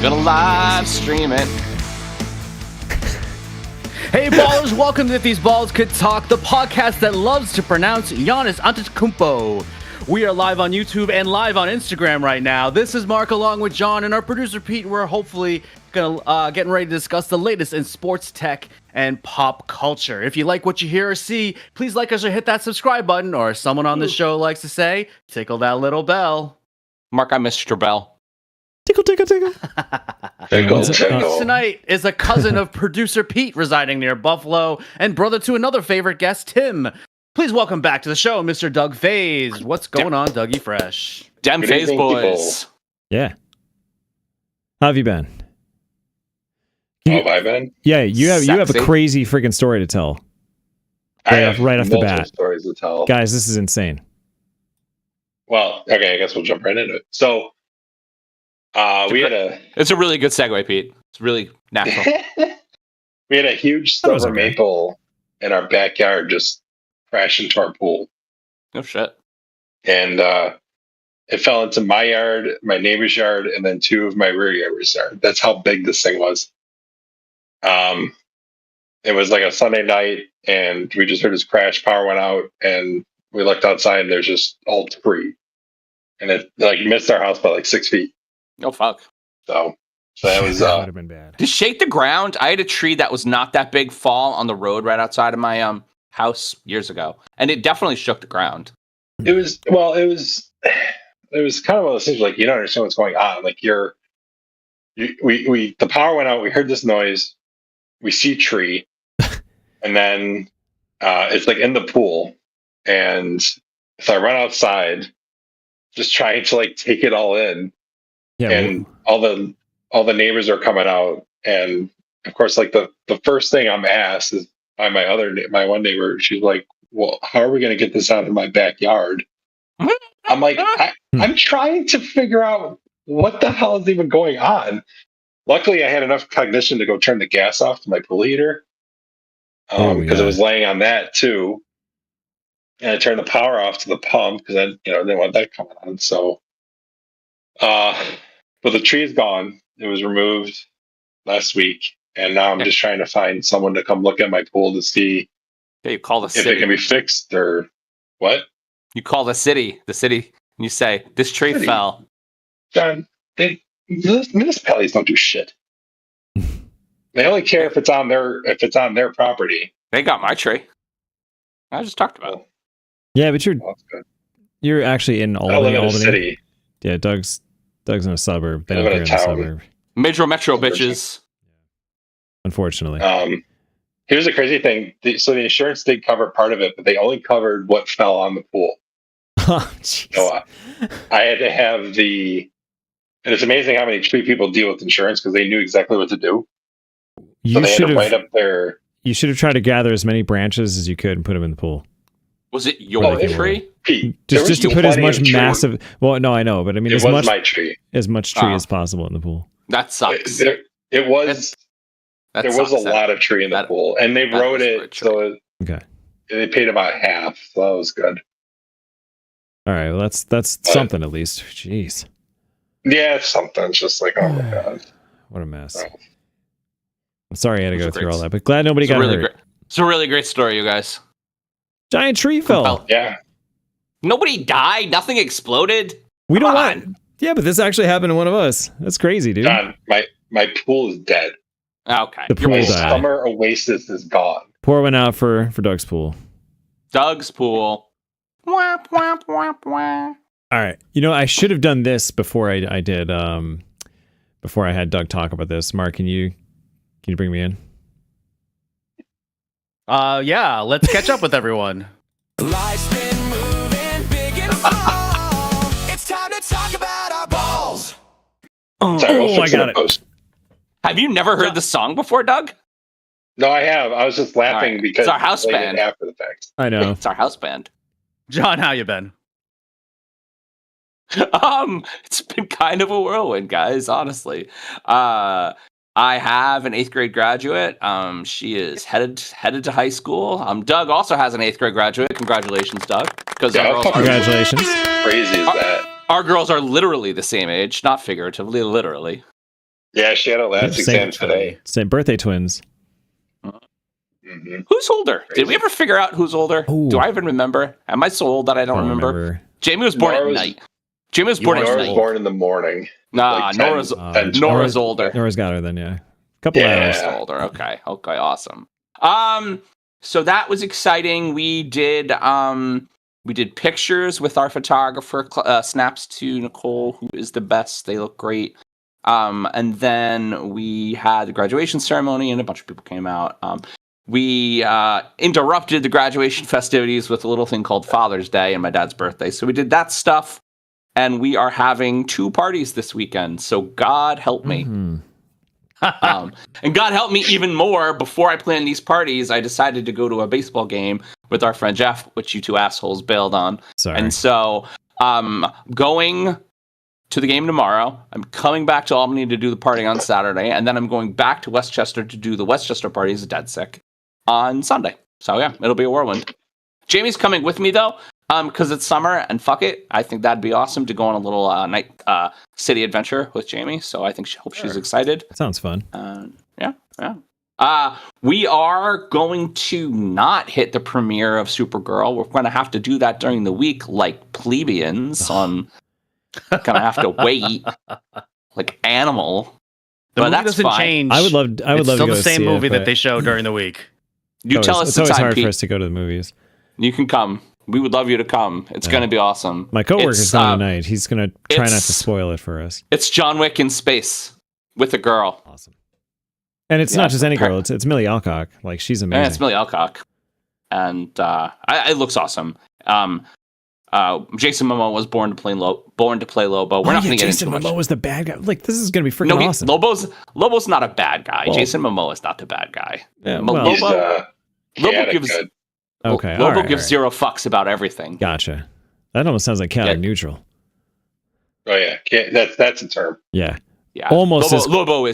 Gonna live stream it. Hey ballers, welcome to If These Balls Could Talk, the podcast that loves to pronounce Giannis Antetokounmpo. We are live on YouTube and live on Instagram right now. This is Mark along with John and our producer Pete. We're hopefully getting ready to discuss the latest in sports tech and pop culture. If you like what you hear or see, please like us or hit that subscribe button, or as someone on the show likes to say, tickle that little bell. Mark, I missed your bell. Tickle, tickle, tickle. Tonight is a cousin of producer Pete residing near Buffalo and brother to another favorite guest, Tim. Please welcome back to the show, Mr. Doug Feyes. What's going on, Dougie Fresh? Dem Feyes boys. Yeah. How have you been? How have I been? Yeah, you have a crazy freaking story to tell. Right off the bat. Stories to tell. Guys, this is insane. Well, okay, I guess we'll jump right into it. So, It's a really good segue, Pete. It's really natural. we had a huge silver maple in our backyard just crash into our pool. No shit. And it fell into my yard, my neighbor's yard, and then two of my rear neighbor's yard. That's how big this thing was. It was like a Sunday night, and we just heard this crash. Power went out, and we looked outside, and there's just all debris. And it missed our house by 6 feet. Oh fuck! So that was that would have been bad. To shake the ground, I had a tree that was not that big fall on the road right outside of my house years ago, and it definitely shook the ground. It was kind of one of those things you don't understand what's going on. The power went out. We heard this noise. We see tree, and then it's in the pool, and so I run outside, just trying to take it all in. Yeah, and all the neighbors are coming out, and of course, the first thing I'm asked is by my one neighbor. She's like, "Well, how are we going to get this out of my backyard?" I'm like, I'm trying to figure out what the hell is even going on. Luckily, I had enough cognition to go turn the gas off to my pool heater because it was laying on that too, and I turned the power off to the pump because I didn't want that coming on. So. But the tree is gone. It was removed last week, and now I'm just trying to find someone to come look at my pool to see you call the if city. It can be fixed or what. You call the city, and you say, this tree fell. John, municipalities don't do shit. They only care if it's on their property. They got my tree. I just talked about it. Yeah, but you're actually in Albany. I live in a city. Yeah, Doug's in a suburb. They live in a town. Metro bitches. Unfortunately. Here's the crazy thing. So the insurance did cover part of it, but they only covered what fell on the pool. Oh, jeez. So I had to have and it's amazing how many tree people deal with insurance because they knew exactly what to do. You should have tried to gather as many branches as you could and put them in the pool. Was it your tree? Pete, just to put as much massive. Well, no, I know, but I mean, my tree. As much tree as possible in the pool. That sucks. There was a lot of tree in the pool, and they wrote it so they paid about half, so that was good. All right, well, that's something at least. Jeez. Yeah, it's something. It's just oh my god, what a mess. Oh. I'm sorry I had to go through all that, but glad nobody got hurt. It's a really great story, you guys. Giant tree fell. Yeah. Nobody died. Nothing exploded. We don't want. Yeah, but this actually happened to one of us. That's crazy, dude. John, my pool is dead. Okay. The pool my died. Summer oasis is gone. Pour one out for Doug's pool. Doug's pool. Wah, wah, wah, wah. All right. I should have done this before I did. Before I had Doug talk about this. Mark, can you bring me in? Yeah, let's catch up with everyone. Life's been moving big and small. It's time to talk about our balls. Sorry, I got it. Have you never heard the song before, Doug? No, I have. I was just laughing because it's our house band after the fact. I know. It's our house band. John, how you been? It's been kind of a whirlwind, guys, honestly. I have an 8th grade graduate. She is headed to high school. Doug also has an 8th grade graduate. Congratulations, Doug. Because congratulations. Crazy is that? Our girls are literally the same age, not figuratively, literally. Yeah, she had a last Same- exam today. Same birthday twins. Mhm. Who's older? Did we ever figure out who's older? Ooh. Do I even remember? Am I so old that I don't remember? Jamie was born Nora at was- night. Jamie was born at Nora was night. born in the morning. Nah, like 10, Nora's 10, Nora's older. Nora's got her then, yeah. Couple Yeah. hours. Nora's older. Okay, awesome. So that was exciting. We did pictures with our photographer, snaps to Nicole, who is the best. They look great. And then we had the graduation ceremony, and a bunch of people came out. We interrupted the graduation festivities with a little thing called Father's Day and my dad's birthday. So we did that stuff, and we are having 2 parties this weekend. So God help me. Mhm. And God help me even more. Before I planned these parties, I decided to go to a baseball game with our friend Jeff, which you 2 assholes bailed on. Sorry. And so going to the game tomorrow. I'm coming back to Albany to do the party on Saturday, and then I'm going back to Westchester to do the Westchester parties, Dead Sick, on Sunday. So yeah, it'll be a whirlwind. Jamie's coming with me though, because it's summer, and fuck it, I think that'd be awesome to go on a little night city adventure with Jamie. So I think hope she's excited. Sounds fun. Yeah. We are going to not hit the premiere of Supergirl. We're going to have to do that during the week, like plebeians. Gonna have to wait, like Animal. The But movie that's doesn't fine. change. I would love It's to still go the same see movie it, that but they show during the week. You tell us it's the always time, hard Pete. for us to go to the movies. You can come. We would love you to come. It's going to be awesome. My coworker's It's, going tonight. He's gonna try not to it's- spoil it for us. It's John Wick in space with a girl. Awesome. And it's Yeah, not just any her- girl. It's Millie Alcock. Like she's amazing. Yeah, it's Millie Alcock, and it looks awesome. Jason Momoa was born to play Lobo. We're not going to get Jason into much. Momoa was the bad guy. Like this is gonna be freaking No, awesome. Lobo's not a bad guy. Well- Jason Momoa is not the bad guy. Yeah, Lobo, well- He's Lobo chaotic gives good. Okay, Lobo all right, gives all right. 0 fucks about everything. Gotcha. That almost sounds like chaotic Yeah. neutral. Oh yeah, that's a term. Yeah. Yeah, Almost as- Lobo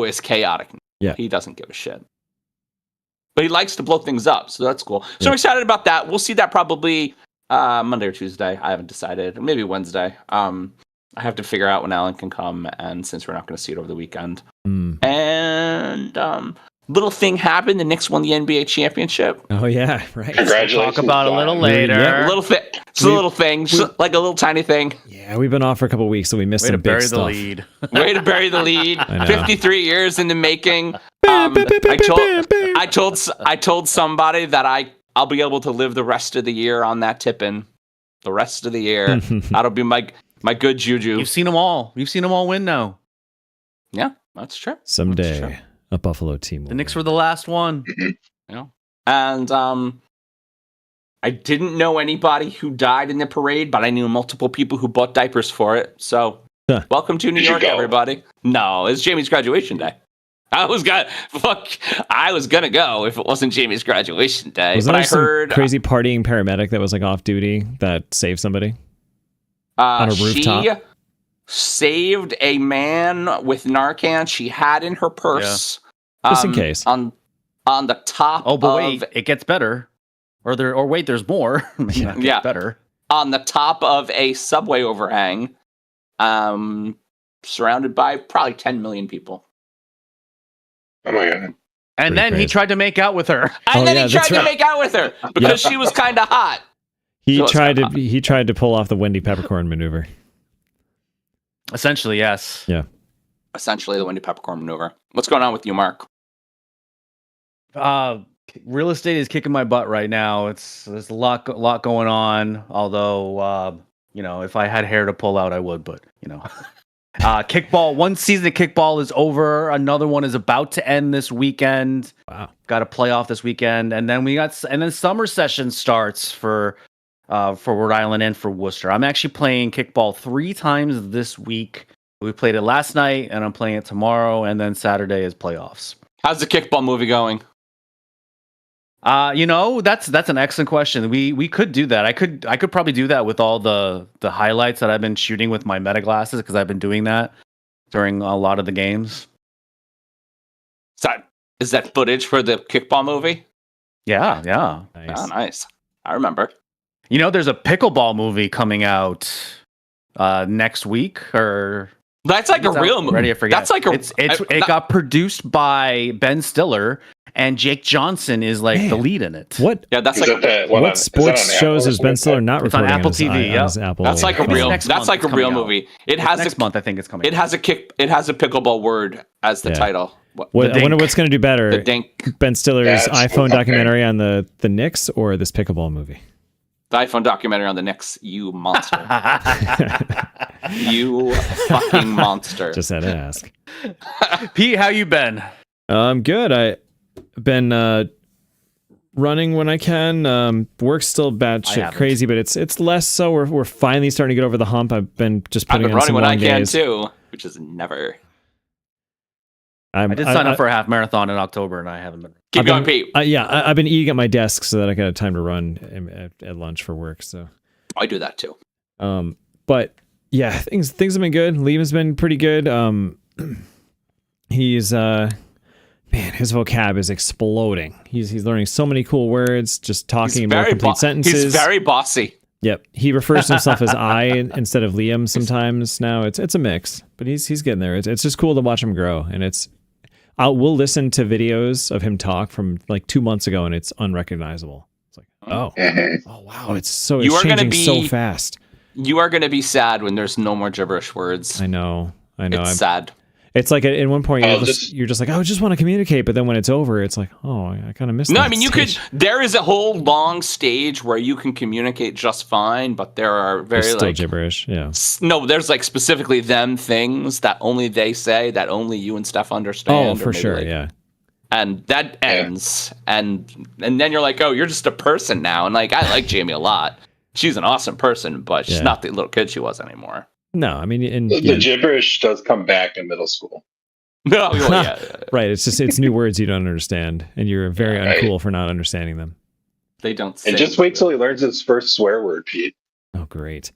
is chaotic. Yeah. He doesn't give a shit, but he likes to blow things up, so that's cool. So Yeah. I'm excited about that. We'll see that probably Monday or Tuesday. I haven't decided. Or maybe Wednesday. I have to figure out when Alan can come, and since we're not going to see it over the weekend, Mm. and little thing happened. The Knicks won the NBA championship. Oh yeah, right. Congratulations. Talk about a little John. later. Yeah. A little thing. It's a little thing, just like a little tiny thing. Yeah, we've been off for a couple weeks, so we missed Way to some big bury the stuff. lead. Way to bury the lead. I know. 53 years in the making. I told somebody that I'll be able to live the rest of the year on that tipping. The rest of the year. That'll be my good juju. You've seen them all. You've seen them all win now. Yeah, that's true. That's Someday, true. a Buffalo team. Will The Knicks win. were the last one. Yeah. And I didn't know anybody who died in the parade, but I knew multiple people who bought diapers for it. So Huh. welcome to New Did you York, go? everybody. No, it's Jamie's graduation day. I was gonna go if it wasn't Jamie's graduation day. Was but there I some heard crazy partying paramedic that was like off duty that saved somebody? on a rooftop? She saved a man with Narcan she had in her purse. Just in case. On the top Oh, but of wait, it gets better. Or wait, there's more. Maybe not gets Yeah. better. on the top of a subway overhang, surrounded by probably 10 million people. Oh my god. And Pretty then he crazy. tried to make out with her. And Oh, then yeah, he tried that's to right. make out with her because she was kind of hot. He So it's tried not- to pull off the Wendy Peppercorn maneuver. Essentially, yes. Yeah. Essentially, the Wendy Peppercorn maneuver. What's going on with you, Mark? Real estate is kicking my butt right now. There's a lot going on. Although, if I had hair to pull out, I would. But kickball. One season of kickball is over. Another one is about to end this weekend. Wow. Got a playoff this weekend, and then summer session starts for Rhode Island and for Worcester. I'm actually playing kickball 3 times this week. We played it last night, and I'm playing it tomorrow, and then Saturday is playoffs. How's the kickball movie going? That's an excellent question. We could do that. I could probably do that with all the highlights that I've been shooting with my meta glasses because I've been doing that during a lot of the games. Is that footage for the kickball movie? Yeah. Nice. Oh, nice. I remember. There's a pickleball movie coming out next week or That's like a real movie. Ready to forget. That's like a. It got produced by Ben Stiller, and Jake Johnson is like the lead in it. What? Yeah, that's Is like. that What sports shows is Ben Stiller not It's on recording Apple his, TV, on his Apple? That's like a Maybe real. next That's month like it's a real coming out. movie. It has Next month, I think it's coming. It has a kick. It has a pickleball word as the Yeah. title. What, I wonder what's going to do better. The dink. Ben Stiller's That's iPhone okay. documentary on the Knicks or this pickleball movie? The iPhone documentary on the Knicks. You monster. You fucking monster. Just had to ask. Pete, how you been? Good. I've been running when I can. Work's still bad shit haven't. crazy, but it's less so. We're finally starting to get over the hump. I've been just I've putting been in running some when long I can days. too, which is never. I did sign up for a half marathon in October, and I haven't been. Keep going, Pete. I've been eating at my desk so that I got time to run at lunch for work. So, I do that too. but yeah, things have been good. Liam's been pretty good. He's man, his vocab is exploding. He's learning so many cool words, just talking in more complete sentences. He's very bossy. Yep, he refers to himself as I instead of Liam sometimes now. It's a mix, but he's getting there. It's just cool to watch him grow, and we'll listen to videos of him talk from like 2 months ago, and it's unrecognizable. It's like, oh wow, it's changing so fast. You are going to be sad when there's no more gibberish words. I know. It's sad. It's like at one point you're just like, I just want to communicate, but then when it's over, it's like, oh, I kind of missed. No, that I mean stage. there is a whole long stage where you can communicate just fine, but there are very It's still like gibberish. Yeah. No, there's like specifically them things that only they say that only you and Steph understand. Oh, or for maybe, sure. like, Yeah. And that ends, and then you're like, oh, you're just a person now. And like, I like Jamie a lot. She's an awesome person, but she's not the little kid she was anymore. No, I mean, The gibberish does come back in middle school. No, well, yeah. Right. It's new words you don't understand, and you're very uncool for not understanding them. They don't say And just wait till he learns his first swear word, Pete. Oh, great.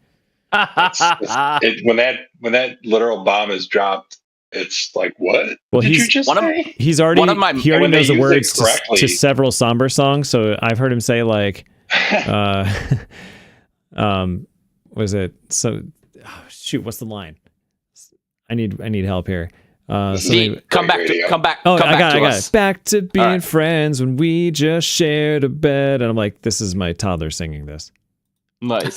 When that literal bomb is dropped, it's like, what? Well, Did you just say? He's already One of my- he already when they knows the use it words correctly. to several somber songs. So I've heard him say like, was it so? Oh, shoot, what's the line? I need help here. Pete, come back to Oh, come I got us. it. Back to being right. friends when we just shared a bed. And I'm like, this is my toddler singing this. Nice.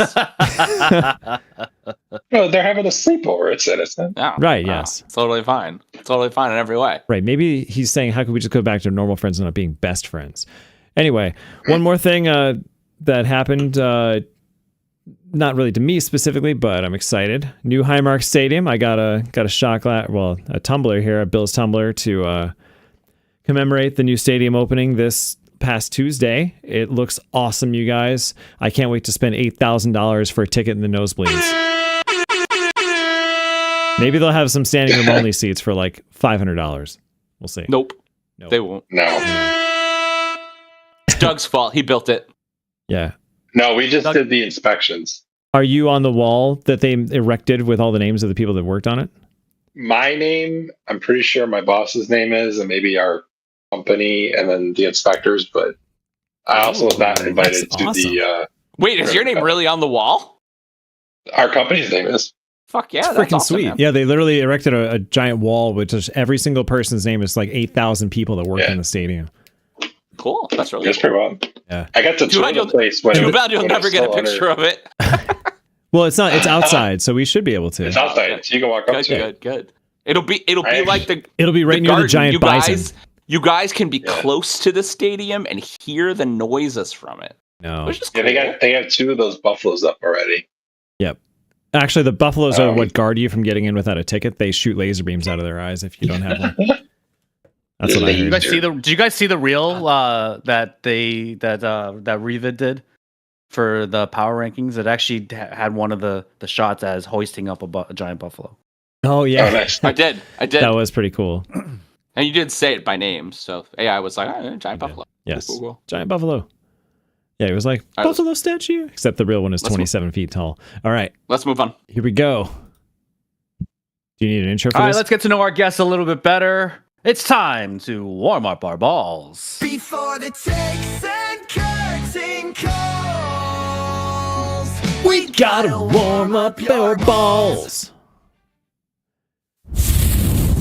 No, they're having a sleepover. It's innocent. Yeah. Right, yes. Totally fine. Totally fine in every way. Right. Maybe he's saying, how could we just go back to normal friends and not being best friends? Anyway, one more thing that happened, not really to me specifically, but I'm excited. New Highmark Stadium. I got a shot glass, a tumbler here, a Bill's tumbler to commemorate the new stadium opening this past Tuesday. It looks awesome, you guys. I can't wait to spend $8,000 for a ticket in the nosebleeds. Maybe they'll have some standing room only seats for like $500. We'll see. Nope. They won't. No. It's Doug's fault. He built it. Yeah. No, we just did the inspections. Are you on the wall that they erected with all the names of the people that worked on it? My name, I'm pretty sure my boss's name is, and maybe our company, and then the inspectors, but I also was not invited to awesome. the... Wait, is your name really on the wall? Our company's name is. Fuck yeah, It's that's freaking awesome, sweet. man. Yeah, they literally erected a giant wall with just every single person's name. It's like 8,000 people that work in the stadium. Cool. That's really It's cool. pretty wild. Yeah. I got to tour the place when Too bad you'll when never it's get a still picture under- of it. Well, it's not. It's outside, so we should be able to. It's outside, so you can walk up Good, to it. good. It'll be like the It'll be right near the garden. giant bison. You guys can be close to the stadium and hear the noises from it. No. Which is Yeah, cool. they have two of those buffaloes up already. Yep. Actually, the buffaloes are what guard you from getting in without a ticket. They shoot laser beams out of their eyes if you don't have one. That's what I You heard. guys did you guys see the reel that Revid did for the power rankings? It actually had one of the shots as hoisting up a giant buffalo. Oh yeah, Oh, nice. I did. that was pretty cool. And you did say it by name, so AI was like, oh, giant buffalo. Yes, Cool. giant buffalo. Yeah, it was like All right, buffalo statue, except the real one is 27 feet tall. All right, Let's move on. here we go. Do you need an intro for All right, this? let's get to know our guests a little bit better. It's time to warm up our balls. Before the takes and curtain calls, we Gotta warm up our balls.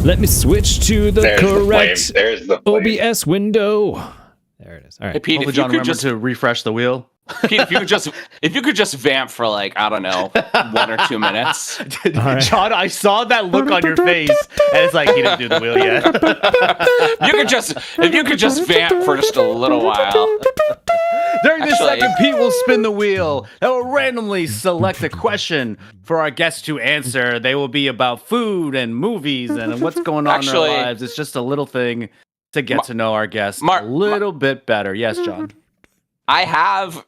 Let me switch to the There's correct the flame. There's the flame. OBS window. There it is. All Hey, right. Pete, Hopefully if you John could remembers just to refresh the wheel. Pete, if you could just vamp for like, I don't know, 1 or 2 minutes. right. John, I saw that look on your face, and it's like he didn't do the wheel yet. If you could just vamp for just a little while. During this Actually- second, Pete will spin the wheel and will randomly select a question for our guests to answer. They will be about food and movies and what's going on in Actually- their lives. It's just a little thing to get to know our guests a Mark- little bit better. Yes, John. I have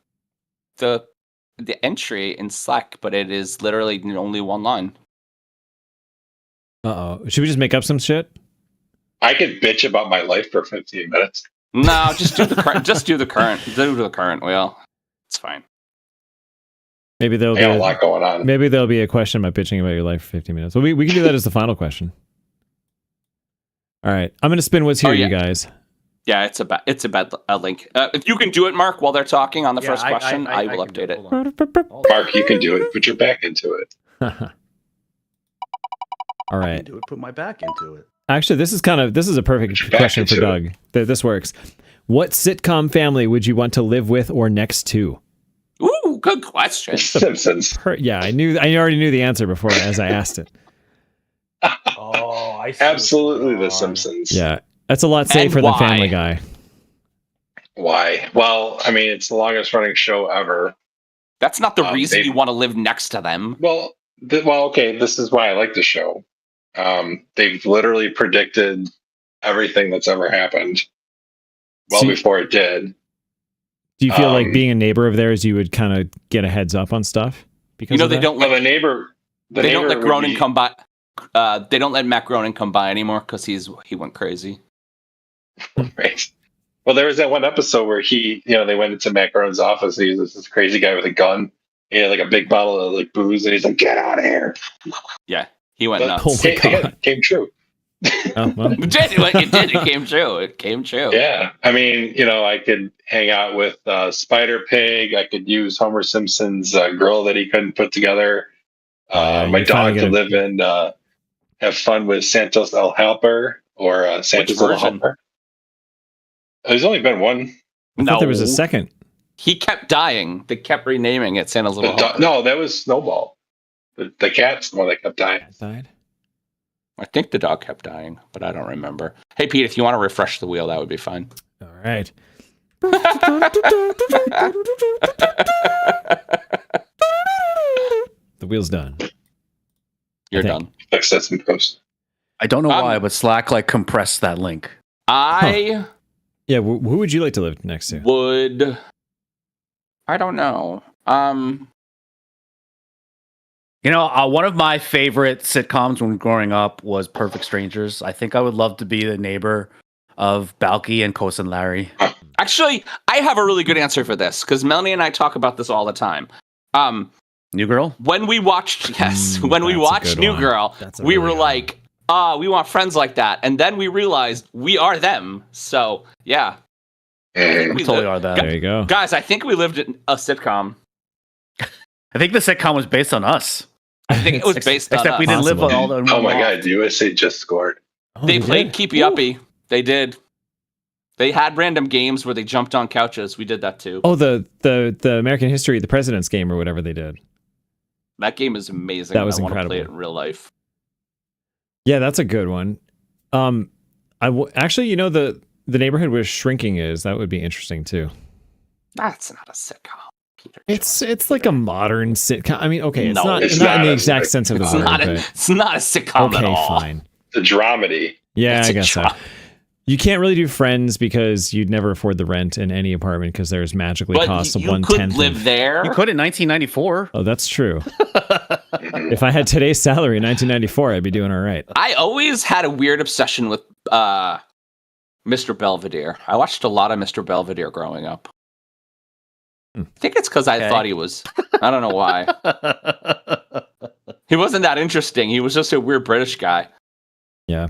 the entry in Slack, but it is literally only one line. Uh-oh. Should we just make up some shit? I could bitch about my life for 15 minutes. No, just do the current. Just do the current wheel. It's fine. Maybe there'll I got a be lot going on. maybe there'll be a question about bitching about your life for 15 minutes. Well, we can do that as the final question. All right. I'm going to spin what's here, you guys. Yeah, it's a bad link. If you can do it, Mark, while they're talking on the Yeah, first question, I will can do update it. Hold on. Mark, you can do it. Put your back into it. All I right. can do it. Put my back into it. Actually, this is a perfect Back question for into Doug. This works. What sitcom family would you want to live with or next to? Ooh, good question. Simpsons. Yeah, I already knew the answer before as I asked it. Oh, I see. Absolutely the Simpsons. Yeah, that's a lot safer than why? Family Guy. Why? Well, I mean, it's the longest running show ever. That's not the reason they- you want to live next to them. Well, okay, this is why I like the show. They've literally predicted everything that's ever happened well See- before it did. Do you feel like Um, being a neighbor of theirs, you would kind of get a heads up on stuff? Because You know of they that? don't Well, let the neighbor. they don't let would Groening be- come by. They don't let Matt Groening come by anymore because he went crazy. Right. Well, there was that one episode where they went into Matt Groening's office. He was this crazy guy with a gun. He had like a big bottle of like booze, and he's like, "Get out of here!" Yeah, he went But nuts. Oh my Again, God. came true. Oh, well. It did. It did. It came true. It came true. Yeah, I mean, I could hang out with Spider Pig. I could use Homer Simpson's grill that he couldn't put together. Yeah, My you finally dog get could a- live in. Have fun with Santos El Helper or Santos El version? Helper. There's only been one. I thought there was a second. He kept dying. They kept renaming it Santa's Little Helper. No, that was Snowball. The cat's the one that kept dying. Died. I think the dog kept dying, but I don't remember. Hey, Pete, if you want to refresh the wheel, that would be fine. All right. The wheel's done. You're think. done. Fix that in post. I don't know why, but Slack compressed that link. I Yeah, who would you like to live next to? would. I don't know. One of my favorite sitcoms when growing up was Perfect Strangers. I think I would love to be the neighbor of Balky and Cousin Larry. Actually, I have a really good answer for this because Melanie and I talk about this all the time. New Girl? When we watched, when we that's a watched good New one. Girl, That's a we really were good like, we want friends like that. And then we realized we are them. So, yeah. Mhm. We We totally live- are that. There you go. Guys, I think we lived in a sitcom. I think the sitcom was based on us. I think it was based on Except we us. didn't live Possible. all the. Oh my God, USA just scored. Oh, They you played did? Keepy Uppy. They did. They had random games where they jumped on couches. We did that too. Oh, the American History, the President's Game, or whatever they did. That game is amazing. That was I want to play it incredible. in real life. Yeah, that's a good one. Actually, the neighborhood where Shrinking is, that would be interesting too. That's not a sitcom, Peter. It's like a modern sitcom. I mean, okay, it's No, not it's not in not the a exact sitcom. sense of the It's word. not, but- it's not a sitcom at okay, all. fine. The dramedy. Yeah, It's I a guess so. dra- You can't really do Friends because you'd never afford the rent in any apartment because there's magically But costs of you 1/10. could live there. You could in 1994. Oh, that's true. If I had today's salary in 1994, I'd be doing all right. I always had a weird obsession with Mr. Belvedere. I watched a lot of Mr. Belvedere growing up. I think it's because I Okay. thought he was. I don't know why. He wasn't that interesting. He was just a weird British guy. Yeah.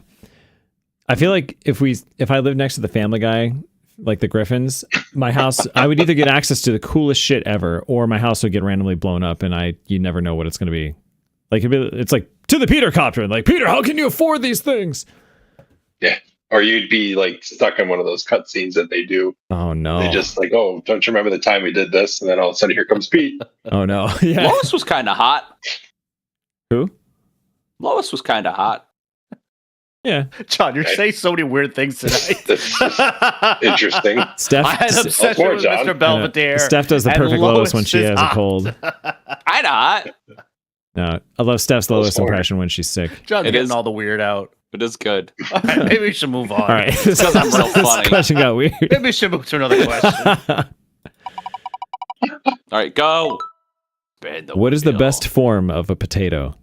I feel like if I lived next to the Family Guy, like the Griffins, my house, I would either get access to the coolest shit ever, or my house would get randomly blown up, and you never know what it's going to be. Like it's like to the Peter copter, and like, Peter, how can you afford these things? Yeah. Or you'd be like stuck in one of those cutscenes that they do. Oh no! They just like, oh, don't you remember the time we did this? And then all of a sudden, here comes Pete. Oh no! Yeah. Lois was kind of hot. Who? Lois was kind of hot. Yeah. John, you're Okay. saying so many weird things tonight. That's interesting. Steph. I had an obsession more, with John. Mr. Belvedere. Steph does the and perfect Lois when she is has a hot. cold. Kind of hot. No, I love Steph's Lois more. impression when she's sick. John's It getting is. all the weird out. It is good. All right, maybe we should move on. All right, Because I'm real this funny. question got weird. Maybe we should move to another question. All right, go. Bend the What is the wheel. best form of a potato?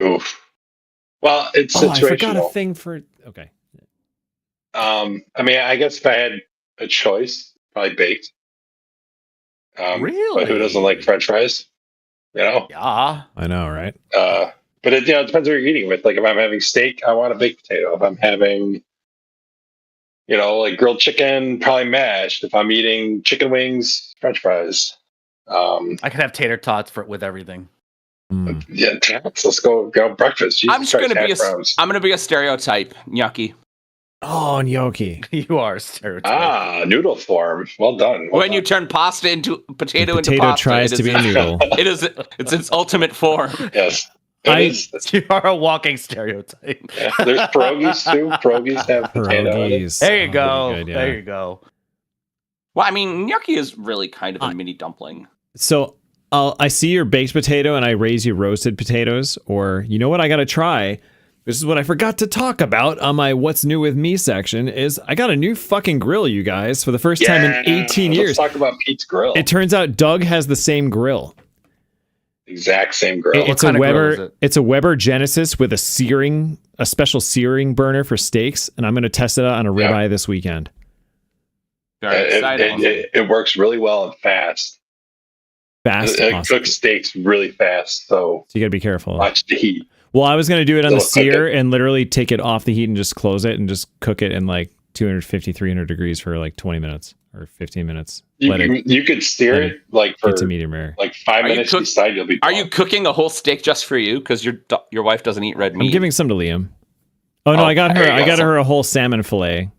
Oof. Well, it's Oh, I forgot a situational. thing for. Okay. I mean, I guess if I had a choice, probably baked. Really? But who doesn't like French fries? You know. Yeah. I know, right? But it depends what you're eating with. Like if I'm having steak, I want a baked potato. If I'm having, like grilled chicken, probably mashed. If I'm eating chicken wings, French fries. I could have tater tots with everything. Mm. Yeah, let's go breakfast. Jesus I'm just Christ, gonna be hash browns. I'm gonna be a stereotype. Gnocchi. Oh, gnocchi. You are a stereotype. Noodle form. Well done. Well When you done. turn pasta into potato The into potato pasta, tries it to is- be a noodle. It's its ultimate form. Yes. I- It is. You are a walking stereotype. Yeah. There's pierogies too. Pierogies have potato in it. Pierogies. There you Oh, go. pretty good, yeah. There you go. Well, I mean, gnocchi is really kind of a mini dumpling. So I see your baked potato and I raise you roasted potatoes, or you know what I gotta try? This is what I forgot to talk about on my What's New With Me section is I got a new fucking grill, you guys, for the first time in 18 years. Let's talk about Pete's grill. It turns out Doug has the same grill. Exact same grill. It's kind a of grill is Weber. it? It's a Weber Genesis with a special searing burner for steaks, and I'm gonna test it out on a ribeye this weekend. Very exciting. It works really well and fast. Fast, It awesome. cooks steaks really fast, so So you gotta be careful. watch the heat. Well, I was gonna do it on the Little cook sear and literally take it off the heat and just close it and just cook it in like 250, 300 degrees for like 20 minutes or 15 minutes. Let it You could steer let it like for get to medium rare. like 5 Are you minutes cook- beside you'll be Are done. you cooking a whole steak just for you? Because your wife doesn't eat red meat. I'm giving some to Liam. Oh no, Oh, I got there her. you I go. got her a whole salmon fillet.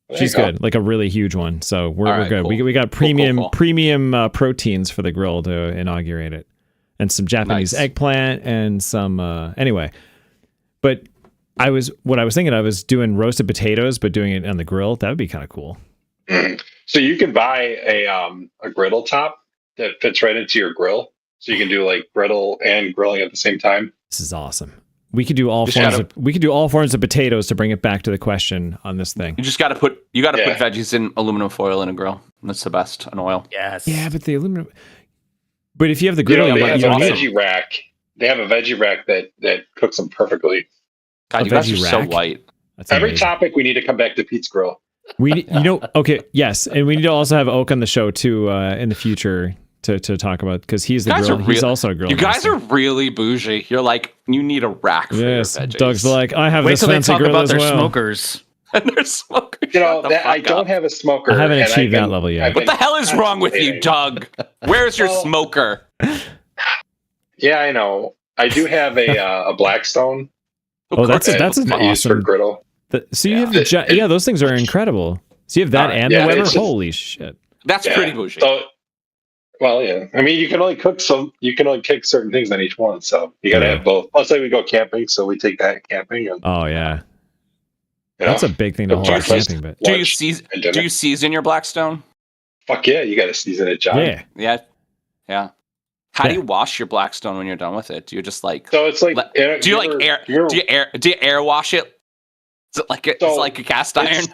There She's you go. good, like a really huge one. So we're All right, good. cool. We got Cool, premium cool. premium proteins for the grill to inaugurate it, and some Japanese Nice. eggplant and some anyway. But I was thinking I was doing roasted potatoes, but doing it on the grill. That would be kind of cool. So you can buy a griddle top that fits right into your grill. So you can do like griddle and grilling at the same time. This is awesome. We could do all Just forms. gotta- We could do all forms of potatoes to bring it back to the question on this thing. You just got to put Yeah. veggies in aluminum foil in a grill. That's the best on oil. Yes. Yeah, but the aluminum. But if you have the You grill, know, you they have don't a need it. veggie rack. They have a veggie rack that cooks them perfectly. God, A you guys are veggie so rack? white. That's Every amazing. topic we need to come back to Pete's grill. Okay, yes, and we need to also have Oak on the show too in the future to talk about because he's the You guys grill. are He's real- also a grill. You guys master. are really bougie. You're like, you need a rack for Yes, your veggies. Doug's like, I have Wait this till they fancy talk grill about as their well. smokers. And they're smoking. You know, Shut the that I fuck don't up. have a smoker. I haven't and achieved that can- level yet. I've What been the hell is wrong with you, contemplating. Doug? Where's your Well- smoker? Yeah, I know. I do have a Blackstone. Oh, that's that an I use for awesome. griddle. So you have the those things are incredible. So you have that and Yeah, the Weber. it's just- Holy shit! That's Yeah. pretty bougie. So, well, yeah. I mean, you can only cook certain things on each one. So you got to Yeah. have both. Plus, like we go camping, so we take that camping. And, Oh yeah, you know, that's a big thing to hold breakfast, camping. But do you lunch, season? and dinner. Do you season your Blackstone? Fuck yeah, you got to season it, John. yeah, Yeah. How do Yeah. you wash your Blackstone when you're done with it? Do you just like? So it's like, Do you like air? Do you air wash it? Is it like it's So, like a cast iron? it's-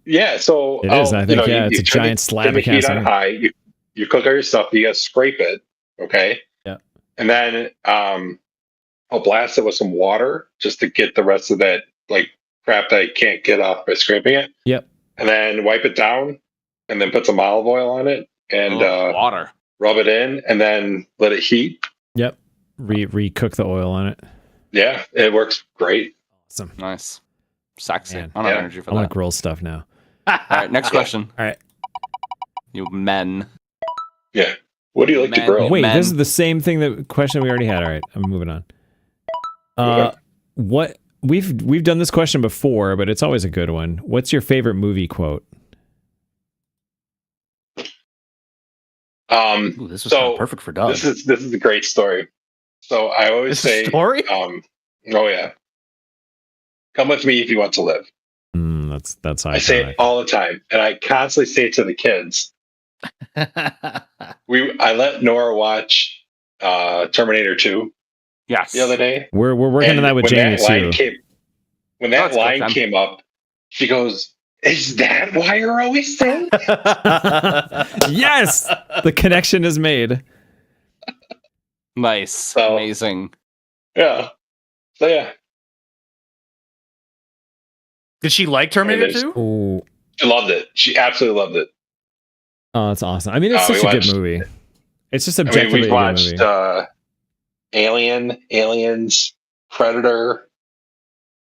Yeah, so It is, I think, yeah, it's a turn giant the- slab turn the of cast heat on iron. high. You cook all your stuff. You got to scrape it, okay? Yeah. And then I'll blast it with some water just to get the rest of that like crap that I can't get off by scraping it. Yep. And then wipe it down, and then put some olive oil on it, and Water. rub it in, and then let it heat. yep. Re-cook the oil on it. Yeah, it works great. Awesome. Nice. Sexy. Man. I don't have Yeah. energy for I want that. to grill stuff now. All right, next question. All right. You men. Yeah. What do you like to Man. grill? Wait, Men. this is the same thing that question we already had. All right, I'm moving on. Okay. What we've done this question before, but it's always a good one. What's your favorite movie quote? Ooh, this was So, perfect for Doug. This is a great story. So I always This is a say, story? oh yeah, come with me if you want to live. That's I say it all the time, and I constantly say it to the kids. I let Nora watch Terminator 2 Yes. the other day. We're working on that with Jamie too. When that That's good, line Sam. came up, she goes, "Is that why you're always saying?" Yes, the connection is made. Nice. So- Amazing. Yeah. So yeah, Did she like Terminator It is. 2? Oh, she loved it. She absolutely loved it. that's awesome. I mean, it's We such a watched- good movie. It's just I mean, objectively we've a good watched movie. Aliens, Predator.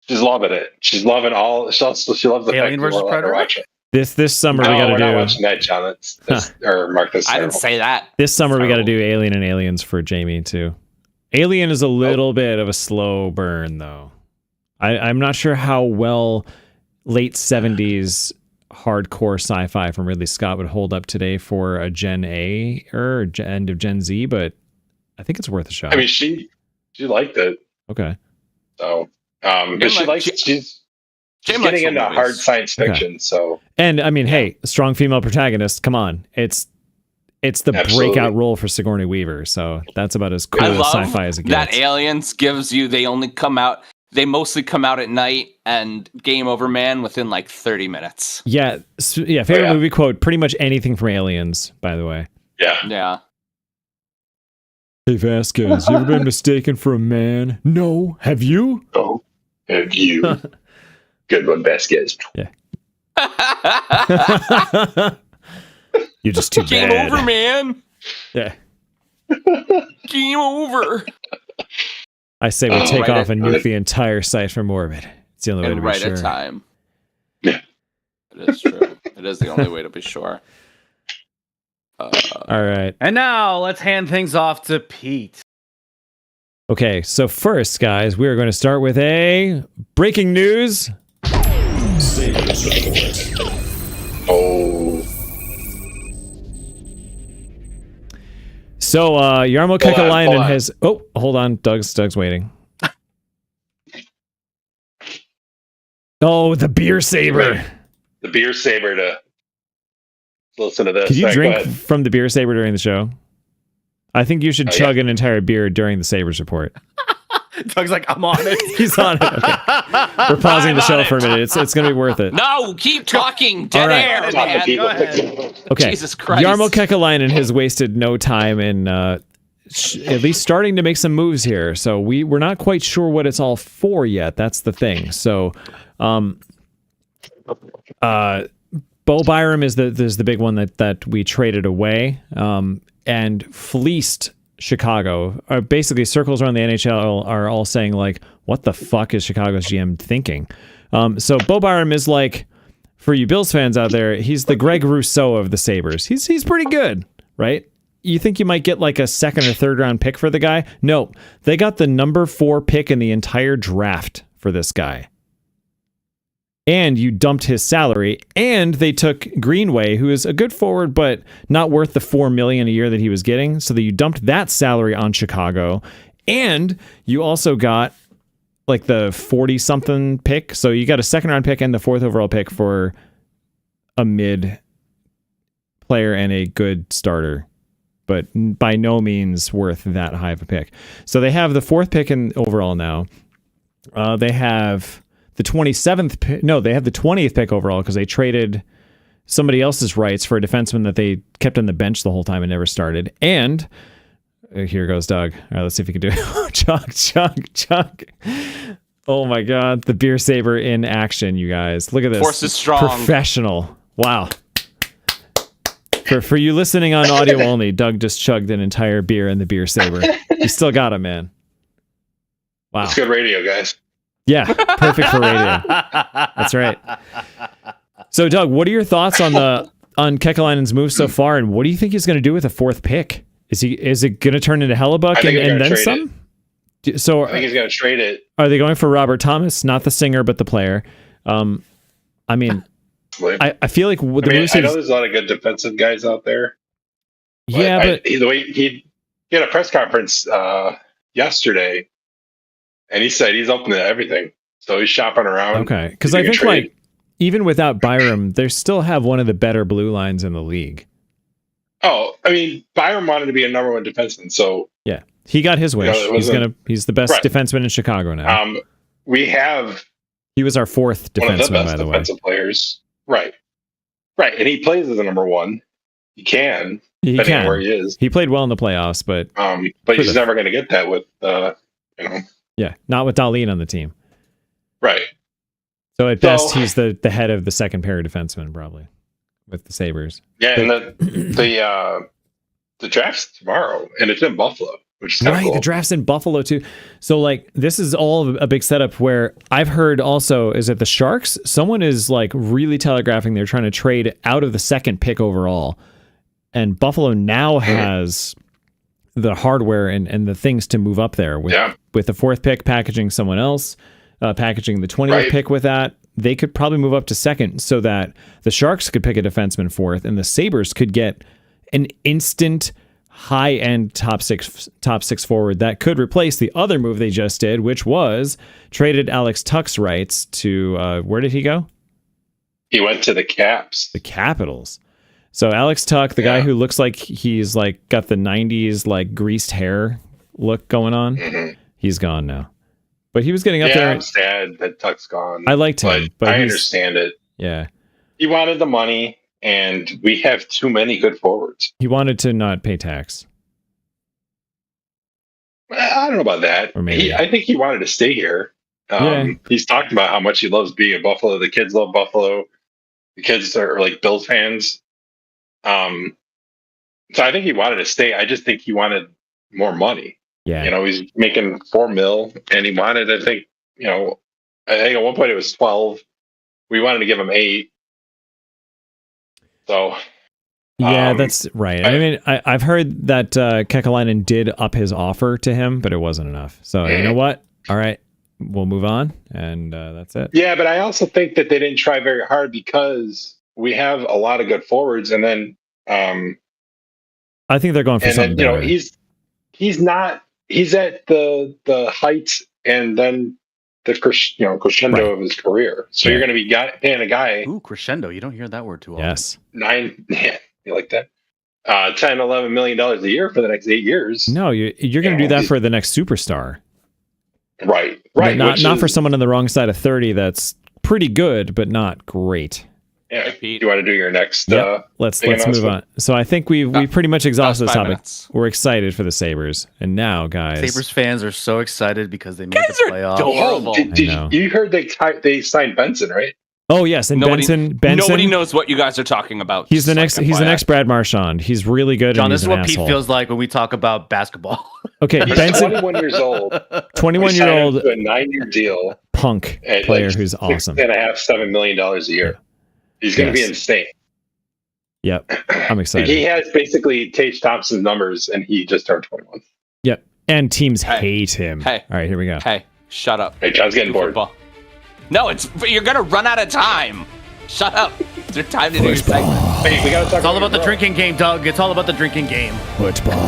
She's loving it. She's loving all. She loves the Alien fact that versus we're letting her Predator? watch it. This summer No, we got we're not to do. watching that, John. Or Mark. That's I terrible. didn't say that. This summer we got to Terrible. do Alien and Aliens for Jamie too. Alien is a little bit of a slow burn though. I'm not sure how well late 70s hardcore sci-fi from Ridley Scott would hold up today for a Gen A or end of Gen Z, but I think it's worth a shot. I mean, she liked it. Okay. So, but she likes. She's Jim likes getting into movies. hard science Okay. fiction. So And I mean, hey, strong female protagonist. Come on, it's the Absolutely. breakout role for Sigourney Weaver. So that's about as cool I as love sci-fi as it that gets. Aliens gives you. They mostly come out at night, and Game Over Man within like 30 minutes. Yeah, favorite yeah. movie quote. Pretty much anything from Aliens, by the way. yeah, Yeah. Hey Vasquez, you ever been mistaken for a man? No, have you? oh, have you? Good one, Vasquez. You're just too Game bad. over, man. Yeah, Game over. I say we Oh, take right off and it- nuke the entire site from orbit. It's the only way And to be right sure. at time. Yeah. It is true. It is the only way to be sure. All right. And now let's hand things off to Pete. Okay, so first, guys, we are going to start with a breaking news. Oh, So, Jarmo Hold on, Kekalainen hold on. has. Oh, hold on, Doug's waiting. Oh, the beer saber. the beer saber to listen to this. Could you Sorry, go drink ahead. from the beer saber during the show? I think you should Oh, chug an entire beer during the Sabres report. Doug's like, I'm on it. He's on it. Okay. We're pausing the I'm show on for a it. minute. It's going to be worth it. No, keep talking. Dead All right. air, Talk to man. people. Go ahead. Okay. Jesus Christ. Jarmo Kekalainen has wasted no time in at least starting to make some moves here. So we're not quite sure what it's all for yet. That's the thing. So, Bo Byram is the big one that we traded away and fleeced Chicago. Basically, circles around the NHL are all saying like, "What the fuck is Chicago's GM thinking?" So Bo Byram is like, for you Bills fans out there, he's the Greg Rousseau of the Sabres. He's pretty good, right? You think you might get like a second or third round pick for the guy? No, they got the number 4 pick in the entire draft for this guy. And you dumped his salary, and they took Greenway, who is a good forward, but not worth the $4 million a year that he was getting. So that you dumped that salary on Chicago, and you also got like the 40-something pick. So you got a second round pick and the 4th overall pick for a mid player and a good starter, but by no means worth that high of a pick. So they have the 4th pick in overall now. They have the 27th pick. No, they have the 20th pick overall because they traded somebody else's rights for a defenseman that they kept on the bench the whole time and never started. And here goes Doug. All right, let's see if you can do it. Chug. Oh my God, the beer saber in action, you guys. Look at this. Force is strong. Professional. Wow. For you listening on audio only, Doug just chugged an entire beer in the beer saber. You still got it, man. Wow. It's good radio, guys. Yeah, perfect for radio. That's right. So, Doug, what are your thoughts on Kekalainen's move so far, and what do you think he's going to do with a 4th pick? Is it going to turn into Hellebuck and then some? So I think he's going to trade it. Are they going for Robert Thomas, not the singer but the player? I mean, I feel like I know there's a lot of good defensive guys out there. But the way he had a press conference yesterday, and he said he's open to everything. So he's shopping around. Okay, because I think like even without Byram, they still have one of the better blue lines in the league. Oh, I mean, Byram wanted to be a number one defenseman, so yeah, he got his wish. He's the best defenseman in Chicago now. He was our fourth defenseman, by the way. Defensive players, right, and he plays as a number one. He can where he is. He played well in the playoffs, but he's never going to get that with Yeah, not with Dahlin on the team. Right. So at best, he's the head of the second pair of defensemen, probably, with the Sabres. Yeah, and the draft's tomorrow, and it's in Buffalo, which is kind of cool. The draft's in Buffalo, too. So, like, this is all a big setup where I've heard also is that the Sharks, someone is, like, really telegraphing they're trying to trade out of the second pick overall. And Buffalo now has the hardware and the things to move up there with the fourth pick, packaging someone else, packaging the 20th pick with that. They could probably move up to second so that the Sharks could pick a defenseman fourth and the Sabres could get an instant high-end top six forward that could replace the other move they just did, which was traded Alex Tuch's rights to where did he go? He went to the Caps. The Capitals. So Alex Tuch, the guy who looks like he's like got the 90s like greased hair look going on, he's gone now. But he was getting up there. I'm sad that Tuch's gone. I liked him, but I understand it. Yeah. He wanted the money, and we have too many good forwards. He wanted to not pay tax. I don't know about that. Or maybe. I think he wanted to stay here. He's talked about how much he loves being in Buffalo. The kids love Buffalo. The kids are like Bills fans. So I think he wanted to stay. I just think he wanted more money. Yeah. He's making $4 million, and he wanted, I think at one point it was 12. We wanted to give him 8. So. Yeah, that's right. I mean, I've heard that Kekalainen did up his offer to him, but it wasn't enough. So you know what? All right, we'll move on, and that's it. Yeah, but I also think that they didn't try very hard because we have a lot of good forwards, and then I think they're going for something. Then, he's at the heights and then the crescendo of his career. So you're going to be paying a guy. Ooh, crescendo! You don't hear that word too often. Yes, 9. Yeah, you like that? $10-11 million a year for the next 8 years. No, you're going to do that for the next superstar. Right. Not for someone on the wrong side of 30 that's pretty good, but not great. Yeah, Pete, you want to do your next? Let's move on. So I think we pretty much exhausted this topic. We're excited for the Sabres, and now, guys, Sabres fans are so excited because they made the playoffs. Adorable. You heard they signed Benson, right? Oh yes, and Benson. Nobody knows what you guys are talking about. He's the next. He's the next Brad Marchand. He's really good. John, and this is an what asshole. Pete feels like when we talk about basketball. Okay, he's Benson, 21 years old. 21-year-old, a 9-year deal, punk player who's awesome. $6.5-7 million a year. Yeah. He's going to be insane. Yep, I'm excited. He has basically Tage Thompson's numbers, and he just turned 21. Yep, and teams hate him. Hey, all right, here we go. Hey, shut up. Hey, John's getting bored. Football. No, you're going to run out of time. Shut up. It's your time to do your segment. Hey, we got to talk. It's all about the drinking game, Doug. It's all about the drinking game. Football.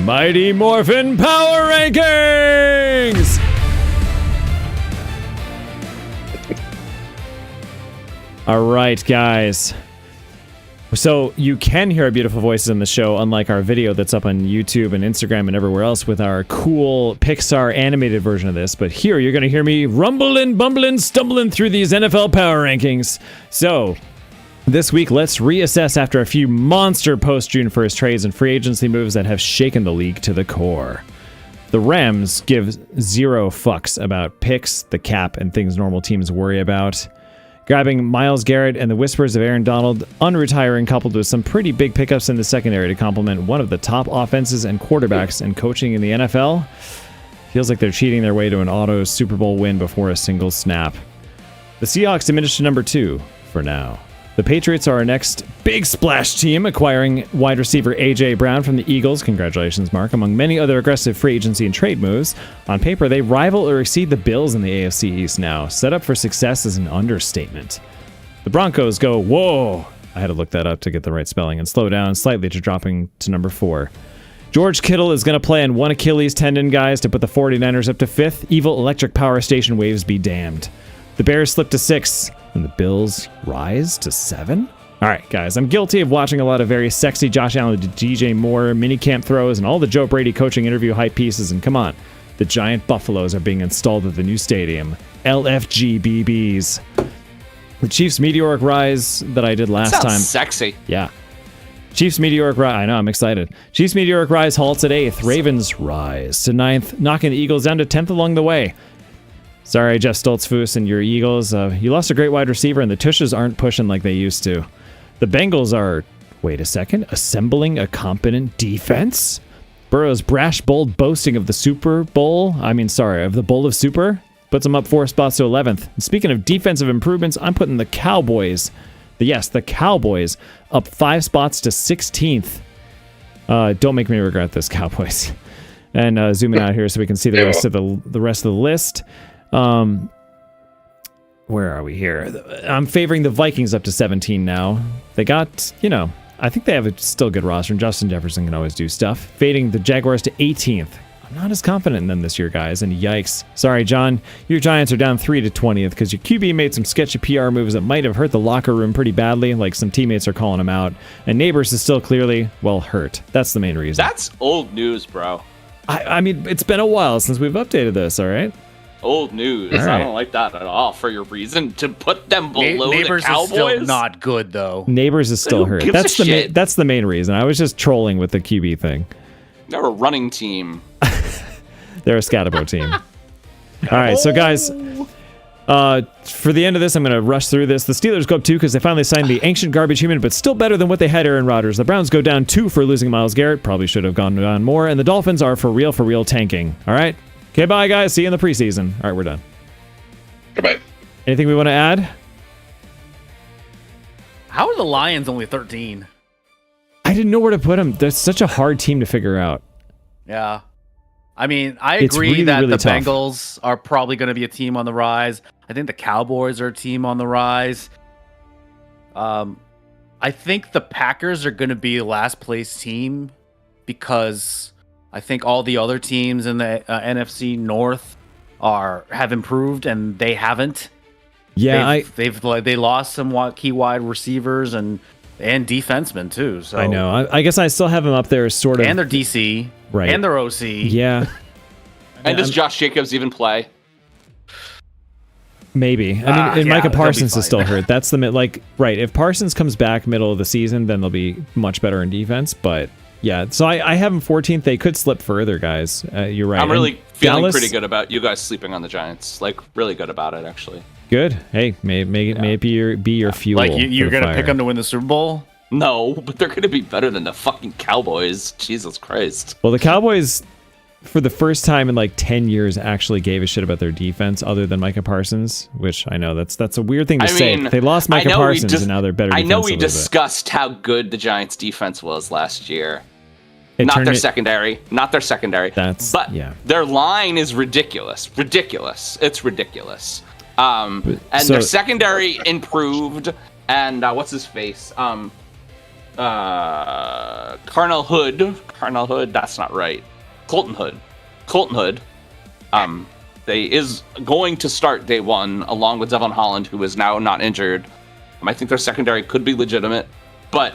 Mighty Morphin Power Rankings. All right, guys. So you can hear our beautiful voices in the show, unlike our video that's up on YouTube and Instagram and everywhere else with our cool Pixar animated version of this. But here you're going to hear me rumbling, bumbling, stumbling through these NFL power rankings. So this week, let's reassess after a few monster post-June 1st trades and free agency moves that have shaken the league to the core. The Rams give zero fucks about picks, the cap, and things normal teams worry about. Grabbing Myles Garrett and the whispers of Aaron Donald, unretiring coupled with some pretty big pickups in the secondary to complement one of the top offenses and quarterbacks and coaching in the NFL. Feels like they're cheating their way to an auto Super Bowl win before a single snap. The Seahawks diminished to number 2 for now. The Patriots are our next big splash team, acquiring wide receiver A.J. Brown from the Eagles. Congratulations, Mark. Among many other aggressive free agency and trade moves, on paper, they rival or exceed the Bills in the AFC East now. Set up for success is an understatement. The Broncos go, whoa. I had to look that up to get the right spelling and slow down slightly to dropping to number 4. George Kittle is going to play on one Achilles tendon, guys, to put the 49ers up to 5th. Evil electric power station waves be damned. The Bears slip to 6, and the Bills rise to 7? All right, guys, I'm guilty of watching a lot of very sexy Josh Allen to DJ Moore minicamp throws and all the Joe Brady coaching interview hype pieces, and come on, the giant buffaloes are being installed at the new stadium. LFGBBs. The Chiefs' meteoric rise that I did last Sounds time. sexy. Yeah. Chiefs' meteoric rise. I know, I'm excited. Chiefs' meteoric rise halts at 8th. Ravens rise to 9th, knocking the Eagles down to 10th along the way. Sorry, Jeff Stoltzfus and your Eagles. You lost a great wide receiver, and the Tushes aren't pushing like they used to. The Bengals are, wait a second, assembling a competent defense? Burrow's brash, bold boasting of the Super Bowl, of the Bowl of Super, puts them up 4 spots to 11th. And speaking of defensive improvements, I'm putting the Cowboys, the Cowboys, up 5 spots to 16th. Don't make me regret this, Cowboys. And zooming out here so we can see the rest of the list. Where are we here? I'm favoring the Vikings up to 17 now. They got, I think they have a still good roster, and Justin Jefferson can always do stuff. Fading the Jaguars to 18th. I'm not as confident in them this year, guys, and yikes. Sorry, John, your Giants are down 3 to 20th because your QB made some sketchy PR moves that might have hurt the locker room pretty badly, like some teammates are calling him out, and Neighbors is still clearly, hurt. That's the main reason. That's old news, bro. I mean, it's been a while since we've updated this, all right? Old news. All right. I don't like that at all for your reason to put them below Neighbors the Cowboys. is still not good, though. Neighbors is still Who hurt. gives That's a the shit? that's the main reason. I was just trolling with the QB thing. They're a running team. They're a Scatabo team. All right, so guys, for the end of this, I'm going to rush through this. The Steelers go up 2 because they finally signed the ancient garbage human, but still better than what they had Aaron Rodgers. The Browns go down 2 for losing Myles Garrett. Probably should have gone down more. And the Dolphins are for real tanking. All right? Okay, bye, guys. See you in the preseason. All right, we're done. Goodbye. Anything we want to add? How are the Lions only 13? I didn't know where to put them. They're such a hard team to figure out. Yeah. I mean, I It's agree really, that really the tough. Bengals are probably going to be a team on the rise. I think the Cowboys are a team on the rise. I think the Packers are going to be a last place team because I think all the other teams in the NFC North have improved and they haven't. Yeah, they lost some key wide receivers and defensemen too. So I know. I guess I still have them up there as sort of. and their DC, Right. and their OC. Yeah, And does Josh Jacobs even play? maybe. I mean, and yeah, Micah they'll be Parsons is fine. still hurt. That's right. If Parsons comes back middle of the season, then they'll be much better in defense. But yeah, so I have them 14th. They could slip further, guys. You're right. I'm really And feeling Dallas, pretty good about you guys sleeping on the Giants. Like, really good about it, actually. Good. Hey, may it be your fuel. Like you're for the gonna fire. pick them to win the Super Bowl. No, but they're going to be better than the fucking Cowboys. Jesus Christ. Well, the Cowboys, for the first time in like 10 years, actually gave a shit about their defense other than Micah Parsons, which I know that's a weird thing to say. They lost Micah Parsons and now they're better I know we defensively, but discussed how good the Giants defense was last year. it Not turned their it- secondary. Not their secondary. But yeah. their line is ridiculous. Ridiculous. It's ridiculous. And so- their secondary improved. And what's his face? Carnell Hood. That's not right. Colton Hood. They is going to start day one along with Devon Holland, who is now not injured. I think their secondary could be legitimate, but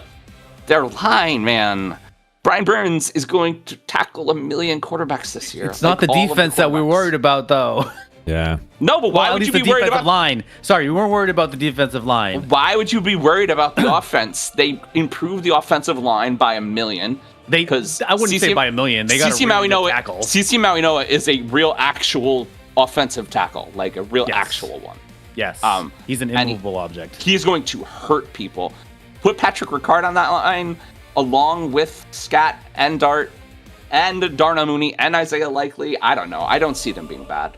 their line, man. Brian Burns is going to tackle 1 million quarterbacks this year. It's not the all of defense that we're quarterbacks. worried about, though. Yeah. No, but why Well, at would least you the be worried defensive about? line? Sorry, we weren't worried about the defensive line. Why would you be worried about the offense? They improved the offensive line by 1 million. Because I wouldn't say by 1 million. They got a really good tackle. CC Mauinoa is a real actual offensive tackle, like a real actual one. Yes. He's an and immovable object. He's going to hurt people. Put Patrick Ricard on that line along with Scat and Dart and Darnell Mooney and Isaiah Likely. I don't know. I don't see them being bad.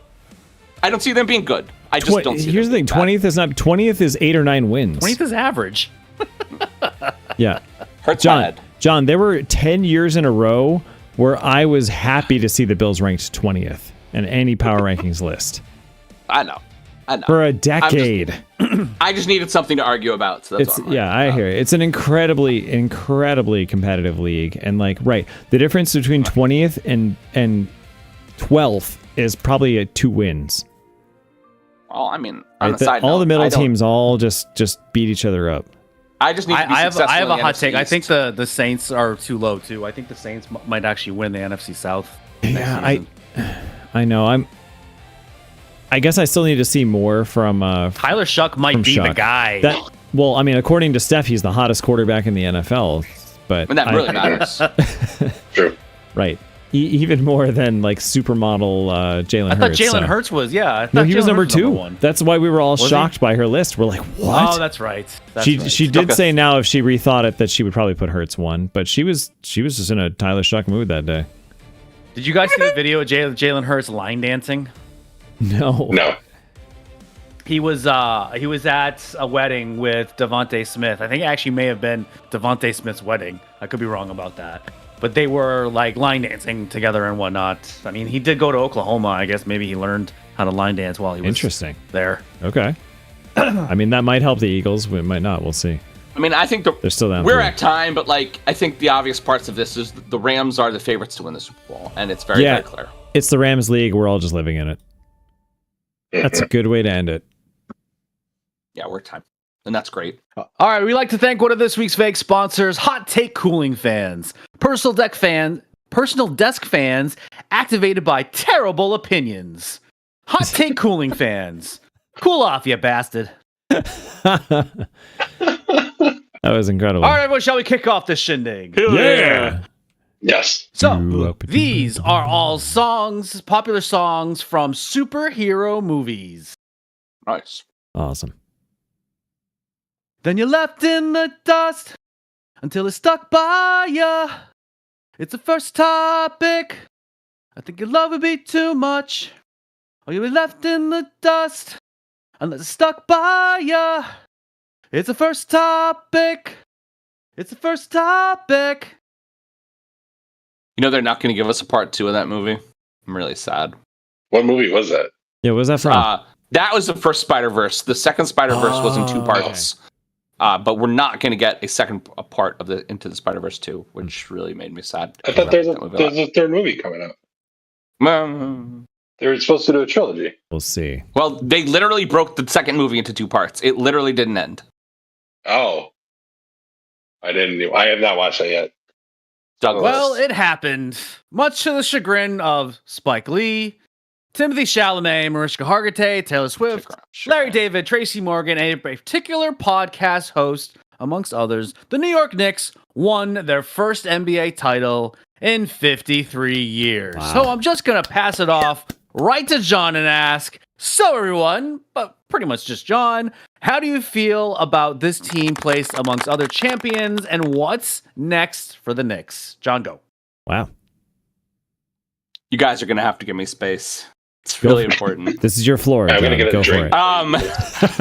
I don't see them being good. I just don't see. Here's the thing: 20th is 8 or 9 wins. 20th is average. Yeah, Hurts my head. John, there were 10 years in a row where I was happy to see the Bills ranked 20th in any power rankings list. I know. For a decade. I just needed something to argue about. So that's I hear it. It's an incredibly competitive league, and like the difference between 20th and 12th is probably 2 wins. Well, I mean, on the side all note, the middle teams all just beat each other up. I just need to be successful. I have a hot NFC take. I East. think the Saints are too low too. I think the Saints might actually win the NFC South. Yeah, I know. I guess I still need to see more from Tyler Shuck might be the guy. Well, I mean, according to Steph, he's the hottest quarterback in the NFL. But and that really matters. True. Right. Even more than like supermodel Jalen Hurts. I thought Jalen Hurts was, yeah. No, he was number 2. That's why we were all shocked by her list. We're like, what? Oh, that's right. She did say now if she rethought it that she would probably put Hurts 1, but she was just in a Tyler Shuck mood that day. Did you guys see the video of Jalen Hurts line dancing? No. He was at a wedding with Devontae Smith. I think it actually may have been Devontae Smith's wedding. I could be wrong about that. But they were like line dancing together and whatnot. I mean, he did go to Oklahoma. I guess maybe he learned how to line dance while he was there. Okay. I mean, that might help the Eagles. It might not. We'll see. I mean, I think they're still down. We're at time, but like, I think the obvious parts of this is the Rams are the favorites to win the Super Bowl, and it's very clear. It's the Rams league. We're all just living in it. That's a good way to end it. Yeah, we're at time. And that's great. All right, we'd like to thank one of this week's vague sponsors, Hot Take Cooling Fans. Personal desk fans activated by terrible opinions. Hot Take Cooling Fans. Cool off, you bastard. That was incredible. All right, everyone, shall we kick off this shindig? Yeah. Yes. So, these are all popular songs from superhero movies. Nice. Awesome. Then you're left in the dust until it's stuck by ya. It's the first topic. I think your love would be too much. Or you'll be left in the dust unless it's stuck by ya. It's the first topic. It's the first topic. You know they're not going to give us a part 2 of that movie. I'm really sad. What movie was that? Yeah, what was that from? That was the first Spider-Verse. The second Spider-Verse was in 2 parts. Okay. But we're not going to get a second part of the Into the Spider-Verse 2, which really made me sad. I thought there's a third movie coming out. They were supposed to do a trilogy. We'll see. Well, they literally broke the second movie into 2 parts. It literally didn't end. Oh. I have not watched that yet. Douglas. Well, it happened. Much to the chagrin of Spike Lee, Timothy Chalamet, Mariska Hargitay, Taylor Swift, Larry David, Tracy Morgan, and a particular podcast host, amongst others, the New York Knicks won their first NBA title in 53 years. Wow. So I'm just going to pass it off right to John and ask, so everyone, but pretty much just John, how do you feel about this team placed amongst other champions, and what's next for the Knicks? John, go. Wow. You guys are going to have to give me space. It's really important. This is your floor. I'm going to get a drink.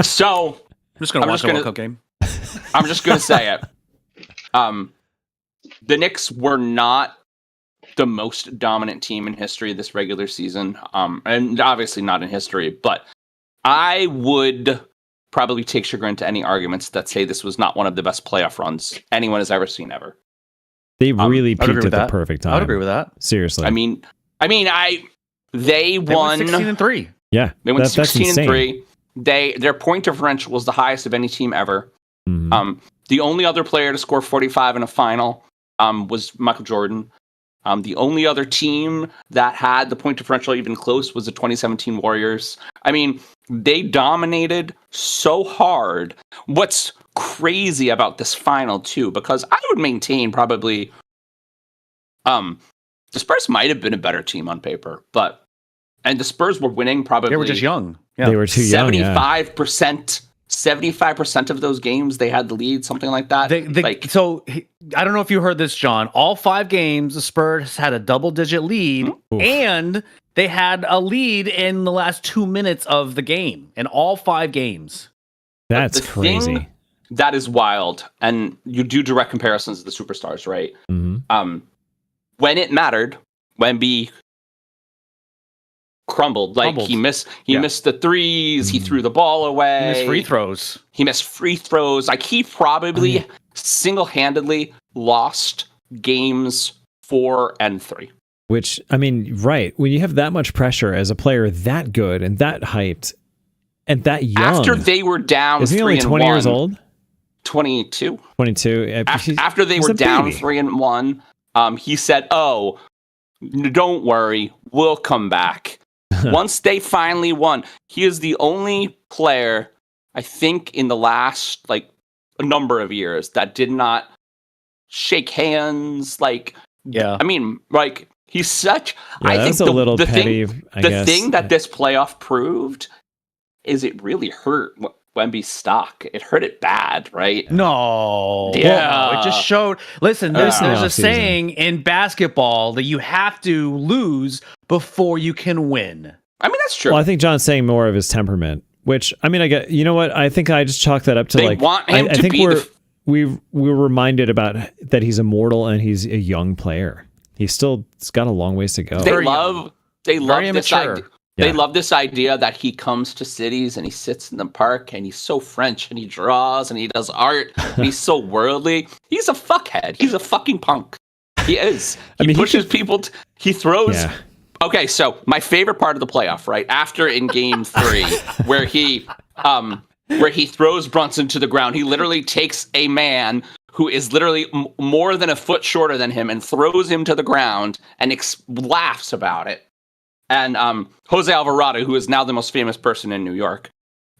So I'm just going to watch the World Cup game. I'm just going to say it. The Knicks were not the most dominant team in history this regular season. And obviously not in history, but I would probably take chagrin to any arguments that say this was not one of the best playoff runs anyone has ever seen ever. They really peaked at the perfect time. I would agree with that. Seriously. They won 16-3. Yeah. They went 16-3. Their point differential was the highest of any team ever. Mm-hmm. The only other player to score 45 in a final was Michael Jordan. The only other team that had the point differential even close was the 2017 Warriors. I mean, they dominated so hard. What's crazy about this final, too, because I would maintain probably the Spurs might have been a better team on paper, and the Spurs were winning probably. They were just young. Yeah. They were too young. 75% of those games they had the lead, something like that. So I don't know if you heard this, John. All 5 games, the Spurs had a double-digit lead, and they had a lead in the last 2 minutes of the game in all 5 games. That's The crazy. thing that is wild, and you do direct comparisons to the superstars, right? Mm-hmm. When it mattered, Wemby crumbled. Like he missed the threes. He threw the ball away. He missed free throws. Like he probably single-handedly lost games 4 and 3. Which, I mean, right. When you have that much pressure as a player that good and that hyped and that young. After they were down 3-1. Isn't he only 20 years old? 22. 22. After they were down 3-1, he said, "Oh, don't worry, we'll come back." Once they finally won, he is the only player, I think, in the last like a number of years that did not shake hands. Like, I mean, like he's such. I think that's a little petty. The thing that this playoff proved is it really hurt Wemby's stock. It hurt it bad, right? No. Yeah. It just showed. Listen, there's a saying in basketball that you have to lose before you can win. I mean, that's true. Well, I think John's saying more of his temperament, which, I mean, I get, you know what? I think I just chalk that up to they want him I to think be we're reminded about that he's immortal and he's a young player. He's got a long ways to go. They love this idea. Yeah. They love this idea that he comes to cities and he sits in the park and he's so French and he draws and he does art and he's so worldly. He's a fuckhead. He's a fucking punk. He is. He pushes people. He throws. Yeah. Okay, so my favorite part of the playoff, right after in Game 3, where he throws Brunson to the ground. He literally takes a man who is literally more than a foot shorter than him and throws him to the ground and laughs about it. And Jose Alvarado, who is now the most famous person in New York,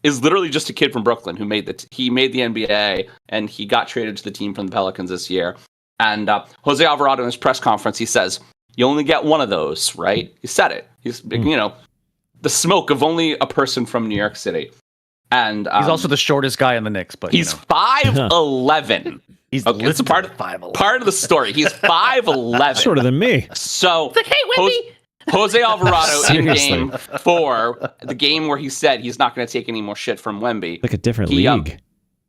is literally just a kid from Brooklyn who made the NBA, and he got traded to the team from the Pelicans this year. And Jose Alvarado in his press conference, he says, "You only get one of those, right?" He said it. He's the smoke of only a person from New York City. And he's also the shortest guy in the Knicks, but he's 5'11". He's it's a part of the story. He's 5'11". Shorter than me. So it's like, hey, Wemby. Jose Alvarado in Game 4, the game where he said he's not going to take any more shit from Wemby. Like a different league.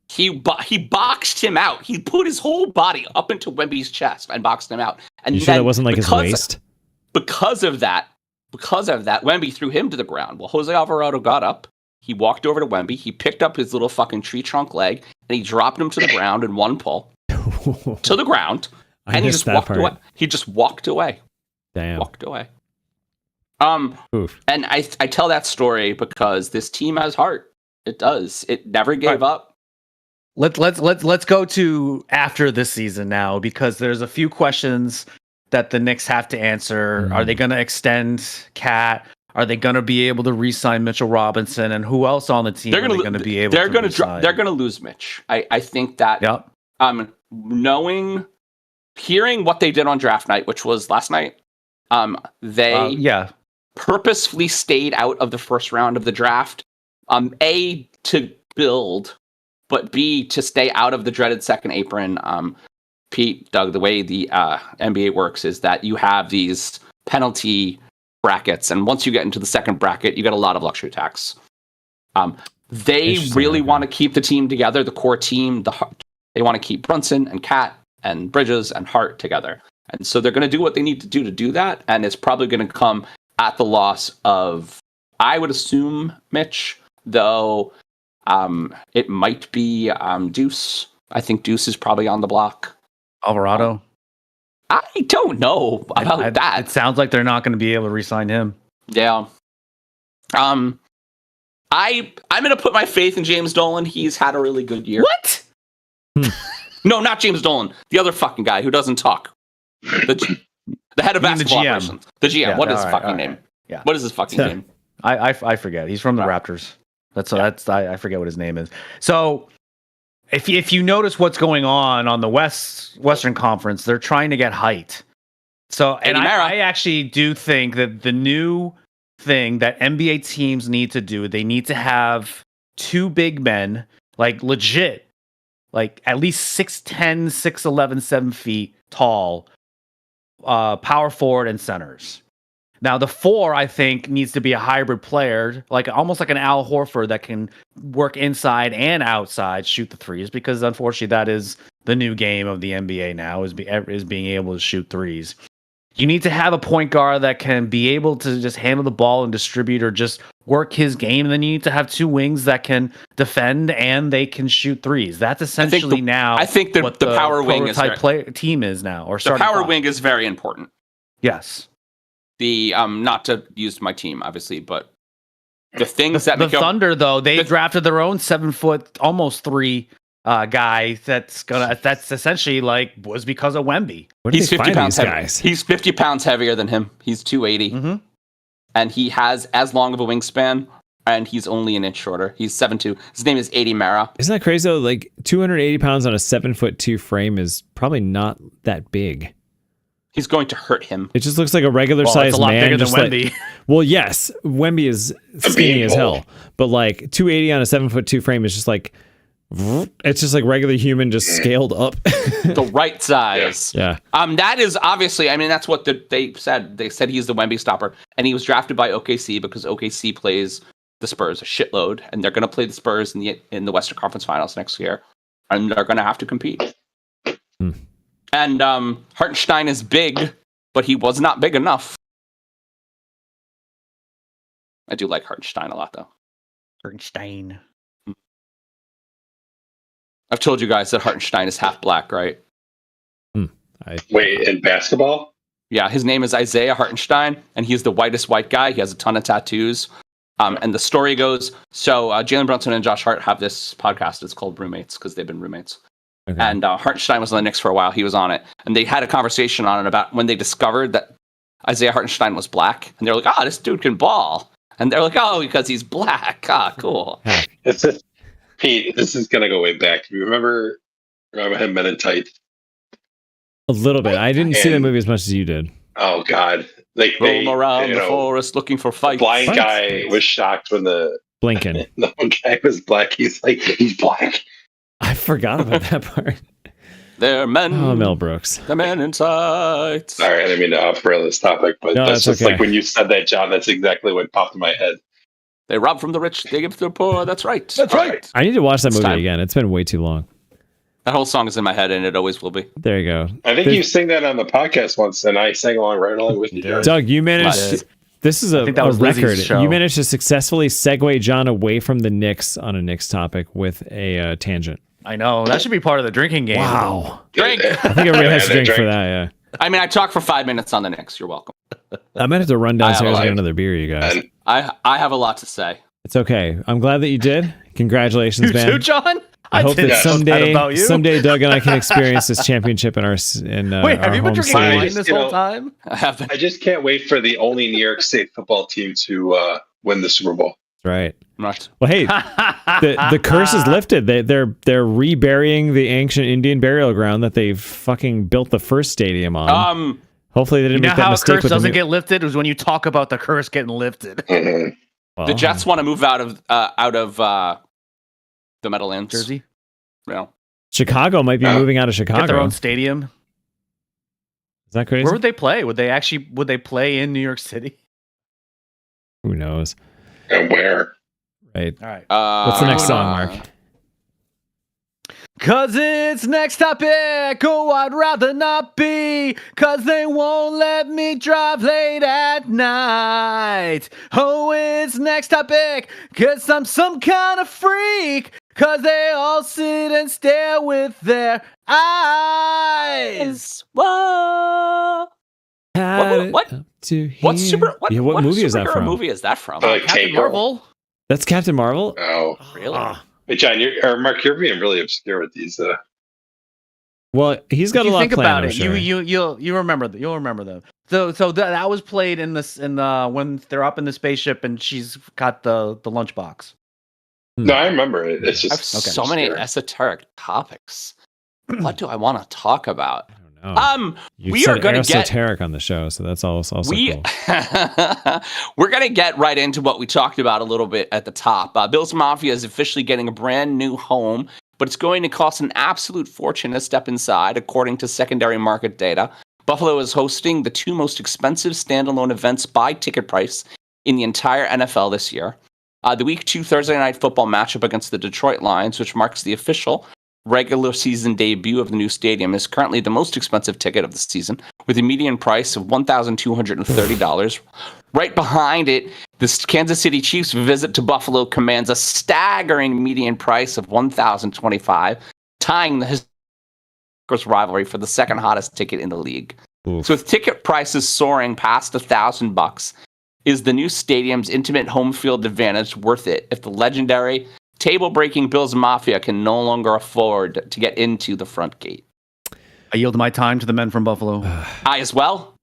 He boxed him out. He put his whole body up into Wemby's chest and boxed him out. And you sure that wasn't like his waist? Because of that, Wemby threw him to the ground. Well, Jose Alvarado got up. He walked over to Wemby. He picked up his little fucking tree trunk leg and he dropped him to the ground in one pull to the ground. And he just walked away. He just walked away. Damn. Walked away. And I tell that story because this team has heart. It does. It never gave up. Let's go to after this season now, because there's a few questions that the Knicks have to answer. Are they going to extend Cat? Are they going to be able to re-sign Mitchell Robinson? And who else on the team are they going to be able to re-sign? They're going to lose Mitch. I think that hearing what they did on draft night, which was last night, they purposefully stayed out of the first round of the draft. A, to build, but B, to stay out of the dreaded second apron. Pete, Doug, the way the NBA works is that you have these penalty brackets, and once you get into the second bracket, you get a lot of luxury tax. They really want to keep the team together, the core team. They want to keep Brunson and Cat and Bridges and Hart together. And so they're going to do what they need to do that, and it's probably going to come at the loss of, I would assume, Mitch, though it might be Deuce. I think Deuce is probably on the block. Alvarado? I don't know about that. It sounds like they're not going to be able to re-sign him. Yeah. I'm going to put my faith in James Dolan. He's had a really good year. What? No, not James Dolan. The other fucking guy who doesn't talk. The head of basketball operations. The GM. Yeah, what is his fucking name? Yeah. What is his fucking name? I forget. He's from the Raptors. I forget what his name is. So if you notice what's going on the Western Conference, they're trying to get height. So, and I actually do think that the new thing that NBA teams need to do, they need to have two big men, like legit, like at least 6'10", 6'11", 7 feet tall, power forward and centers. Now the 4, I think, needs to be a hybrid player, like almost like an Al Horford that can work inside and outside, shoot the threes. Because unfortunately, that is the new game of the NBA now is being able to shoot threes. You need to have a point guard that can be able to just handle the ball and distribute or just work his game. And then you need to have 2 wings that can defend and they can shoot threes. That's essentially I think the power wing is team is now. Or the power wing is very important. Yes. The not to use my team, obviously, but the things that the Thunder, though, they drafted their own 7 foot, almost 3 guy that's essentially was because of Wemby. He's 50 pounds heavier. He's 50 pounds heavier than him. He's 280, and he has as long of a wingspan, and he's only an inch shorter. He's 7'2". His name is Adi Mara. Isn't that crazy though? Like 280 pounds on a 7'2" frame is probably not that big. He's going to hurt him. It just looks like a regular sized man. Bigger than Wemby. Well, yes, Wemby is skinny as hell, but like 280 on a 7'2" frame is just like. It's just like regular human, just scaled up. The right size. Yeah. That is obviously, I mean, that's what they said. They said he's the Wemby stopper. And he was drafted by OKC because OKC plays the Spurs a shitload. And they're going to play the Spurs in the Western Conference Finals next year. And they're going to have to compete. And Hartenstein is big, but he was not big enough. I do like Hartenstein a lot, though. Hartenstein. I've told you guys that Hartenstein is half black, right? Wait, in basketball? Yeah, his name is Isaiah Hartenstein, and he's the whitest white guy. He has a ton of tattoos. And the story goes, so Jalen Brunson and Josh Hart have this podcast. It's called Roommates, because they've been roommates. Okay. And Hartenstein was on the Knicks for a while. He was on it. And they had a conversation on it about when they discovered that Isaiah Hartenstein was black. And they're like, this dude can ball. And they're like, because he's black. Cool. Pete, this is gonna go way back. You remember him Men in Tights? A little bit. I didn't see the movie as much as you did. Oh God! Roam around the forest looking for fights. The blind guy was shocked when the Blinken. The one guy was black. He's like, he's black. I forgot about that part. They're men. Oh, Mel Brooks. The Men in Tights. Sorry, I didn't mean to off-rail this topic, but that's just okay. Like when you said that, John. That's exactly what popped in my head. They rob from the rich, they give to the poor. That's right. That's right. I need to watch that movie again. It's been way too long. That whole song is in my head, and it always will be. There you go. I think you sang that on the podcast once, and I sang along with you. Doug, you managed. This is a record. You managed to successfully segue John away from the Knicks on a Knicks topic with a tangent. I know. That should be part of the drinking game. Wow. Drink. I think everybody has to drink for that, yeah. I mean, I talked for 5 minutes on the Knicks. You're welcome. I might have to run downstairs and get another beer, you guys. I have a lot to say. It's okay. I'm glad that you did. Congratulations, man. You too, John? I hope that someday Doug and I can experience this championship in our Wait, have you been drinking wine this whole time? I haven't. I just can't wait for the only New York State football team to win the Super Bowl. Right. Right. Well, hey, the curse is lifted. They're reburying the ancient Indian burial ground that they fucking built the first stadium on. Hopefully they didn't make that mistake. How a curse doesn't get lifted is when you talk about the curse getting lifted. Mm-hmm. Well, the Jets want to move out of the Meadowlands. Jersey? No. Chicago might be moving out of Chicago. Get their own stadium. Is that crazy? Where would they play? Would they play in New York City? Who knows? And where? Right. All right. What's the next song, Mark? Cause it's next topic. Oh, I'd rather not be. Cause they won't let me drive late at night. Oh, it's next topic. Cause I'm some kind of freak. Cause they all sit and stare with their eyes. Whoa. What movie is that from? What movie is that from? Captain Marvel. That's Captain Marvel? Oh, really? Hey, John, Mark, you're being really obscure with these. Well, he's got a lot planned. Think about it. Sure. You'll remember that. You'll remember them. So that was played in when they're up in the spaceship and she's got the lunchbox. No, I remember it. It's just I have so many esoteric topics. What do I want to talk about? I don't know. We are going to get esoteric on the show, so that's also cool. We're going to get right into what we talked about a little bit at the top. Bill's Mafia is officially getting a brand new home, but it's going to cost an absolute fortune to step inside, according to secondary market data. Buffalo is hosting the two most expensive standalone events by ticket price in the entire NFL this year. The Week 2 Thursday Night Football matchup against the Detroit Lions, which marks the official regular season debut of the new stadium, is currently the most expensive ticket of the season, with a median price of $1,230. Right behind it, the Kansas City Chiefs' visit to Buffalo commands a staggering median price of $1,025, tying the rivalry for the second hottest ticket in the league. Oof. So with ticket prices soaring past $1,000, is the new stadium's intimate home field advantage worth it if the legendary table-breaking Bills Mafia can no longer afford to get into the front gate? I yield my time to the men from Buffalo. I as well.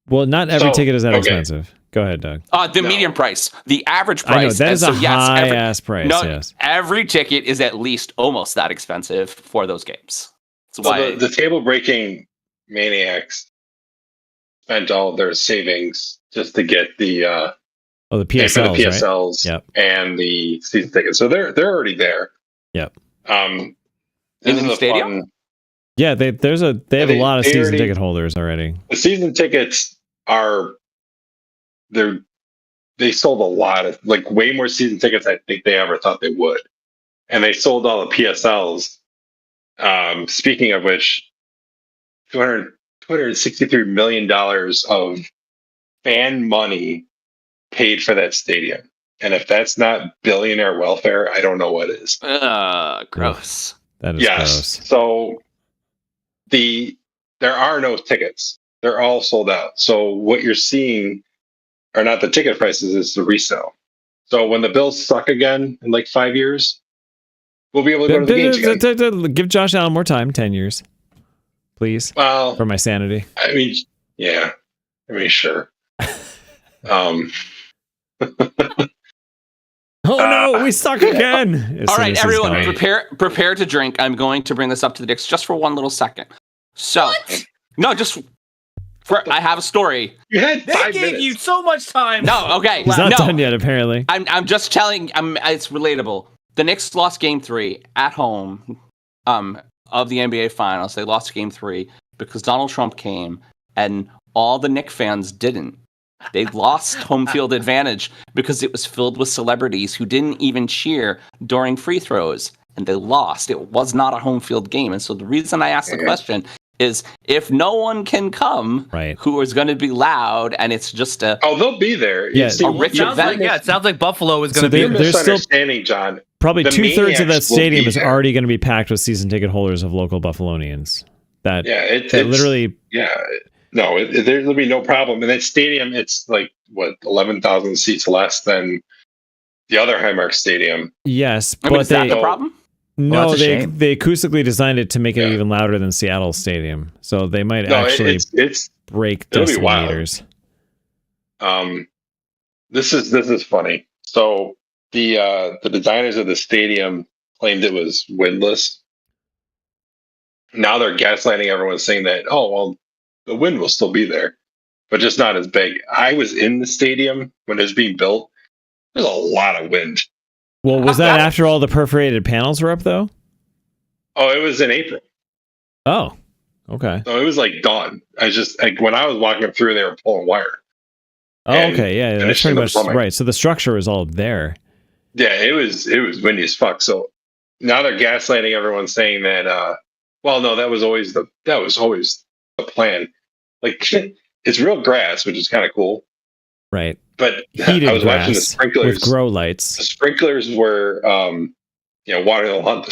Well, not every ticket is that okay. expensive. Go ahead, Doug. The median price, the average price. I know, that is a yes, high-ass price, yes. Every ticket is at least almost that expensive for those games. That's So why the table-breaking maniacs spent all of their savings just to get the the pay for PSLs, the PSLs right? Yep. and the season tickets. So they're already there. Yep. In the new stadium? Yeah, they have a lot of season already, ticket holders already. The season tickets they sold a lot of, like, way more season tickets I think they ever thought they would. And they sold all the PSLs. Speaking of which, $263 million of fan money paid for that stadium. And if that's not billionaire welfare, I don't know what is. Gross. That is gross. So there are no tickets. They're all sold out. So what you're seeing are not the ticket prices, it's the resale. So when the Bills suck again in like 5 years, we'll be able to go to the games again. Give Josh Allen more time, 10 years. Please. Well, for my sanity. I mean, yeah. I mean, sure. Oh no, we suck again. All right, everyone, prepare to drink. I'm going to bring this up to the Dicks just for one little second. So, no, I have a story. You had They 5 gave minutes. you so much time. No, okay. He's not done yet, apparently. I'm just telling. It's relatable. The Knicks lost Game 3 at home of the NBA Finals. They lost Game 3 because Donald Trump came, and all the Knicks fans didn't. They lost home field advantage because it was filled with celebrities who didn't even cheer during free throws, and they lost. It was not a home field game. And so the reason I asked the question is, if no one can come, right, who is going to be loud, and it's just they'll be there. Yeah, a rich event. It sounds like Buffalo is going to be. There's still misunderstanding, John. Probably 2/3 of that stadium is there. already going to be packed with season ticket holders of local Buffalonians. It's literally. Yeah. No, there'll be no problem. And that stadium, it's like, 11,000 seats less than the other Highmark Stadium. Yes, but is that the problem? No, they acoustically designed it to make it even louder than Seattle Stadium. So they might actually break decimeters. This is funny. So the designers of the stadium claimed it was windless. Now they're gaslighting everyone, saying that, the wind will still be there, but just not as big. I was in the stadium when it was being built. There's a lot of wind. Well, was that after all the perforated panels were up, though? Oh, it was in April. Oh, okay. So it was like dawn. When I was walking through, they were pulling wire. Oh, okay. Yeah, that's pretty much right. So the structure was all there. Yeah, it was windy as fuck. So now they're gaslighting everyone, saying that, no, that was always the plan. Like, it's real grass, which is kind of cool. Right. But heated I was grass watching the sprinklers with grow lights. The sprinklers were, watering the lawn.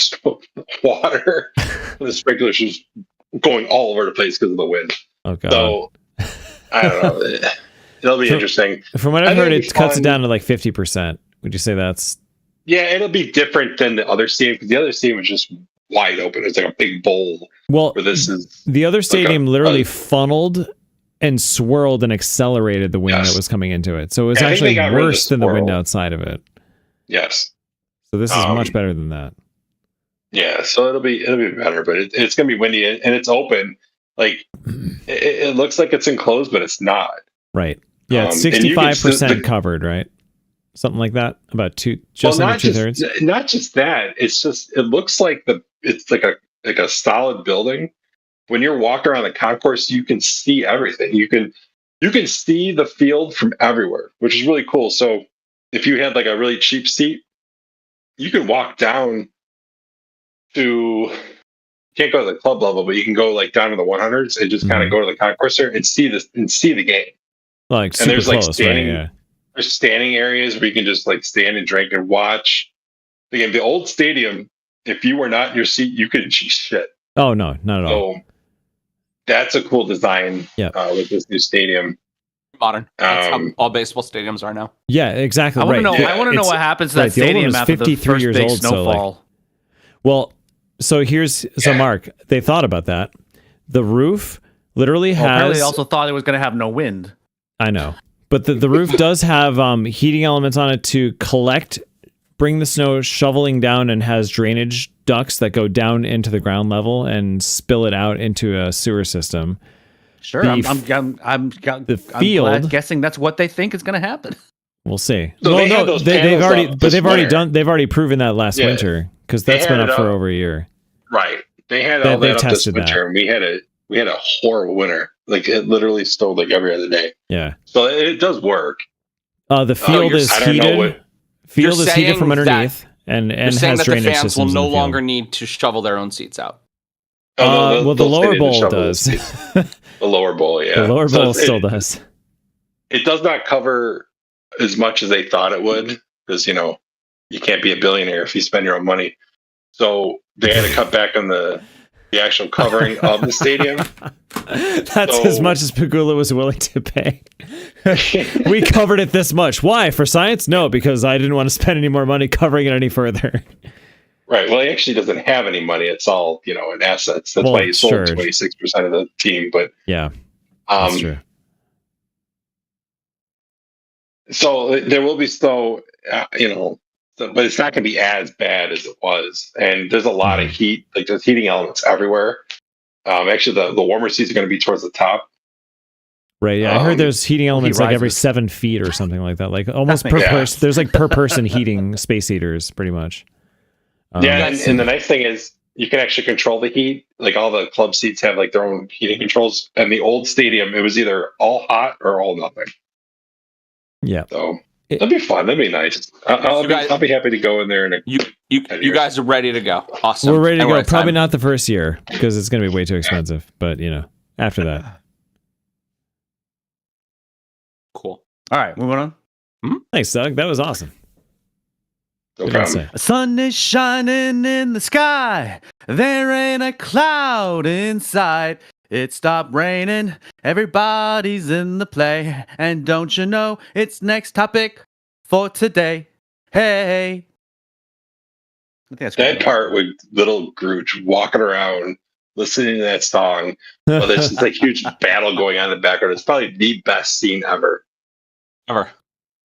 Water. The sprinklers was going all over the place because of the wind. Oh god. So I don't know. It'll be interesting. From what I've heard, it cuts it down to like 50%. Would you say that's? Yeah, it'll be different than the other stadium, because the other stadium was just wide open. It's like a big bowl. Well, this is the other stadium literally funneled and swirled and accelerated the wind that was coming into it. So it was actually worse than the wind outside of it. Yes. So this is much better than that. Yeah, so it'll be better, but it's going to be windy and it's open. Like it looks like it's enclosed, but it's not. Right. Yeah, it's 65% covered, right? Something like that. About under 2/3. Not just that. It's just it looks like it's like a solid building, when you're walking around the concourse, you can see everything. You can see the field from everywhere, which is really cool. So if you had like a really cheap seat, you can walk down to, you can't go to the club level, but you can go like down to the 100s and just kind of go to the concourse there and see the game. Like super And there's like close, standing, right? Yeah. there's standing areas where you can just like stand and drink and watch. Again, the old stadium, if you were not in your seat, you couldn't see shit. Oh no, not at all. So that's a cool design with this new stadium. Modern. That's how all baseball stadiums are now. Yeah, exactly. I want to know. Yeah, I want to know what happens to right, that the old one stadium was after the 53 first years big old, so, like- snowfall. Well, so Mark, they thought about that. The roof literally has. Apparently, they also thought it was going to have no wind. I know, but the roof does have heating elements on it to bring the snow shoveling down, and has drainage ducts that go down into the ground level and spill it out into a sewer system. Sure, The I'm field, guessing that's what they think is going to happen. we'll see. So they had those panels up this winter. They've already proven that last winter, because that's been up for over a year. Right. They had all They that up this tested winter, and we had a horrible winter. Like it literally snowed like every other day. Yeah. So it does work. The field is I don't know heated. what- Field You're is heated from saying underneath, and You're has saying that the drainage fans will systems in no the field. longer need to shovel their own seats out. Well, the they'll lower stay in bowl shovel does. seats. The lower bowl, yeah. The lower So bowl it's- still does. It does not cover as much as they thought it would, because you can't be a billionaire if you spend your own money. So they had to cut back on the actual covering of the stadium. That's as much as Pagula was willing to pay. We covered it this much. Why? For science? No, because I didn't want to spend any more money covering it any further. Right. Well, he actually doesn't have any money. It's all, in assets. That's why he sold 26% of the team. But yeah, that's true. So there will be snow, but it's not going to be as bad as it was. And there's a lot of heat, like there's heating elements everywhere. Actually, the warmer seats are going to be towards the top. Right. Yeah, I heard there's heating elements like every 7 feet or something like that. Like almost per person. There's like per person heating space heaters, pretty much. And the nice thing is you can actually control the heat. Like all the club seats have like their own heating controls. And the old stadium, it was either all hot or all nothing. Yeah. So that'd be fun. That'd be nice. I'll be happy to go in there. And you guys are ready to go. Awesome. We're ready to And go. at Probably time. not the first year, because it's going to be way too expensive. But after that. Cool. All right, moving on. Thanks, Doug. That was awesome. No What did I problem. say? The sun is shining in the sky. There ain't a cloud inside. It stopped raining. Everybody's in the play. And don't you know it's next topic for today? Hey. I think that's That great. part with little Grooch walking around, listening to that song, well, there's this like huge battle going on in the background. It's probably the best scene ever. Ever.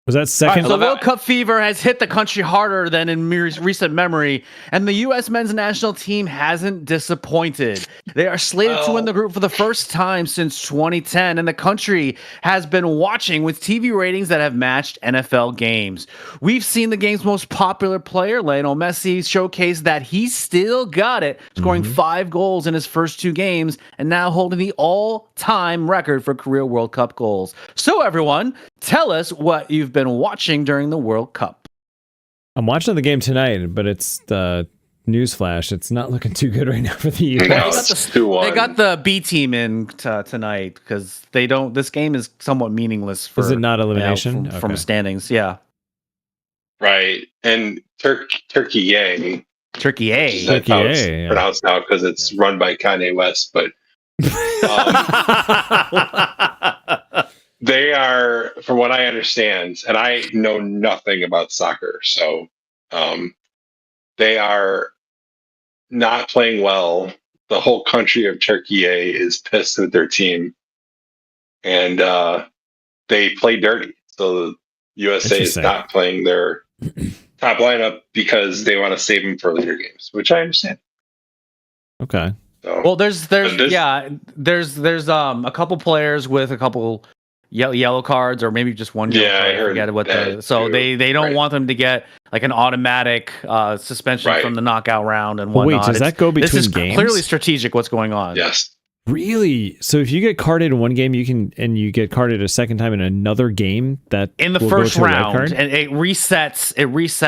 Was that second? So World Cup fever has hit the country harder than in recent memory, and the U.S. men's national team hasn't disappointed. They are slated to win the group for the first time since 2010, and the country has been watching with TV ratings that have matched NFL games. We've seen the game's most popular player, Lionel Messi, showcase that he still got it, scoring 5 goals in his first 2 games, and now holding the all-time record for career World Cup goals. So everyone, tell us what you've been watching during the World Cup. I'm watching the game tonight, but it's the newsflash. It's not looking too good right now for the U.S. No, it's 2-1. They got the B team in tonight because they don't. This game is somewhat meaningless. For, Is it not elimination? from Okay. standings? Yeah, Right. And Turkey Yang. Turkey A. That's how it's yeah. pronounced now because it's run by Kanye West. But they are, from what I understand, and I know nothing about soccer, so they are not playing well. The whole country of Turkey is pissed with their team, and they play dirty. So the USA is Interesting. not playing their top lineup because they want to save them for later games, which I understand. Okay. So, Well, there's But this- a couple players with a couple yellow cards, or maybe just one yellow Yeah, card. I heard forget what that so too. they don't Right. want them to get like an automatic suspension Right. from the knockout round and But whatnot. wait, does that go This between is games? clearly strategic. What's going on? yes. Really? So if you get carded in one game, you get carded a second time in another game that in the will first go to a red round, card? and it resets every Into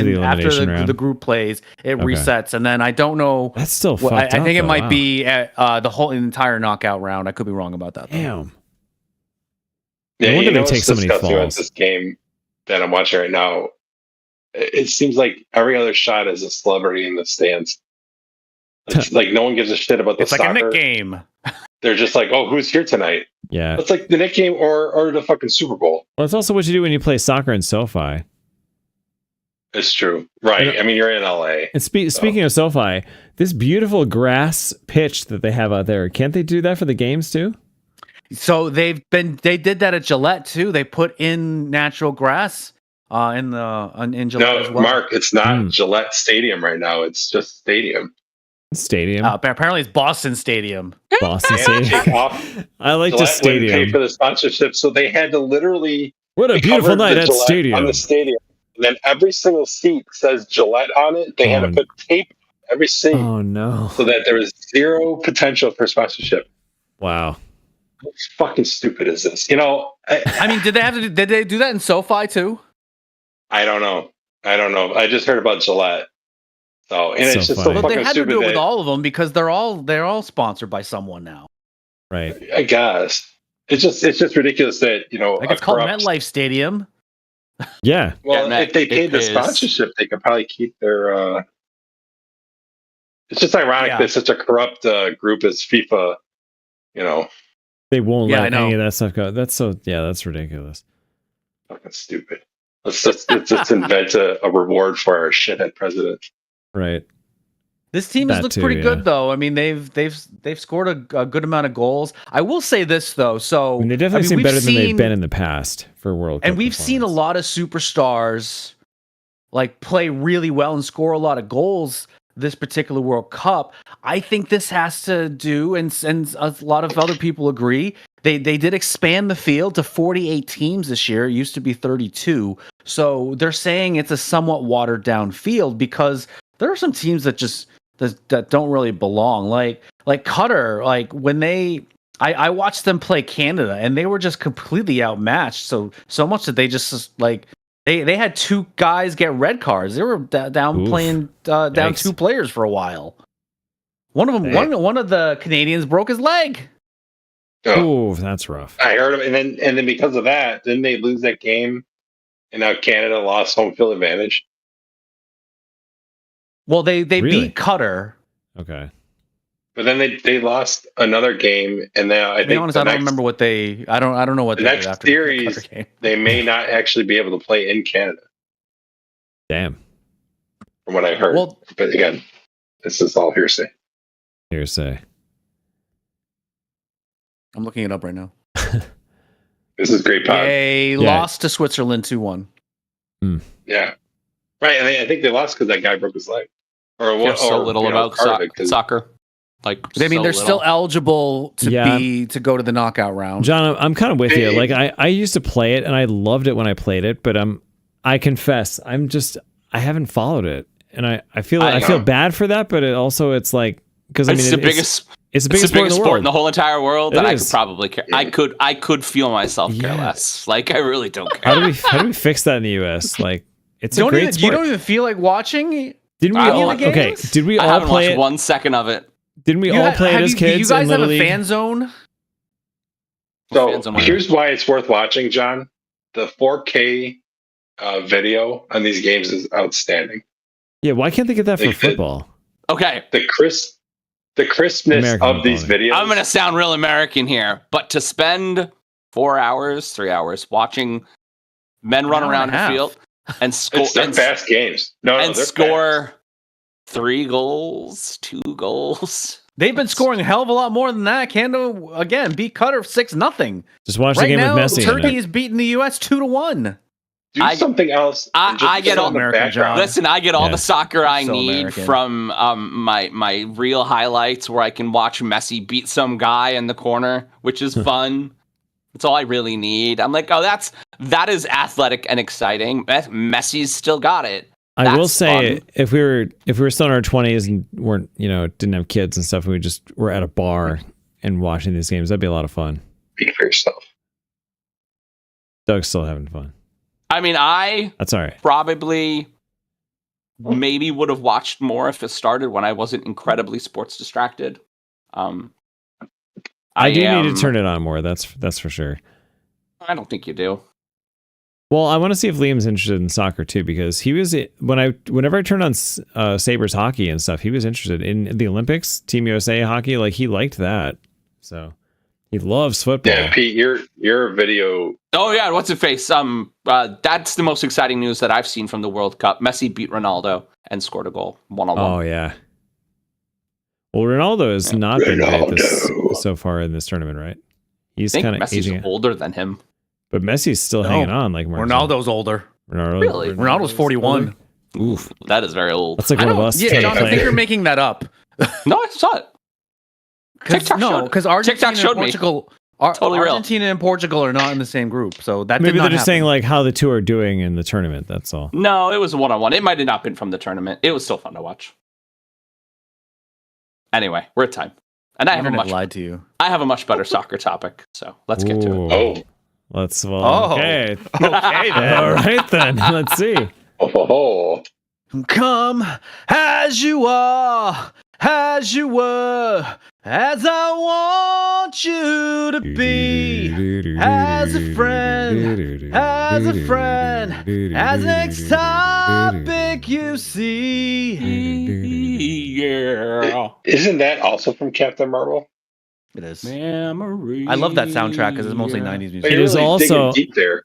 the elimination after round. the group plays. It resets, and then I don't know. That's still fucked I up, think it though. might Wow. be the whole entire knockout round. I could be wrong about that. Though. Damn. Yeah, No wonder you know they take what's so many disgusting about falls. this game that I'm watching right now? It seems like every other shot is a celebrity in the stands. It's like no one gives a shit about the It's like soccer. a Nick game. They're just like, oh, who's here tonight? Yeah. It's like the Nick game or the fucking Super Bowl. Well, it's also what you do when you play soccer in SoFi. It's true. Right. I mean, you're in LA. And speaking of SoFi, this beautiful grass pitch that they have out there, can't they do that for the games too? So they did that at Gillette too. They put in natural grass in Gillette No, as well. Mark, it's not Gillette Stadium right now. It's just Stadium. Stadium. Apparently, it's Boston Stadium. Boston Take Stadium. off. I like the Gillette wouldn't pay stadium. for the sponsorship, so they had to literally. What a they beautiful covered night the at Gillette stadium. on the stadium. And then every single seat says Gillette on it. They had to put tape on every seat Oh no. so that there was zero potential for sponsorship. Wow. How fucking stupid is this? You know, I mean, did they do that in SoFi too? I don't know. I just heard about Gillette. So, and So it's just funny. so Well, they fucking had to stupid do it with that- all of them because they're all sponsored by someone now. Right. I guess it's just ridiculous that Like it's called MetLife Stadium. Yeah. Well, Yeah, if they it paid the pays. sponsorship, they could probably keep their. It's just ironic that such a corrupt group as FIFA, you know, They won't Yeah, I let know. any of that stuff go. That's ridiculous. fucking stupid. Let's just invent a reward for our shithead president. Right. This team That has looked too, pretty yeah. good though. I mean, they've scored a good amount of goals. I will say this though. So I mean, they definitely seem we've better than they've seen- been in the past for World Cup. And we've seen a performance. lot of superstars like play really well and score a lot of goals this particular World Cup. I think this has to do, and a lot of other people agree, they did expand the field to 48 teams this year. It used to be 32. So they're saying it's a somewhat watered down field because there are some teams that don't really belong. Like Qatar, like when I watched them play Canada and they were just completely outmatched. So much that they just like they had two guys get red cards. They were down Oof. playing down Yikes. two players for a while. One of them, Hey. one of the Canadians broke his leg. Oh, that's rough. I heard him, and then because of that, didn't they lose that game? And now Canada lost home field advantage. Well, they Really? beat Qatar. Okay. But then they lost another game, and now I To be think honest, the I don't next, remember what they. I don't know what the they next did after series- the Qatar game. they may not actually be able to play in Canada, Damn. from what I heard. Well, But again, this is all hearsay. Hearsay. I'm looking it up right now. This is great pod. They lost to Switzerland 2-1. Yeah, right. And I think they lost because that guy broke his leg, or Care so or, little you know, about part of it 'cause- soccer. Like, I mean, so they're little. still eligible to Yeah. to go to the knockout round. John, I'm kind of with you. Hey. Like I used to play it and I loved it when I played it, but I confess I haven't followed it, and I feel I know. bad for that, but it's like because I mean It's the biggest. it's the It's biggest the biggest sport in the world. whole entire world It that I is. could probably care. I could feel myself care Yeah. less. Like I really don't How care. do we fix that in the U.S.? Like it's a Don't great even, sport. you don't even feel like watching. Didn't we I all? like the Okay, games? did we I all haven't play watched it? 1 second of it. Didn't we all play it as kids? Do you guys in have Little a League? fan zone? So Fans on my- here's why it's worth watching, John. The 4K video on these games is outstanding. Yeah, why can't they get that for They could. football? Okay, The crispness American of these football, videos. I'm gonna sound real American here, but to spend 4 hours, 3 hours watching men run hour around and a the half. field and score It's they're fast games. No, and they're score 3 goals, 2 goals. They've been scoring a hell of a lot more than that. Canada again beat Qatar 6-0. Just watch the Right game now, with Messi. in Turkey it. is beating the U.S. 2-1. Do I- something else. and just I get put it all on the American, background. John. Listen, I get all Yeah. the soccer I So need American. from my real highlights where I can watch Messi beat some guy in the corner, which is fun. That's all I really need. I'm like, oh, that is athletic and exciting. Messi's still got it. I will That's say, fun. if we were still in our 20s and weren't, didn't have kids and stuff, and we just were at a bar and watching these games, that'd be a lot of fun. Speak for yourself. Doug's still having fun. I mean, I That's all right. probably maybe would have watched more if it started when I wasn't incredibly sports distracted. I do need to turn it on more. That's for sure. I don't think you do. Well, I want to see if Liam's interested in soccer too, because he was whenever I turned on Sabres hockey and stuff, he was interested in the Olympics, Team USA hockey. Like he liked that, so he loves football. Yeah, Pete, your video. Oh yeah, what's it face? That's the most exciting news that I've seen from the World Cup. Messi beat Ronaldo and scored a goal 1-1. Oh yeah. Well, Ronaldo has not been great so far in this tournament, right? He's kind of aging. Messi's older than him. But Messi's still hanging on. Like Ronaldo's older. Really? Ronaldo's 41. Oof, That is very old. that's like one of us. Yeah, John, I think you're making that up. No, I saw it. TikTok showed- because TikTok Argentina showed and me. Portugal, Totally real. Argentina and Portugal are not in the same group, so that Maybe did not they're just happen. saying like how the two are doing in the tournament. That's all. No, it was a 1-on-1. It might have not been from the tournament. It was still fun to watch. Anyway, we're at time. And I have Internet lied to you. a much better soccer topic. So let's get to it. Ooh. Oh, Okay. Okay then. All right then. Let's see. oh, Come as you are, as you were, as I want you to be, as a friend, as the next topic you see. Yeah. isn't that also from Captain Marvel? It is. Memory. I love that soundtrack because it's mostly 90s music. It is really also- digging deep there.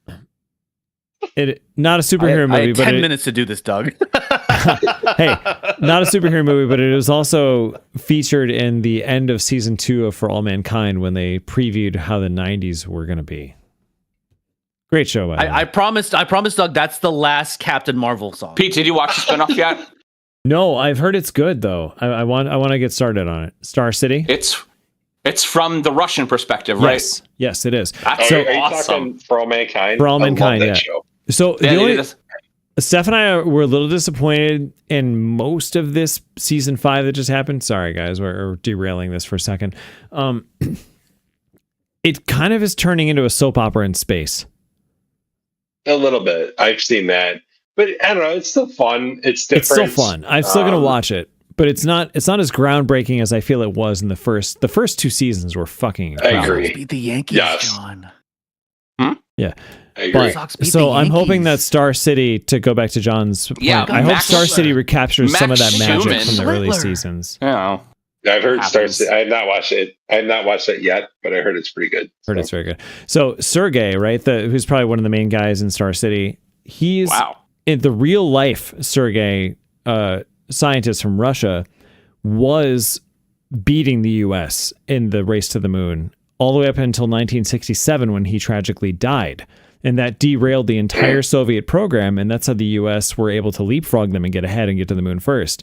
Not a superhero I movie, had but 10 minutes to do this, Doug. hey, not a superhero movie, but it was also featured in the end of season 2 of For All Mankind when they previewed how the 90s were going to be. Great show, by the way. I promised, Doug, that's the last Captain Marvel song. Pete, did you watch the spinoff yet? No, I've heard it's good though. I want to get started on it. Star City. It's from the Russian perspective, right? Yes, it is. That's So- Are you awesome. talking For All Mankind? For All I love Mankind, that yeah. show. So Yeah, the they only did this- Steph and I were a little disappointed in most of this season 5 that just happened. Sorry, guys, we're derailing this for a second. It kind of is turning into a soap opera in space. A little bit. I've seen that, but I don't know. It's still fun. It's different. It's still fun. I'm still gonna watch it, but it's not as groundbreaking as I feel it was in the first 2 seasons were fucking incredible. I agree. Beat the Yankees, Yes. John. Yeah. I agree. Sox beat So the I'm hoping that Yankees. Star City, to go back to John's point, Yeah, I hope Max Star Schler. City recaptures some of Max that magic Schumann. from the early Schlittler. seasons. You know, I've heard Star happens. City. I have not watched it. I have not watched it yet, but I heard it's pretty good. Heard it's very good. So Sergey, right, who's probably one of the main guys in Star City, he's wow. in the real life Sergey, scientist from Russia, was beating the U.S. in the race to the moon all the way up until 1967 when he tragically died. And that derailed the entire Soviet program, and that's how the U.S. were able to leapfrog them and get ahead and get to the moon first.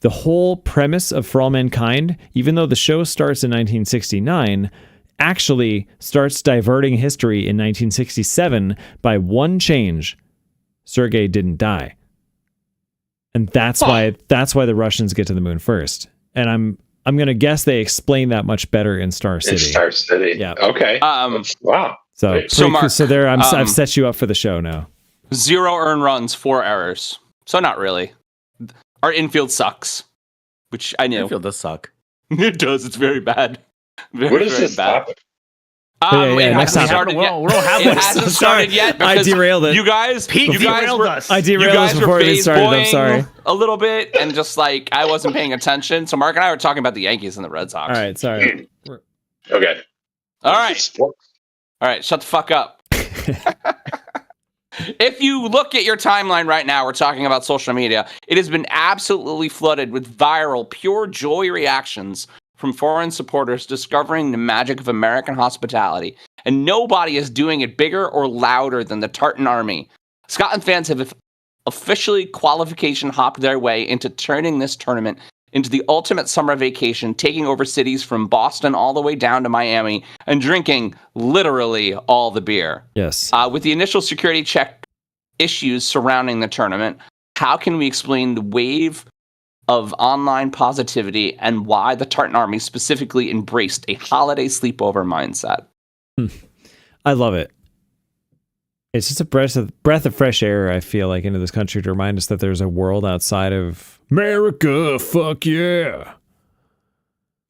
The whole premise of For All Mankind, even though the show starts in 1969, actually starts diverting history in 1967 by one change. Sergei didn't die. And that's why the Russians get to the moon first. And I'm going to guess they explain that much better in Star City. It's Star City. Yeah. Okay. Wow. So, Great. So, Mark, so there I've set you up for the show now. 0 earned runs, 4 errors. So not really. Our infield sucks, which I knew. Infield does suck. It does. It's very bad. Very, What is very this bad. topic? Yeah, It next hasn't topic. started yet. We don't have It one. hasn't Sorry, started yet. I because derailed it. You guys, Pete you guys derailed were, us. I you derailed us guys before were it even started. I'm sorry. baseboying a little bit, and just like I wasn't paying attention. So Mark and I were talking about the Yankees and the Red Sox. All right, sorry. Okay. All right. All right, shut the fuck up. If you look at your timeline right now, we're talking about social media. It has been absolutely flooded with viral, pure joy reactions from foreign supporters discovering the magic of American hospitality. And nobody is doing it bigger or louder than the Tartan Army. Scotland fans have officially qualification hopped their way into turning this tournament into the ultimate summer vacation, taking over cities from Boston all the way down to Miami and drinking literally all the beer. Yes. With the initial security check issues surrounding the tournament, how can we explain the wave of online positivity and why the Tartan Army specifically embraced a holiday sleepover mindset? I love it. It's just a breath of fresh air, I feel like, into this country to remind us that there's a world outside of America. Fuck yeah.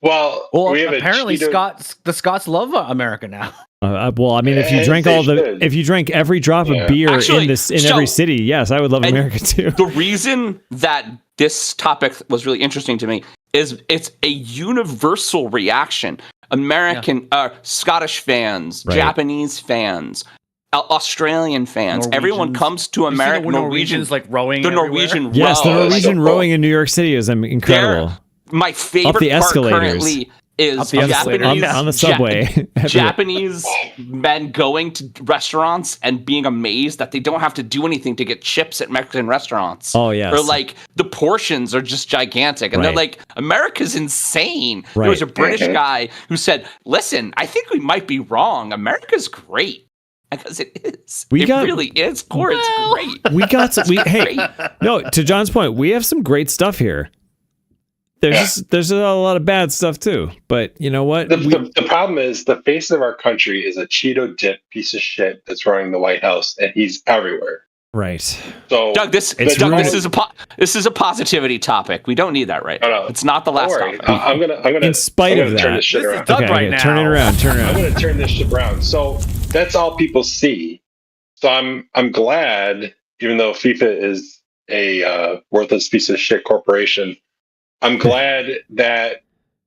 Well, we have apparently Cheeto- the Scots love America now. Well, I mean, if you drank if you drank every drop of beer Actually, in every city, yes, I would love America too. The reason that this topic was really interesting to me is it's a universal reaction. American, Scottish fans, Right. Japanese fans, Australian fans, everyone comes to America. Norwegians like rowing. The everywhere? Norwegian Yes, the row. Norwegian rowing in New York City is incredible. My favorite Up the part escalators. currently is Up the escalators. On the subway. Japanese men going to restaurants and being amazed that they don't have to do anything to get chips at Mexican restaurants. Oh, yes. Or like the portions are just gigantic. And they're Right. like, America's insane. Right. There was a British guy who said, listen, I think we might be wrong. America's great. Because it is. It really is. Core, it's great. We got hey, no, to John's point, we have some great stuff here. There's a lot of bad stuff too, but you know what? The problem is the face of our country is a Cheeto dip piece of shit that's running the White House, and he's everywhere. Right. So, Doug, this is a positivity topic. We don't need that right now. It's not the last topic. I'm gonna. In spite of turn that, this shit This is around. Doug right now. Turn it around. I'm gonna turn this shit around. So that's all people see. So I'm glad, even though FIFA is a worthless piece of shit corporation, I'm glad that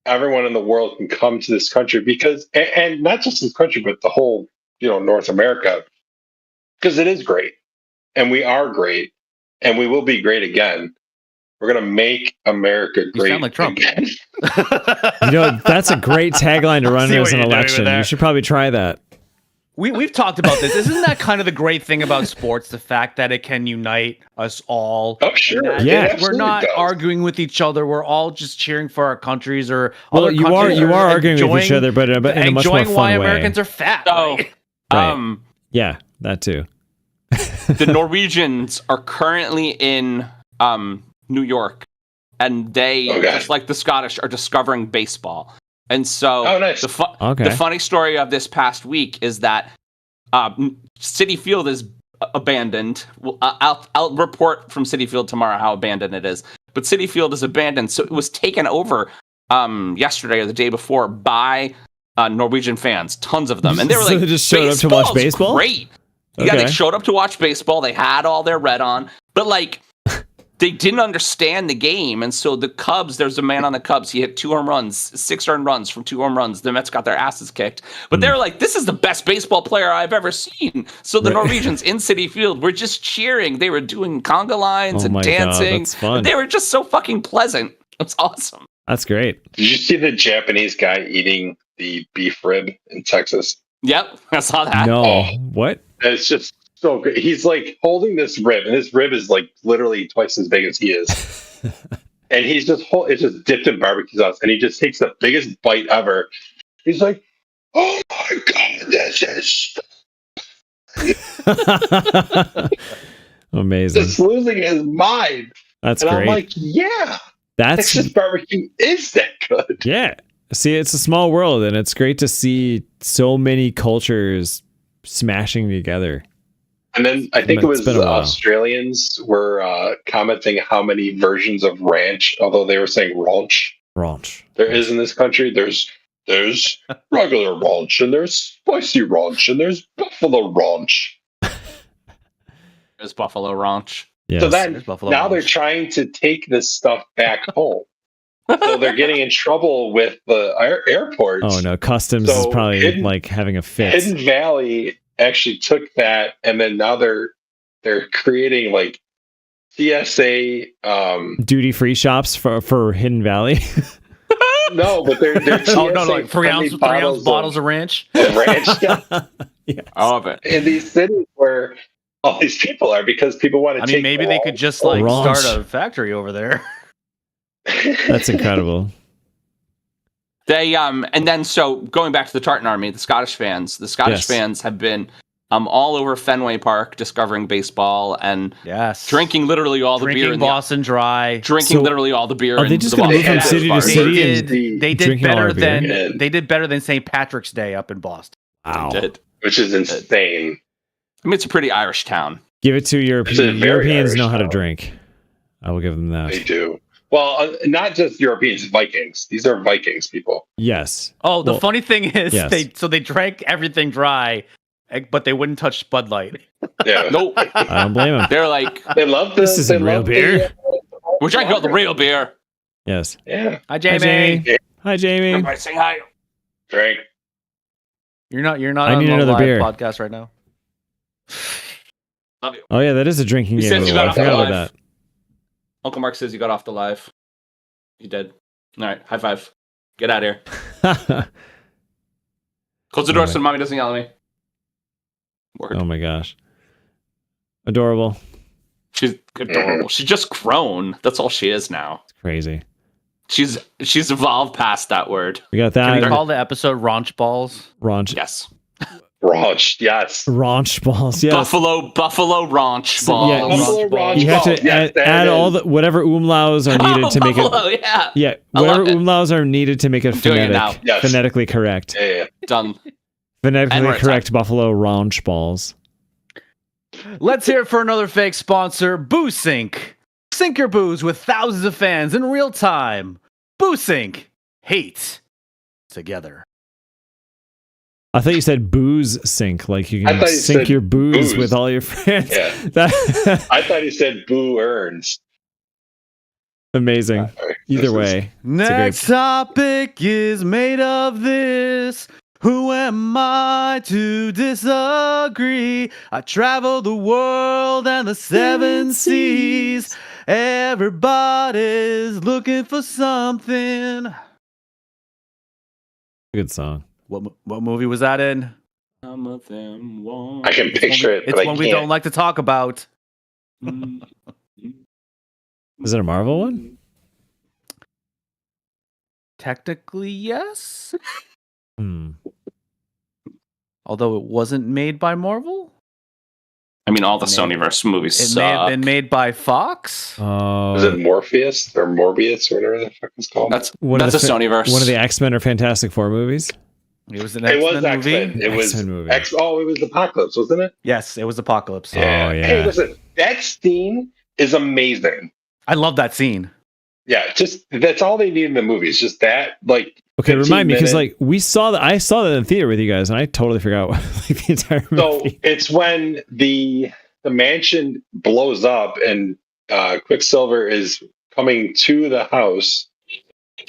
everyone in the world can come to this country because, and not just this country, but the whole, North America, because it is great, and we are great, and we will be great again. We're gonna make America great. You sound like Trump. Again. That's a great tagline to run See as what an you're doing election. with that. You should probably try that. We've talked about this. Isn't that kind of the great thing about sports? The fact that it can unite us all. Oh, sure. And that Yeah. It we're absolutely not does. arguing with each other. We're all just cheering for our countries or Well, other you countries are are arguing with each enjoying- other, but in a much more enjoying fun why way. Americans are fat. So, Right. Yeah, that too. the Norwegians are currently in New York, and they, just like the Scottish, are discovering baseball. And so nice. the Okay. funny story of this past week is that Citi Field is abandoned. I'll report from Citi Field tomorrow how abandoned it is. But Citi Field is abandoned, so it was taken over yesterday or the day before by Norwegian fans, tons of them, and they were So like, they just showed up to watch baseball? Great. Yeah, Okay. they showed up to watch baseball. They had all their red on, but like they didn't understand the game. And so the Cubs, there's a man on the Cubs. He hit 2 home runs, 6 earned runs from 2 home runs. The Mets got their asses kicked. But they're like, this is the best baseball player I've ever seen. So the Norwegians in Citi Field were just cheering. They were doing conga lines and my God, dancing. that's fun. They were just so fucking pleasant. It was awesome. That's great. Did you see the Japanese guy eating the beef rib in Texas? Yep, I saw that. No. Oh. What? It's just so good. He's like holding this rib, and this rib is like literally twice as big as he is. And he's just it's just dipped in barbecue sauce, and he just takes the biggest bite ever. He's like, "Oh my god, this is Amazing. just losing his mind." That's And great. I'm like, "Yeah, That's Texas barbecue is that good." yeah. See, it's a small world, and it's great to see so many cultures smashing together. And then I think it was It's been a while. Australians were commenting how many versions of ranch, although they were saying Raunch, Raunch. there is in this country. There's regular Raunch, and there's spicy Raunch, and there's buffalo Raunch. There's Buffalo Raunch. Yes. So then There's Buffalo now they're Raunch. trying to take this stuff back home. So they're getting in trouble with the airports. Oh no, customs is So probably Hidden- like having a fit. Hidden Valley actually took that, and then now they're creating like TSA. Duty free shops for Hidden Valley. No, but they're Oh no, like 3 ounce bottles of ranch. of ranch Yeah. I love it. in these cities where all these people are, because people want to. I mean, maybe they could just like Raunch. start a factory over there. That's incredible. They and then so going back to the Tartan Army, the Scottish Yes. fans have been I'm all over Fenway Park discovering baseball and Yes. drinking literally all the beer Drinking in Boston Dry. drinking So, literally all the beer. are they in just the gonna move Boston from city to bars. city and They did drinking all better our beer? than they did better than St. Patrick's Day up in Boston. Wow. They did. which is insane. I mean, it's a pretty Irish town. Give it to It's a very Europeans Irish know how to town. drink. I will give them They that. do. Well, not just Europeans, Vikings. These are Vikings people. Yes. Oh, the Well, funny thing is, yes. they drank everything dry, but they wouldn't touch Bud Light. Yeah. Nope. I don't blame them. They're like, They love the. This isn't they real love beer. we're drinking all the real beer. Yes. Yeah. Hi, Hi, Jamie. Jamie. Hi, Jamie. Everybody say hi. Drink. You're not I on need the another live beer. podcast right now. Love you. Oh yeah, that is a drinking He game. says you Lou. got I off the forgot live. about that. Uncle Mark says you got off the live. You did. All right, high five. Get out of here. Close the door Alright. so mommy doesn't yell at me. Word. Oh my gosh. Adorable. She's adorable. She's just grown. That's all she is now. It's crazy. She's evolved past that word. We got Can we that. call the episode Raunch Balls? Raunch. Yes. Raunch. Yes. Raunch balls. Yes. Buffalo Raunch So, balls. yeah, Buffalo Raunch You have to balls. Yes, there add it all is. the whatever umlauts are needed to make it. Buffalo, yeah. Yeah, I whatever love it. umlauts are needed to make it I'm doing it now. Yes. phonetically correct. Yeah. Done. Phonetically And we're correct Buffalo Raunch balls. Let's hear it for another fake sponsor, Boo Sync. Sync your booze with thousands of fans in real time. Boo Sync. Hate together. I thought you said booze sync, like you I can thought you sync said your booze booze. with all your friends. Yeah. That I thought he said boo earns. amazing. Either way, Next topic is made of this. Who am I to disagree? I travel the world and the seven seas. Everybody's looking for something. good song. What movie was that in? Some of them won't. I can picture it, It's but I one can't. we don't like to talk about. Is it a Marvel one? Technically, yes. Hmm. Although it wasn't made by Marvel. I mean, all the Sonyverse movies It suck. may have been made by Fox. Was it Morpheus or Morbius or whatever the fuck it's called? That's One of that's a the Sonyverse. One of the X-Men or Fantastic Four movies. It was an It X-Men was movie. X-Men. It was X-Men movie. Oh, it was Apocalypse, wasn't it? Yes, it was Apocalypse. Oh, yeah. Hey, listen, that scene is amazing. I love that scene. Yeah, just that's all they need in the movie. It's just that, like. Okay, 15 remind me because minutes. like we saw that I saw that in theater with you guys, and I totally forgot what, like the entire So movie. it's when the mansion blows up and Quicksilver is coming to the house,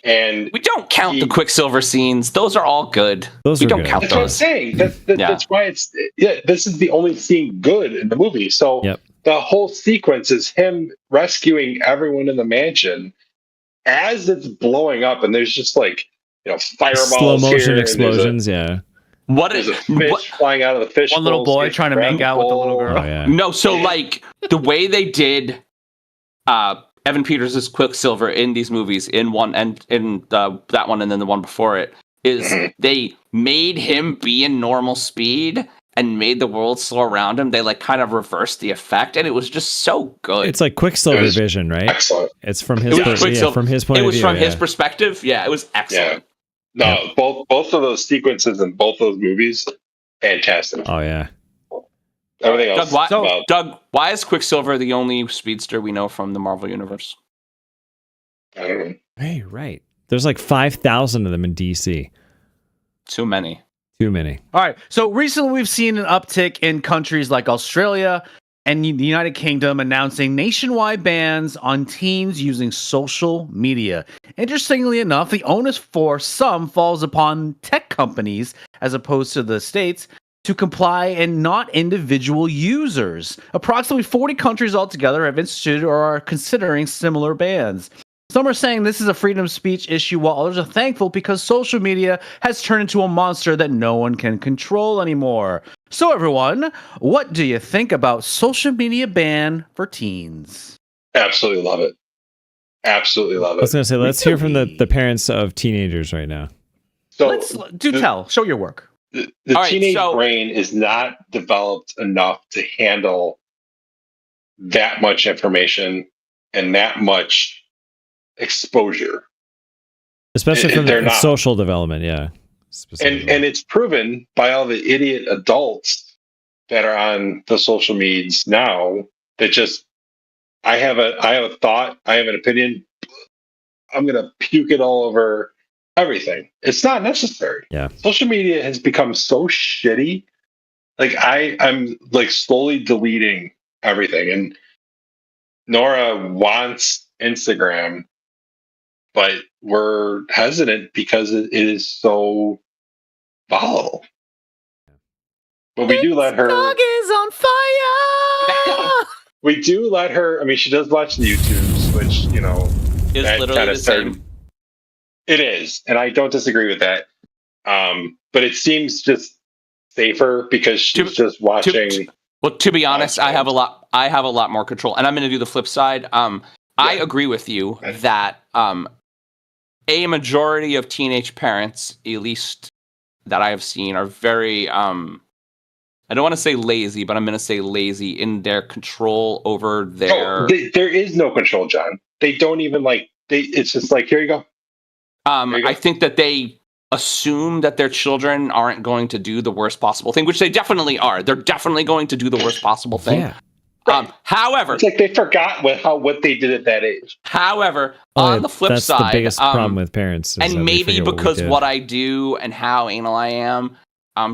and We don't count the Quicksilver scenes. Those are all good. Those we were don't good. count that's what I'm those. saying. Yeah. That's why it's this is the only scene good in the movie. So Yep. the whole sequence is him rescuing everyone in the mansion as it's blowing up, and there's just like fireballs, Slow motion here, explosions. Yeah. What There's is a fish flying out of the fish. One little bowl, boy fish trying to make out with the little bowl. girl. Oh yeah. No, so like the way they did Evan Peters' Quicksilver in these movies, in one and in that one and then the one before it, is they made him be in normal speed and made the world slow around him. They like kind of reversed the effect, and it was just so good. It's like Quicksilver It was vision, right? Excellent. It's from his It was Quicksilver. from his point It of was view. from his yeah. perspective. Yeah, it was excellent. No, both of those sequences in both those movies, fantastic. Oh yeah. Everything else. Doug, why is Quicksilver the only speedster we know from the Marvel Universe? I don't know. Hey, right. There's like 5,000 of them in DC. Too many. Too many. All right. So recently we've seen an uptick in countries like Australia and the United Kingdom announcing nationwide bans on teens using social media. Interestingly enough, the onus for some falls upon tech companies as opposed to the states to comply and not individual users. Approximately 40 countries altogether have instituted or are considering similar bans. Some are saying this is a freedom of speech issue, while others are thankful because social media has turned into a monster that no one can control anymore. So everyone, what do you think about social media ban for teens? Absolutely love it. Absolutely love I was it. gonna say, let's hear from the parents of teenagers right now. So Let's tell. Show your work. The All right, teenage so- brain is not developed enough to handle that much information and that much exposure. Especially from They're the not. social development, yeah. Specifically. And it's proven by all the idiot adults that are on the social medias now that just I have a thought, I have an opinion, I'm gonna puke it all over everything. It's not necessary. Yeah. Social media has become so shitty. Like I'm like slowly deleting everything. And Nora wants Instagram, but we're hesitant because it is so volatile. But we do let her. Dog is on fire. We do let her. I mean, she does watch the YouTubes, which Is that literally kinda the same. It is, and I don't disagree with that. But it seems just safer because she's just watching. Well, to be honest, I have a lot more control, and I'm going to do the flip side. I agree with you that a majority of teenage parents, at least that I have seen, are very I don't want to say lazy, but I'm going to say lazy in their control over their. There is no control, John. They don't even it's just like, here you go. I think that they assume that their children aren't going to do the worst possible thing, which they definitely are. They're definitely going to do the worst possible thing. Yeah. However, it's like they forgot what they did at that age. However, on the flip side, that's the biggest problem with parents. Is that and they maybe forget because we did. what I do and how anal I am,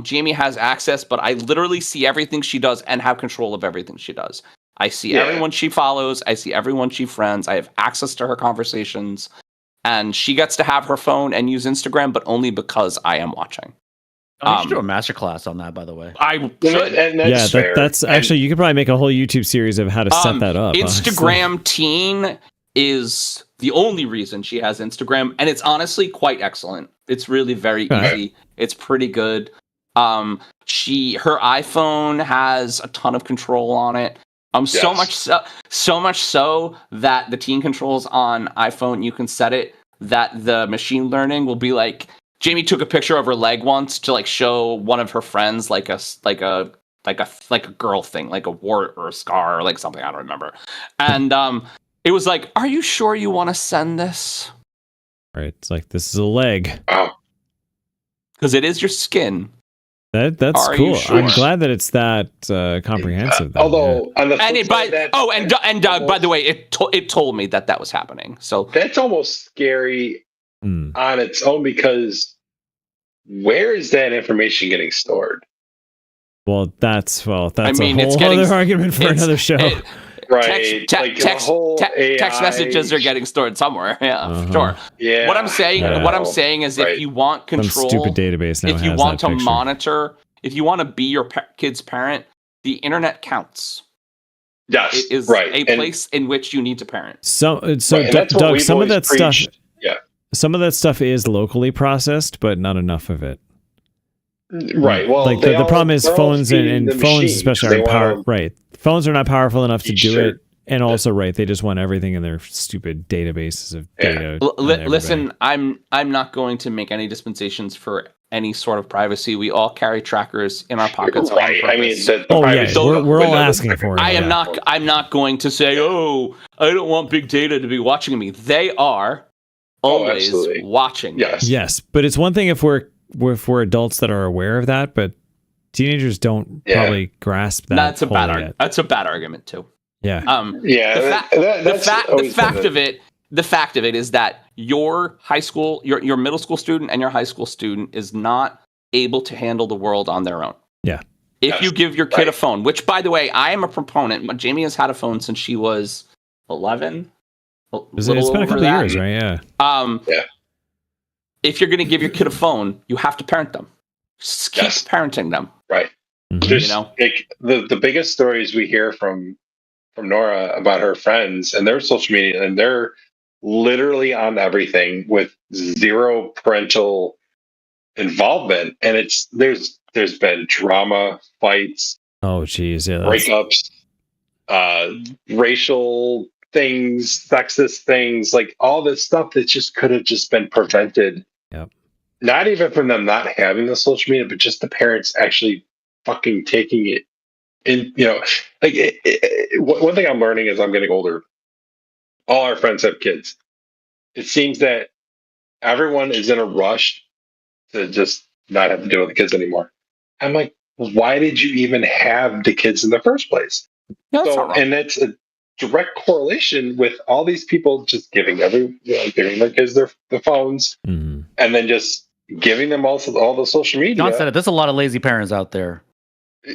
Jamie has access, but I literally see everything she does and have control of everything she does. I see everyone she follows. I see everyone she friends. I have access to her conversations. And she gets to have her phone and use Instagram, but only because I am watching. You should do a masterclass on that, by the way. I should. And that's fair. That's actually, you could probably make a whole YouTube series of how to set that up. Instagram Teen is the only reason she has Instagram, and it's honestly quite excellent. It's really very easy. It's pretty good. Her iPhone has a ton of control on it. So much so that the teen controls on iPhone, you can set it that the machine learning will be like, Jamie took a picture of her leg once to like show one of her friends like a girl thing, like a wart or a scar or like something, I don't remember. And it was like, are you sure you want to send this? Right. It's like, this is a leg. Because it is your skin. That's Are cool. you sure? I'm glad that it's that comprehensive. Although on the flip side, and Doug, by the way, it told me that was happening. So that's almost scary on its own, because where is that information getting stored? Well, that's a getting, whole other argument for another show. Right. Text messages are getting stored somewhere. Yeah, sure. Yeah. What I'm saying is, if you want control, some stupid database now if you has want that to picture. monitor, if you want to be your kid's parent, the internet counts. Yes. It is right. a place in which you need to parent. So that's Doug, what we've some of always that stuff. preached. Yeah. Some of that stuff is locally processed, but not enough of it. Right. Well, like the problem is phones and phones especially aren't powerful. Right. Phones are not powerful enough to do it. And also, right, they just want everything in their stupid databases of data. Listen, I'm not going to make any dispensations for any sort of privacy. We all carry trackers in our pockets. Right. I mean, we're all asking for it. I'm not going to say, I don't want big data to be watching me. They are always watching. Yes, but it's one thing if we're adults that are aware of that, but teenagers don't probably grasp that. That's a bad argument too. Yeah. The fact of it is that your high school, your middle school student and your high school student is not able to handle the world on their own. Yeah. If you give your kid a phone, which, by the way, I am a proponent. Jamie has had a phone since she was 11. It's been a couple of years, right? Yeah. If you're going to give your kid a phone, you have to parent them. Just keep parenting them. Right. Mm-hmm. The biggest stories we hear from Nora about her friends and their social media, and they're literally on everything with zero parental involvement. And there's been drama, fights, breakups, racial things, sexist things, like all this stuff that just could have just been prevented. Yep. not even from them not having the social media, but just the parents actually fucking taking it in. Like one thing I'm learning as I'm getting older. All our friends have kids. It seems that everyone is in a rush to just not have to deal with the kids anymore. I'm like, why did you even have the kids in the first place? No, that's not wrong. And that's a direct correlation with all these people just giving giving their kids their phones, Mhm. and then just giving them all the social media. John said it. There's a lot of lazy parents out there.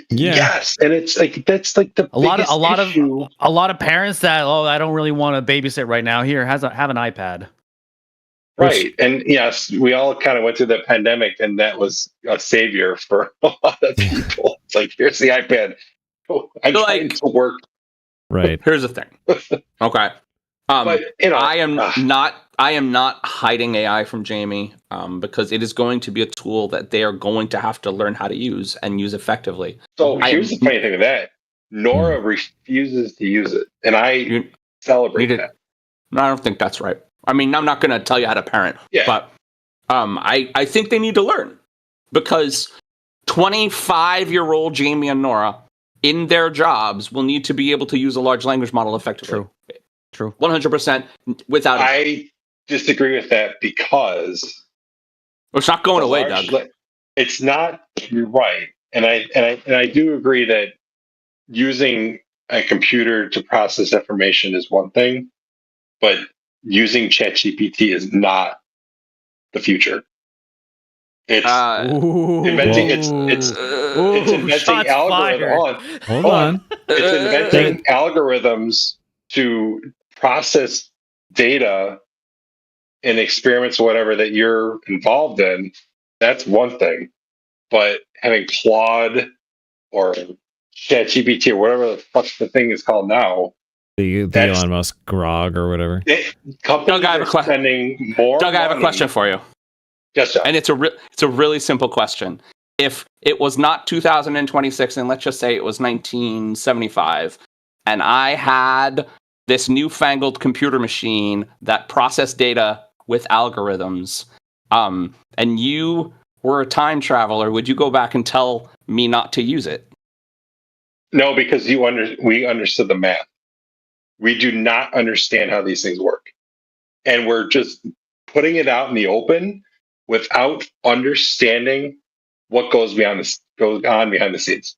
Yeah. Yes, and it's like that's like the A lot biggest issue. of a lot of parents that I don't really want to babysit right now. Here, have an iPad. Right. And yes, we all kind of went through the pandemic, and that was a savior for a lot of people. It's like, here's the iPad. I'm So, trying to work. Right. Here's the thing. Okay. But, I am not hiding AI from Jamie because it is going to be a tool that they are going to have to learn how to use and use effectively. So here's the funny thing of that. Nora refuses to use it. And I celebrate that. No, I don't think that's right. I mean, I'm not going to tell you how to parent, but I think they need to learn because 25-year-old Jamie and Nora in their jobs will need to be able to use a large language model effectively. True. 100% without. I disagree with that because it's not going away, Doug. It's not. You're right, and I do agree that using a computer to process information is one thing, but using ChatGPT is not the future. It's inventing. It's inventing algorithms. Hold on. It's inventing algorithms to process data in experiments or whatever that you're involved in. That's one thing, but having Claude or ChatGPT or whatever the fuck the thing is called now. The Elon Musk Grog or whatever. Companies are spending more. Doug, I have a question for you. Yes, John. And it's a really simple question. If it was not 2026, and let's just say it was 1975, and I had this newfangled computer machine that processed data with algorithms, and you were a time traveler, would you go back and tell me not to use it? No, because we understood the math. We do not understand how these things work. And we're just putting it out in the open without understanding what goes on behind the scenes.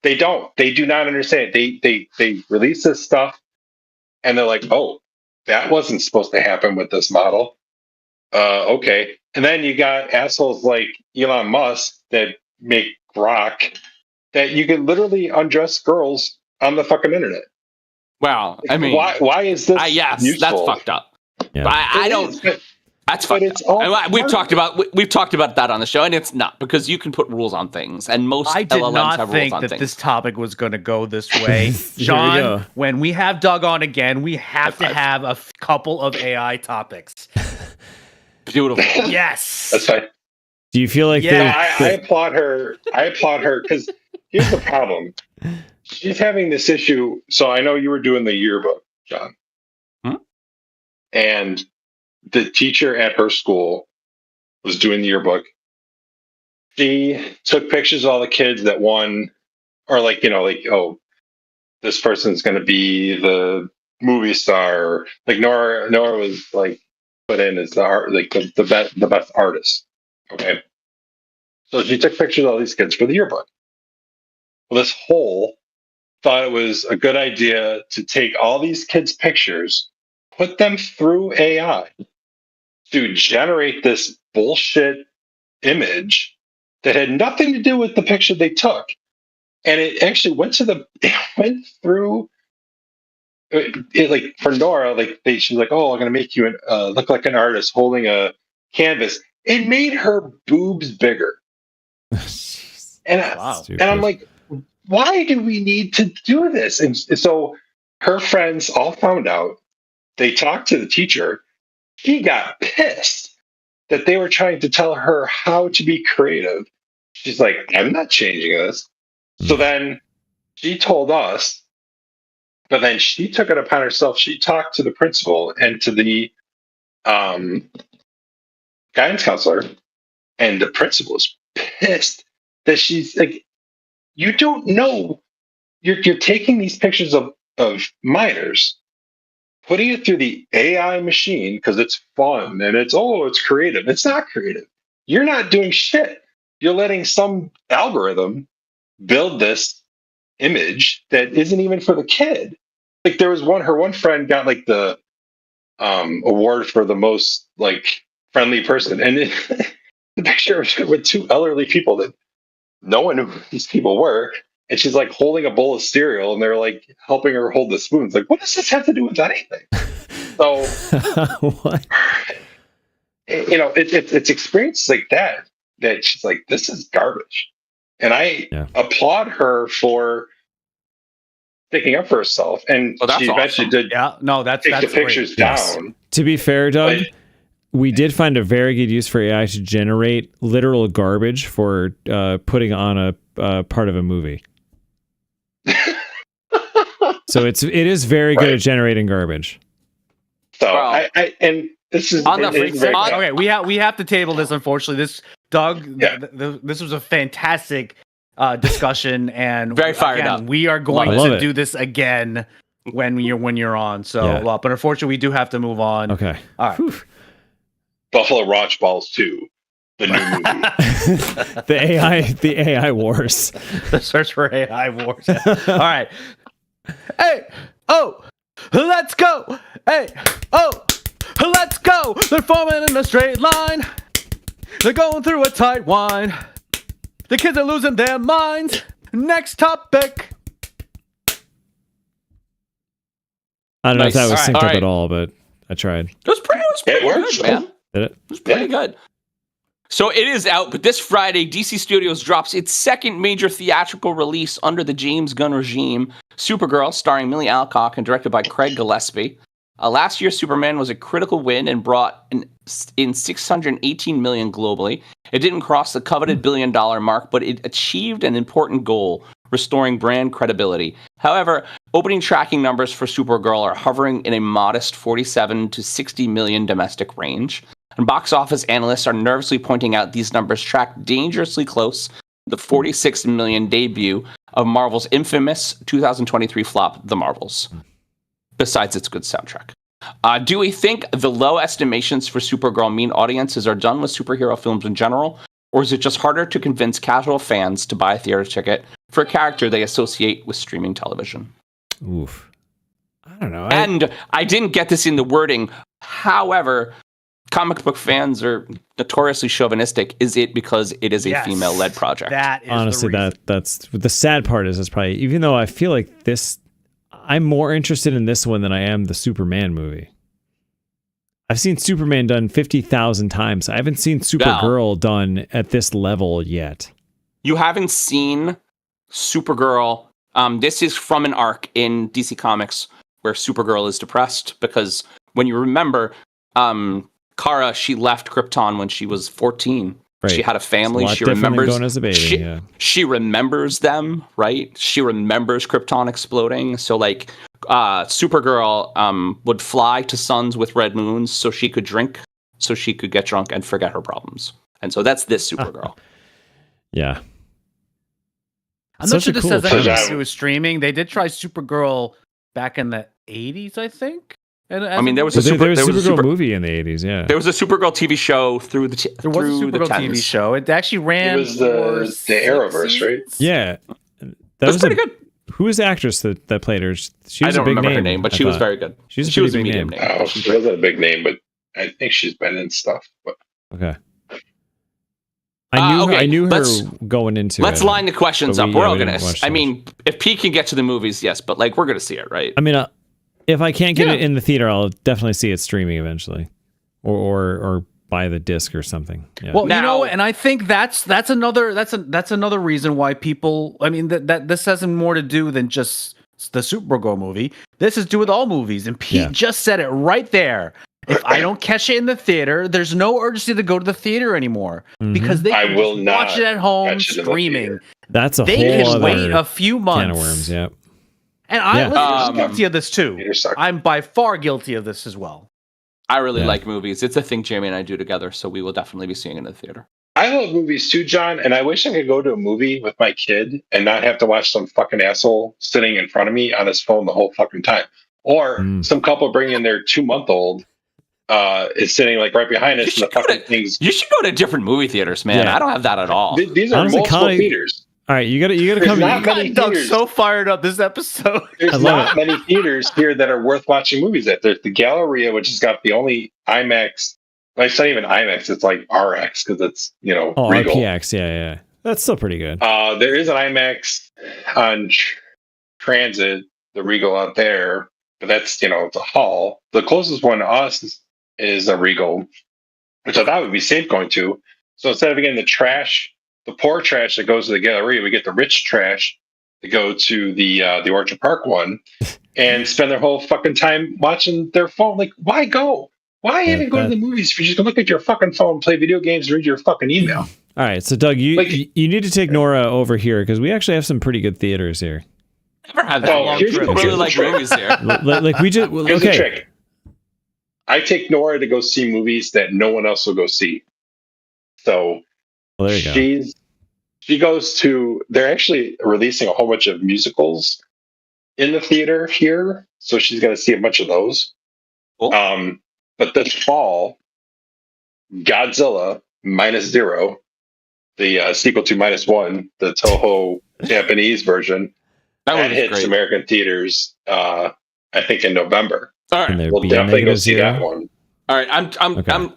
They do not understand it. They release this stuff and they're like, oh, that wasn't supposed to happen with this model. Okay. And then you got assholes like Elon Musk that make grok that you can literally undress girls on the fucking internet. Well, I mean, why is this? Yes, useful? that's fucked up. Yeah. I don't. That's fucked up. We've talked about that on the show, and it's not because you can put rules on things, and most I did LLMs not have think rules on that things. this topic was going to go this way, John. When we have Doug on again, we have to have a couple of AI topics. Beautiful. Yes, that's fine. Do you feel like I applaud her. I applaud her because here's the problem. She's having this issue. So I know you were doing the yearbook, John. And the teacher at her school was doing the yearbook. She took pictures of all the kids that won, or oh, this person's going to be the movie star. Like Nora was like put in as the best artist. Okay. So she took pictures of all these kids for the yearbook. Well, this whole thought it was a good idea to take all these kids' pictures, put them through AI to generate this bullshit image that had nothing to do with the picture they took. And it actually went through it like for Nora, she's like, oh, I'm going to make you look like an artist holding a canvas. It made her boobs bigger. And I'm like, why do we need to do this? And so her friends all found out. They talked to the teacher. She got pissed that they were trying to tell her how to be creative. She's like, I'm not changing this. So then she told us, but then she took it upon herself. She talked to the principal and to the guy guidance counselor, and the principal is pissed that she's like, you don't know. You're taking these pictures of minors, putting it through the AI machine because it's fun and it's creative. It's not creative. You're not doing shit. You're letting some algorithm build this image that isn't even for the kid. Like there was her one friend got like the award for the most like friendly person, and the picture with two elderly people that no one knew who these people were, and she's like holding a bowl of cereal, and they're like helping her hold the spoons. Like, what does this have to do with anything? So, What? It's experiences like that she's like, this is garbage, and I applaud her for sticking up for herself, and she eventually did. Yeah, no, that's the pictures Yes. down. To be fair, Doug, we did find a very good use for AI to generate literal garbage for putting on a part of a movie. So it is very good at generating garbage. So and this is On the it is very good. Okay, we have to table this. Unfortunately, this Doug, this was a fantastic discussion, and Very fired up. We are going Love to it. do this again when you're on. So, but unfortunately, we do have to move on. Okay. All right. Whew. Buffalo Raunch Balls 2, the new movie. The AI wars. The search for AI wars. All right. Hey, oh, let's go. Hey, oh, let's go. They're forming in a straight line. They're going through a tight wine. The kids are losing their minds. Next topic. I don't know if that was Nice. synced All up right. at all, but I tried. It was pretty works. good, man. Did it? It was pretty good. So it is out, but this Friday, DC Studios drops its second major theatrical release under the James Gunn regime, Supergirl, starring Millie Alcock and directed by Craig Gillespie. Last year's Superman was a critical win and brought in $618 million globally. It didn't cross the coveted $1 billion mark, but it achieved an important goal, restoring brand credibility. However, opening tracking numbers for Supergirl are hovering in a modest 47 to 60 million domestic range. And box office analysts are nervously pointing out these numbers track dangerously close to the 46 million debut of Marvel's infamous 2023 flop, The Marvels, besides its good soundtrack. Do we think the low estimations for Supergirl mean audiences are done with superhero films in general, or is it just harder to convince casual fans to buy a theater ticket for a character they associate with streaming television? Oof. I don't know. And I didn't get this in the wording. However, comic book fans are notoriously chauvinistic. Is it because it is a female-led project? That is Honestly, the reason. that's the sad part is probably, even though I feel like this, I'm more interested in this one than I am the Superman movie. I've seen Superman done 50,000 times. I haven't seen Supergirl done at this level yet. You haven't seen Supergirl. This is from an arc in DC Comics where Supergirl is depressed because when you remember, Kara, she left Krypton when she was 14. Right. She had a family. It's a lot She different than remembers going as a baby. she remembers them, right? She remembers Krypton exploding. So like Supergirl would fly to suns with red moons so she could drink, so she could get drunk and forget her problems. And so that's this Supergirl. Yeah. I'm not sure this has anything premise. to do with streaming. They did try Supergirl back in the 80s, I think. And I mean, there was But a there was a Supergirl Supergirl movie in the 80s, yeah. There was a Supergirl TV show through the there was a through the Supergirl 10s. TV show. It actually ran. It was the Arrowverse, right? Yeah. That That's was pretty good. Who was the actress that played her? She I was don't a big remember name, her name, but I she was thought. very good. She was a She was a pretty big medium name. name. Oh, she wasn't a big name, but I think she's been in stuff. But Okay. I knew her let's- going into Let's it. line the questions But up. we- We're yeah, all we gonna. didn't watch I so mean, if Pete can get to the movies, yes, but like we're gonna see it, right? I mean, if I can't get it in the theater, I'll definitely see it streaming eventually, or buy the disc or something. Yeah. Well, you Now- know, what? And I think that's another reason why people. I mean, that this has more to do than just the Supergirl movie. This is to do with all movies, and Pete just said it right there. If I don't catch it in the theater, there's no urgency to go to the theater anymore because they I can will just not watch it at home catch it in the streaming. theater. That's a They whole can other wait a few months. can of worms. Yeah. And I'm Yeah. guilty of this too. Theater sucks. I'm by far guilty of this as well. I really Yeah. like movies. It's a thing Jamie and I do together, so we will definitely be seeing it in the theater. I love movies too, John, and I wish I could go to a movie with my kid and not have to watch some fucking asshole sitting in front of me on his phone the whole fucking time. Or some couple bringing their 2-month-old is sitting like right behind us, and the fucking things. You should go to different movie theaters, man. Yeah. I don't have that at all. These are Honestly, multiple Connie- theaters. All right, you gotta There's come. not many Doug's theaters. so fired up this episode. There's love not many theaters here that are worth watching movies at. There's the Galleria, which has got the only IMAX. Well, it's not even IMAX. It's like RX because it's Oh, Regal. RPX, yeah. That's still pretty good. There is an IMAX on Transit, the Regal out there, but that's it's a hall. The closest one to us is a Regal, which I thought would be safe going to. So instead of getting the poor trash that goes to the Galleria, we get the rich trash to go to the Orchard Park one and spend their whole fucking time watching their phone. Like, why go? Why even go to the movies if you just can look at your fucking phone, play video games, and read your fucking email? All right, so Doug, you need to take Nora over here because we actually have some pretty good theaters here. Never had that long here's trip. the- Really here's the like trick. movies here. Like we just Here's the okay. trick. I take Nora to go see movies that no one else will go see. So Well, there you go. she goes to. They're actually releasing a whole bunch of musicals in the theater here, so she's going to see a bunch of those. Cool. But this fall, Godzilla -0, the sequel to -1, the Toho Japanese version, That that one was hits great. American theaters. I think in November. All Can right, there We'll be a definitely go negative see that zero? one. all right.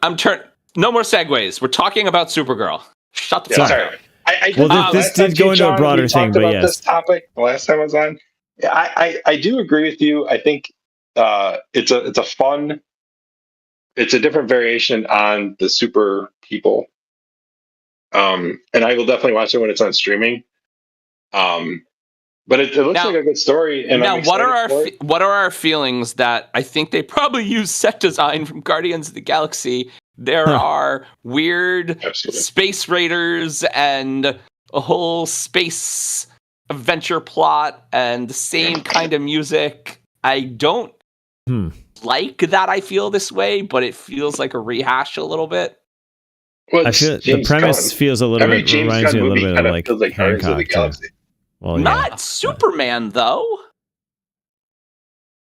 I'm turn. No more segues. We're talking about Supergirl. Shut the Yeah, fuck sorry. up. I Well, last this time did go too, into a John, broader we thing, talked but about yes. this topic the last time I was on. Yeah, I do agree with you. I think it's a fun. It's a different variation on the super people, and I will definitely watch it when it's on streaming. But it looks Now- like a good story. And Now, I'm what are excited for it. what are our feelings that I think they probably use set design from Guardians of the Galaxy? There are weird Absolutely. space raiders and a whole space adventure plot and the same kind of music. I don't like that I feel this way, but it feels like a rehash a little bit. Well, I it's feel the James premise Gunn. feels a little Every bit James reminds Gunn me a little movie bit of kinda like feels like Guardians of the Hancock. Too. Galaxy. Well, yeah. Not Superman though.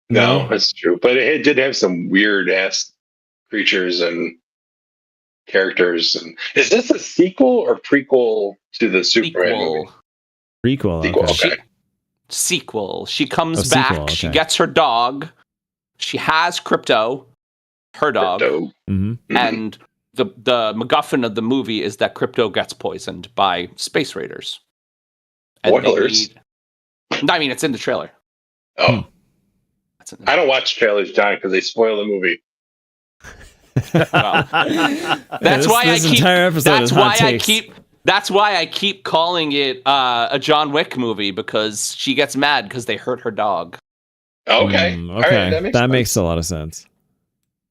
No, that's true. But it did have some weird ass creatures and characters. And is this a sequel or prequel to the Superman movie? Sequel. Prequel. Sequel. Okay. Okay. Sequel. She comes Oh, back. sequel, She okay. gets her dog. She has Crypto, her dog, Crypto. Mm-hmm. Mhm. and the MacGuffin of the movie is that Crypto gets poisoned by space raiders. And they Spoilers. I mean, it's in the trailer. Oh, It's in the I don't watch trailers, John, because they spoil the movie. That's why this I keep. entire episode That's is hot why I takes. keep. That's why I keep calling it a John Wick movie because she gets mad because they hurt her dog. Okay. All right, Okay. that That makes sense. makes a lot of sense.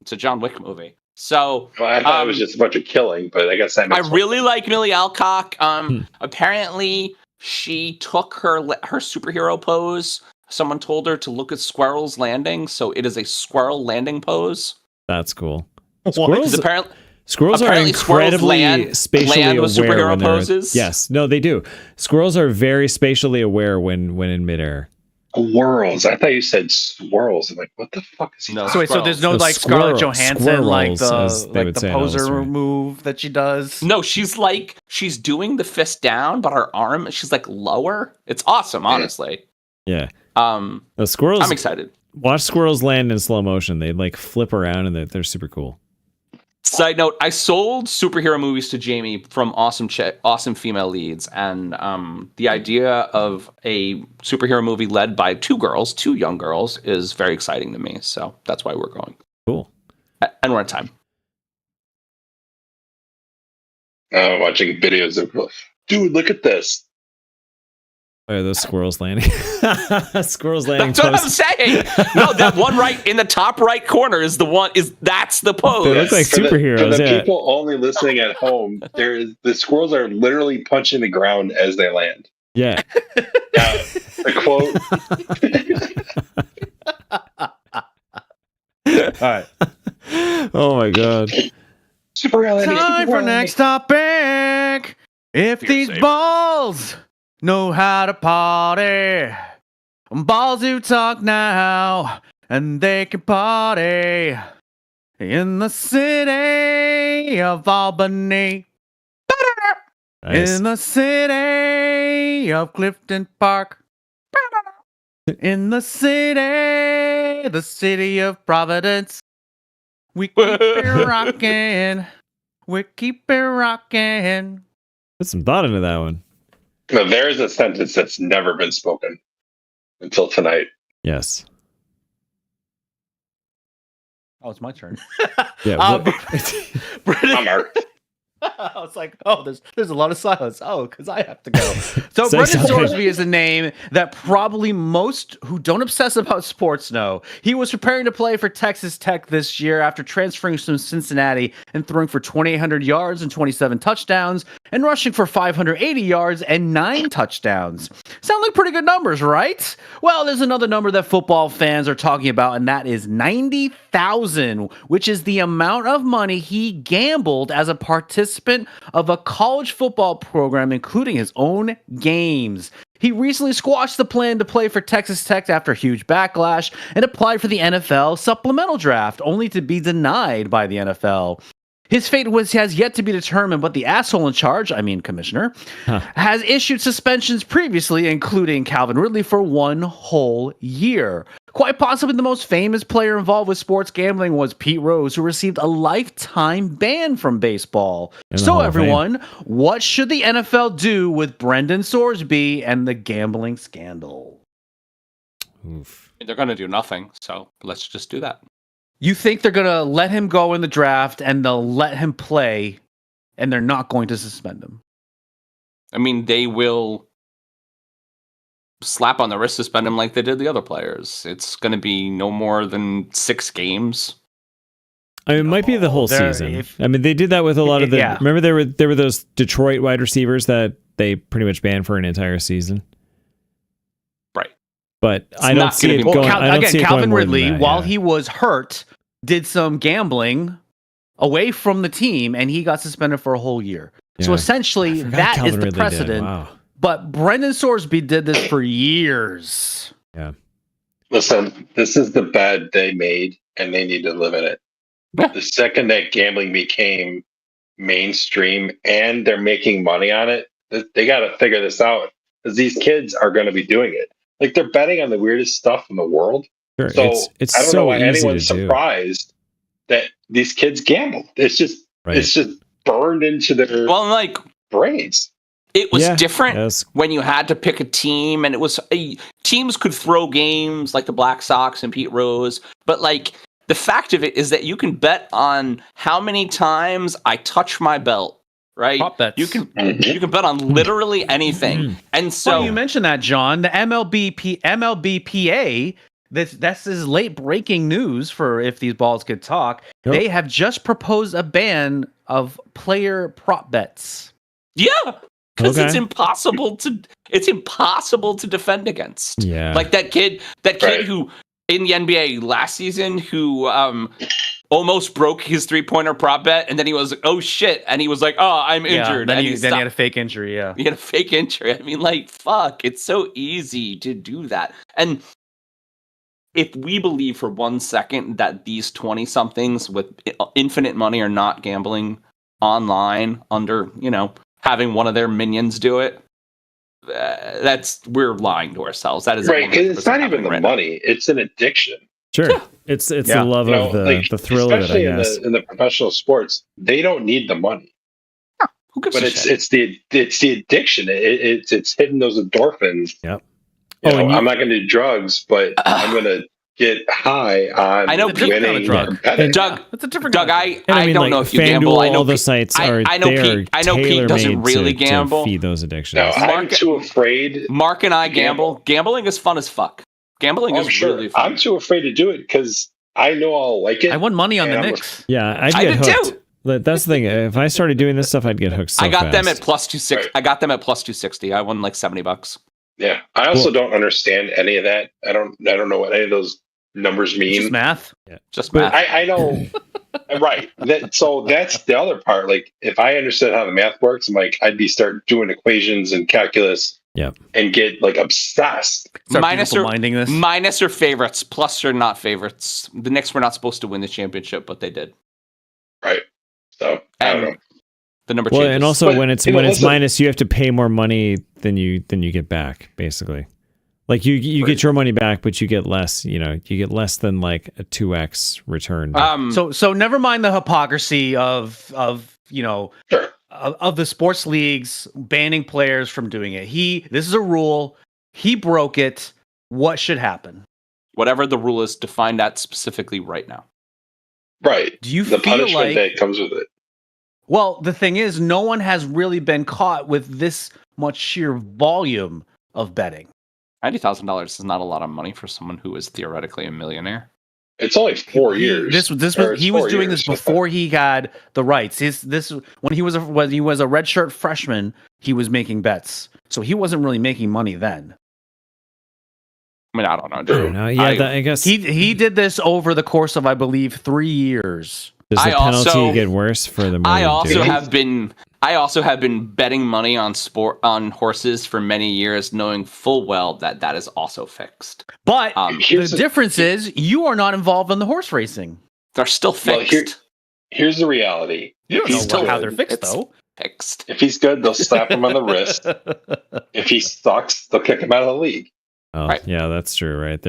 It's a John Wick movie. So Well, I thought it was just a bunch of killing, but I guess that I makes really like Millie Alcock. Apparently, she took her superhero pose. Someone told her to look at Squirrel's Landing, so it is a squirrel landing pose. That's cool. Because Squirrels, apparently, squirrels are apparently squirrels incredibly land spatially with aware superhero when they're, poses? Yes, no, they do. Squirrels are very spatially aware when in midair. Squirrels. I thought you said swirls. I'm like, what the fuck is he No. talking So wait, so there's no No, like Scarlett squirrel- Johansson, like squirrels, as they would the say in poser Australia. move that she does. no, she's doing the fist down, but her arm, she's like lower. It's awesome, honestly. Yeah. The Squirrels. I'm excited. Watch squirrels land in slow motion. They like flip around and they're super cool. Side note: I sold superhero movies to Jamie from awesome female leads, and the idea of a superhero movie led by two young girls, is very exciting to me. So that's why we're going. Cool. And we're at time. Watching videos of, dude, look at this. Are those squirrels landing? Squirrels landing. That's what I'm pose. saying. No, that one right in the top right corner is the one. That's the pose. They look like For the superheroes. Yeah. people only listening at home, the squirrels are literally punching the ground as they land. Yeah. The quote. All right. Oh my god. Time for next topic. If these balls know how to party, balls who talk now, and they can party in the city of Albany. Nice. In the city of Clifton Park. In the city of Providence. We keep it rocking. We keep it rocking. Put some thought into that one. Now, there's a sentence that's never been spoken until tonight. Yes. Oh, it's my turn. Yeah. I'm Mark. I was like, oh, there's a lot of silence. Oh, because I have to go. So Say Brendan something. Sorsby is a name that probably most who don't obsess about sports know. He was preparing to play for Texas Tech this year after transferring from Cincinnati and throwing for 2,800 yards and 27 touchdowns and rushing for 580 yards and 9 touchdowns. Sound like pretty good numbers, right? Well, there's another number that football fans are talking about, and that is 90,000, which is the amount of money he gambled as a participant of a college football program, including his own games. He recently squashed the plan to play for Texas Tech after a huge backlash and applied for the NFL supplemental draft, only to be denied by the NFL. His fate has yet to be determined, but the asshole in charge, commissioner, has issued suspensions previously, including Calvin Ridley for 1 whole year. Quite possibly the most famous player involved with sports gambling was Pete Rose, who received a lifetime ban from baseball. In the So Hall of Fame. everyone, what should the NFL do with Brendan Sorsby and the gambling scandal? Oof. They're going to do nothing, so let's just do that. You think they're going to let him go in the draft and they'll let him play and they're not going to suspend him? I mean, they will slap on the wrist, suspend him like they did the other players. It's going to be no more than 6 games. I mean, it might be the whole There- season. if- I mean, they did that with a lot of the. Yeah. Remember, there were those Detroit wide receivers that they pretty much banned for an entire season. Right. But I don't not see gonna it be- going. I don't see it Calvin going more than Ridley, that, while yeah. he was hurt, did some gambling away from the team, and he got suspended for a whole year. So Yeah. essentially, I forgot that Calvin is the Ridley did. precedent. Wow. But Brendan Sorsby did this for years. Yeah. Listen, this is the bed they made, and they need to live in it. Yeah. The second that gambling became mainstream and they're making money on it, they got to figure this out because these kids are going to be doing it. Like they're betting on the weirdest stuff in the world. Sure. So It's I don't so know why easy anyone's to do. surprised that these kids gamble. It's just Right. it's just burned into their Well, like, brains. it was Yeah, different yes. when you had to pick a team, and it was teams could throw games like the Black Sox and Pete Rose, but like the fact of it is that you can bet on how many times I touch my belt, right? Prop bets. You can bet on literally anything, and so Well, you mentioned that, John. The MLBPA. This is late breaking news for If These Balls Could Talk. Yep. They have just proposed a ban of player prop bets. yeah, because Okay. it's impossible to defend against. Yeah. Like that kid Right. who in the NBA last season who almost broke his 3-pointer prop bet, and then he was like, oh shit, and he was like, oh, I'm injured. Then and he stopped. had a fake injury. Yeah. He had a fake injury. I mean, like, fuck, it's so easy to do that. And if we believe for 1 second that these 20-somethings with infinite money are not gambling online under, having one of their minions do it, we're lying to ourselves. That is Right, because it's not 100% even the happening right money; it's an addiction. Sure. It's Yeah. the love of the thrill of it, I especially guess. in the professional sports, they don't need the money, now. Who gives but a it's shit? it's the addiction. It's hitting those endorphins. Yep. You Oh, know, and you- I'm not going to do drugs, but I'm going to get high on I know It's a different kind winning of drug. or betting. Doug, That's a different. Doug, kind of And I don't like, know if you FanDuel, gamble. I know all those Pete- sites I- are I know they are Pete- I know Pete doesn't tailor-made really to gamble. feed those addictions. No, I'm Mark- too afraid. Mark and I Gamble. gamble. Gambling is fun as fuck. Gambling I'm is sure. really fun. I'm too afraid to do it because I know I'll like it. I won money on the And I'm Knicks. Yeah, I'd I get did hooked. too. That's the thing. If I started doing this stuff, I'd get hooked so I got them at fast. plus 260. Right. I got them at plus 260. I won like $70. Yeah, I also don't understand any of that. I don't know what any of those numbers mean. Just math. Just math. I know, right? So that's the other part. Like, if I understood how the math works, I'm like, I'd be start doing equations and calculus, and get like obsessed. Minus or favorites, plus or not favorites. The Knicks were not supposed to win the championship, but they did. Right. So I don't know. The number changes. And also when it's minus, you have to pay more money than you get back, basically. Like you get your money back, but you get less. You get less than like a 2x return. So never mind the hypocrisy of Sure. of the sports leagues banning players from doing it. This is a rule. He broke it. What should happen? Whatever the rule is, define that specifically right now. Right. Do you the feel punishment that comes with it? Well, the thing is, no one has really been caught with this much sheer volume of betting. $90,000 is not a lot of money for someone who is theoretically a millionaire. It's only 4 years. He was doing this before he had the rights. When he was a redshirt freshman, he was making bets, so he wasn't really making money then. I mean, I don't know. I guess he did this over the course of, I believe, 3 years. Does the penalty get worse for the? I also have been betting money on horses for many years, knowing full well that is also fixed. But the difference is you are not involved in the horse racing. They're still fixed. Here's the reality. You don't know how they're fixed, though. Fixed. If he's good, they'll slap him on the wrist. If he sucks, they'll kick him out of the league. Oh, right. Yeah, that's true. Right.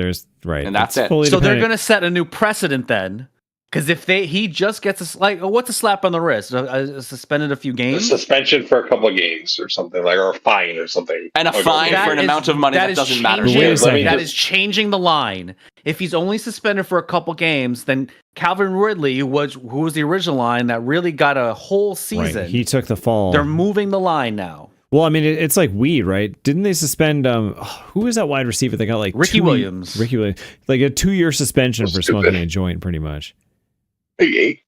And that's it. So they're going to set a new precedent then. Because if he just gets what's a slap on the wrist? Suspended a few games? A suspension for a couple of games or something, or a fine or something. And a fine for an amount of money that doesn't matter. That is changing the line. If he's only suspended for a couple games, then Calvin Ridley, who was the original line that really got a whole season. Right. He took the fall. They're moving the line now. Well, I mean, it's like weed, right? Didn't they suspend? Who was that wide receiver? They got like Ricky Williams, like a 2-year suspension for smoking a joint, pretty much. Hey,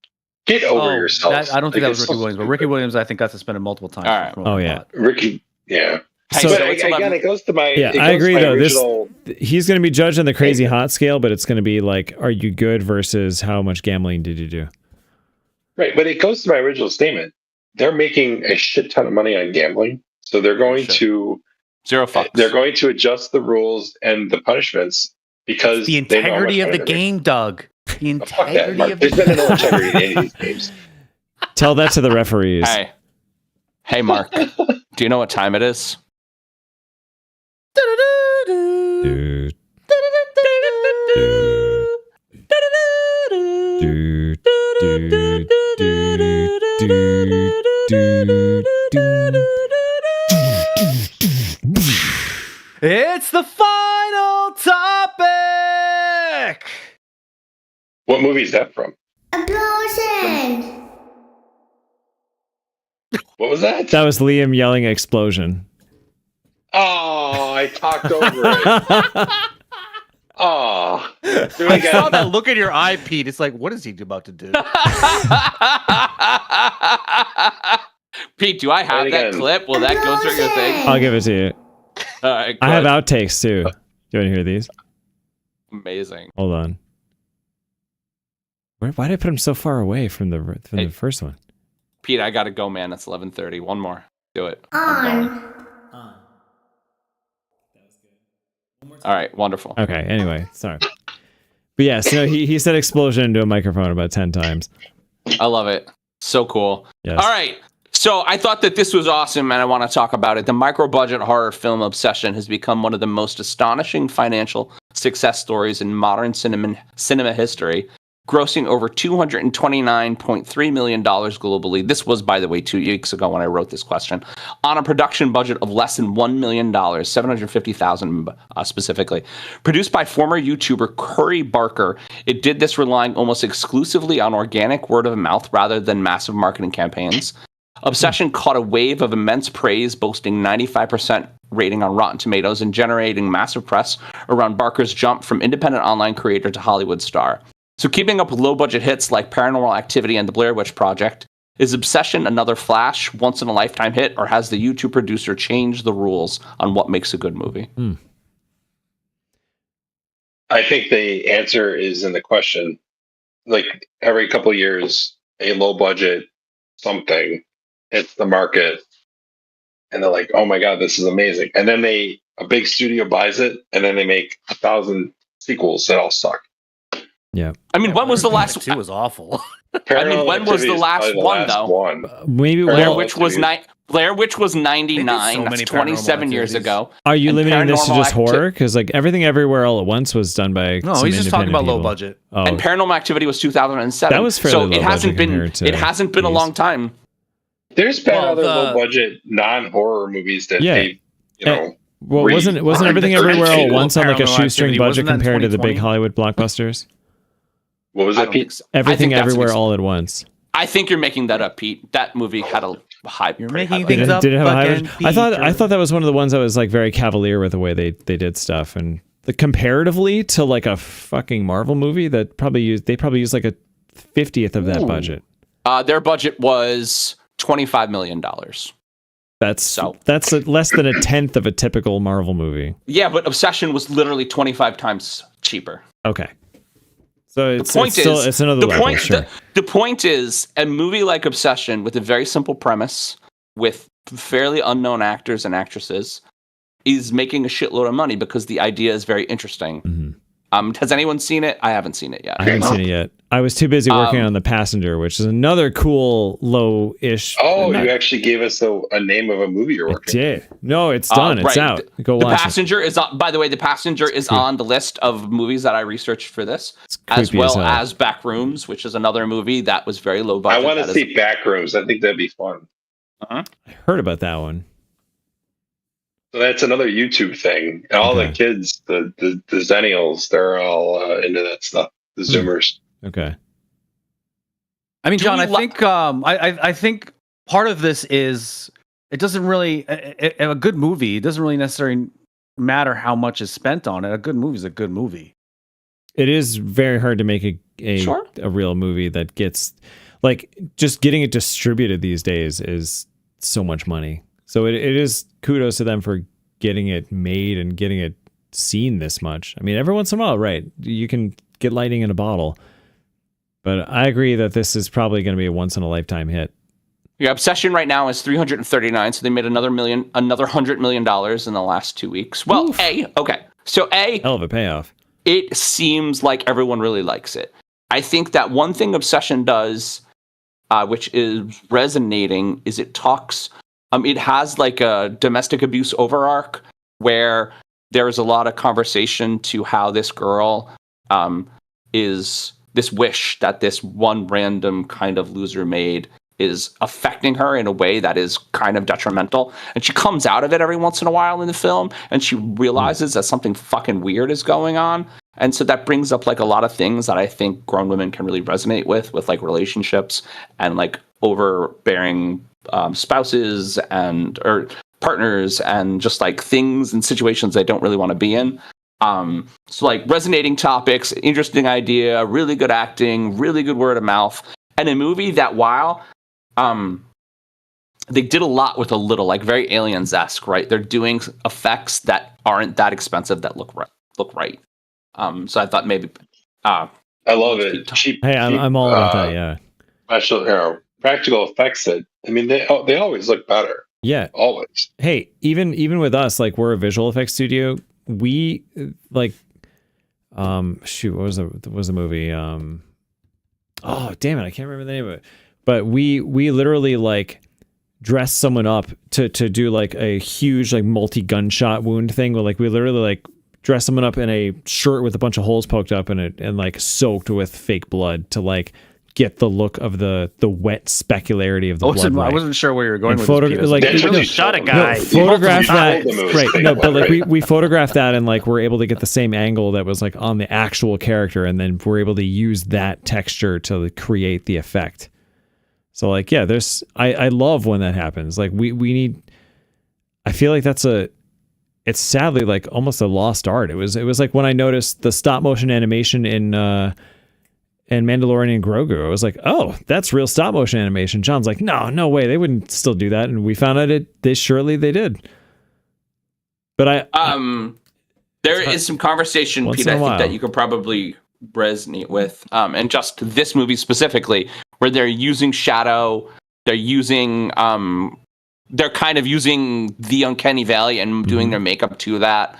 get over yourself. I don't think that was Ricky Williams, but Ricky Williams, I think, got suspended multiple times. All right. Oh yeah, Ricky. Yeah. So again, it goes to my. Yeah, I agree though. He's going to be judged on the crazy hot scale, but it's going to be like, are you good versus how much gambling did you do? Right, but it goes to my original statement. They're making a shit ton of money on gambling, so they're going to zero fucks. They're going to adjust the rules and the punishments because the integrity of the game, Doug. The integrity of the game. There's been no integrity in any of these games. Tell that to the referees. Hey, Mark. Do you know what time it is? Dude. It's the final topic. What movie is that from? Explosion! What was that? That was Liam yelling explosion. Oh, I talked over it. Oh. I saw that look in your eye, Pete. It's like, what is he about to do? Pete, do I have that clip? Will that go through your thing? I'll give it to you. All right, I have outtakes too. Do you want to hear these? Amazing. Hold on. Why did I put him so far away from the first one? Pete, I gotta go, man. It's 11:30. One more. Do it. On. All right, wonderful. Okay, anyway, sorry. But yeah, so he said explosion into a microphone about 10 times. I love it. So cool. Yes. All right. So I thought that this was awesome, and I want to talk about it. The micro-budget horror film obsession has become one of the most astonishing financial success stories in modern cinema history, grossing over $229.3 million globally. This was, by the way, 2 weeks ago when I wrote this question, on a production budget of less than $1 million, $750,000 specifically. Produced by former YouTuber Curry Barker, it did this relying almost exclusively on organic word of mouth rather than massive marketing campaigns. Obsession caught a wave of immense praise, boasting 95% rating on Rotten Tomatoes and generating massive press around Barker's jump from independent online creator to Hollywood star. So keeping up with low-budget hits like Paranormal Activity and The Blair Witch Project, is Obsession another flash, once-in-a-lifetime hit, or has the YouTube producer changed the rules on what makes a good movie? I think the answer is in the question. Like every couple of years, a low budget something hits the market, and they're like, "Oh my god, this is amazing!" And then a big studio buys it, and then they make 1,000 sequels that all suck. Yeah. I mean, when was the last? It was awful. I mean, when was the last one though? One. Maybe Blair well, Witch was Blair Witch was 99. so That's many 27 paranormal years activities. ago. are you and limiting this to Paranormal just Acti- horror? Because like Everything Everywhere All at Once was done by No, some he's just talking independent about low people. budget. Oh, And Paranormal Activity was 2007. That was fairly so low it hasn't budget been. compared to It hasn't been a these. long time. There's been Well, other the- low budget non horror movies that Yeah. they, well, re- wasn't re- Everything Everywhere All at Once on like a Paranormal shoestring Activity, budget wasn't that compared to the big 2020? Hollywood blockbusters? What was I that, don't Pete? think so. I Everything think that's an Everywhere ex- All at Once. I think you're making that up, Pete. That movie had a high. You're pretty making high things budget. up. Did it have a high again, budget? I Peter. thought that was one of the ones that was like very cavalier with the way they did stuff, and the, comparatively to like a fucking Marvel movie that probably used like a 50th of that budget. Their budget was $25 million. That's less than a 10th of a typical Marvel movie. Yeah, but Obsession was literally 25 times cheaper. Okay. So The point is, it's another the level, point, sure. the point is, a movie like Obsession with a very simple premise, with fairly unknown actors and actresses, is making a shitload of money because the idea is very interesting. Mhm. Has anyone seen it? I haven't seen it yet. I haven't seen it yet. I was too busy working on The Passenger, which is another cool low-ish. Oh, you actually gave us a name of a movie you're I working. did. No, it's done. It's right. out. Go The watch it. Passenger is on. By the way, The Passenger is on the list of movies that I researched for this, as creepy as well hell. as Backrooms, which is another movie that was very low I budget. want to that see Backrooms. I think that'd be fun. I heard about that one. So that's another YouTube thing. And all Okay. the kids, the Zennials, they're all into that stuff. The Zoomers. Okay. I mean, Do John, we I lo- think I think part of this is it doesn't really a good movie. It doesn't really necessarily matter how much is spent on it. A good movie is a good movie. It is very hard to make Sure. a real movie that gets like just getting it distributed these days is so much money. So it is kudos to them for getting it made and getting it seen this much. I mean, every once in a while, right? You can get lightning in a bottle. But I agree that this is probably going to be a once in a lifetime hit. Yeah, Obsession right now is 339, so they made another $100 million in the last 2 weeks. Well, Oof. So Hell of a payoff. it seems like everyone really likes it. I think that one thing Obsession does, which is resonating, is it talks. It has like a domestic abuse overarch where there's a lot of conversation to how this girl is this wish that this one random kind of loser made is affecting her in a way that is kind of detrimental. And she comes out of it every once in a while in the film and she realizes that something fucking weird is going on. And so that brings up like a lot of things that I think grown women can really resonate with like relationships and like overbearing spouses or partners and just like things and situations they don't really want to be in. So like resonating topics, interesting idea, really good acting, really good word of mouth, and a movie that while they did a lot with a little, like very Aliens-esque, right? They're doing effects that aren't that expensive that look right. So I thought maybe I love it. Cheap. Hey, I'm all about that. Yeah. Special, practical effects that, I mean, they always look better. Yeah. Always. Hey, even with us, like we're a visual effects studio. We like, shoot, what was the movie? Oh, damn it, I can't remember the name of it. But we literally like dress someone up to do like a huge like multi-gunshot wound thing. Where like we literally like dress someone up in a shirt with a bunch of holes poked up in it and like soaked with fake blood to like get the look of the wet specularity of the blood. I wasn't sure where you were going And with this, Peter. like, That's They what really you shot a told guy. No, photograph that, Multiple right? No, but like Right. we photographed that and like we're able to get the same angle that was like on the actual character, and then we're able to use that texture to create the effect. So like, yeah, I love when that happens. Like we need. I feel like it's sadly like almost a lost art. It was like when I noticed the stop motion animation in Mandalorian and Grogu. I was like, oh, that's real stop motion animation. John's like, no way, they wouldn't still do that. And we found out they did. But There is some conversation, Once Pete, in a I think while. that you could probably resonate with, and just this movie specifically, where they're using shadow, they're using, they're kind of using the Uncanny Valley and doing their makeup to that,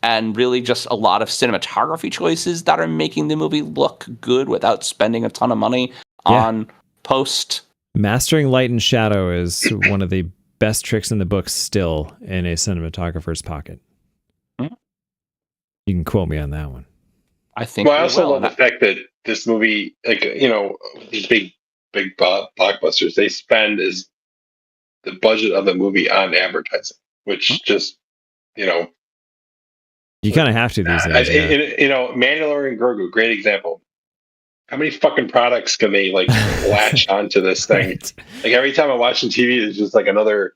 and really just a lot of cinematography choices that are making the movie look good without spending a ton of money on post. Mastering light and shadow is one of the best tricks in the book still in a cinematographer's pocket. You can quote me on that one. I think. Well, I also love the fact that this movie, like, you know, these big blockbusters, they spend is the budget of the movie on advertising, which just, you know, You kind of have to these days. you know, Mandalorian and Grogu, great example. How many fucking products can they like latch onto this thing? Right. Like every time I watch on TV, there's just like another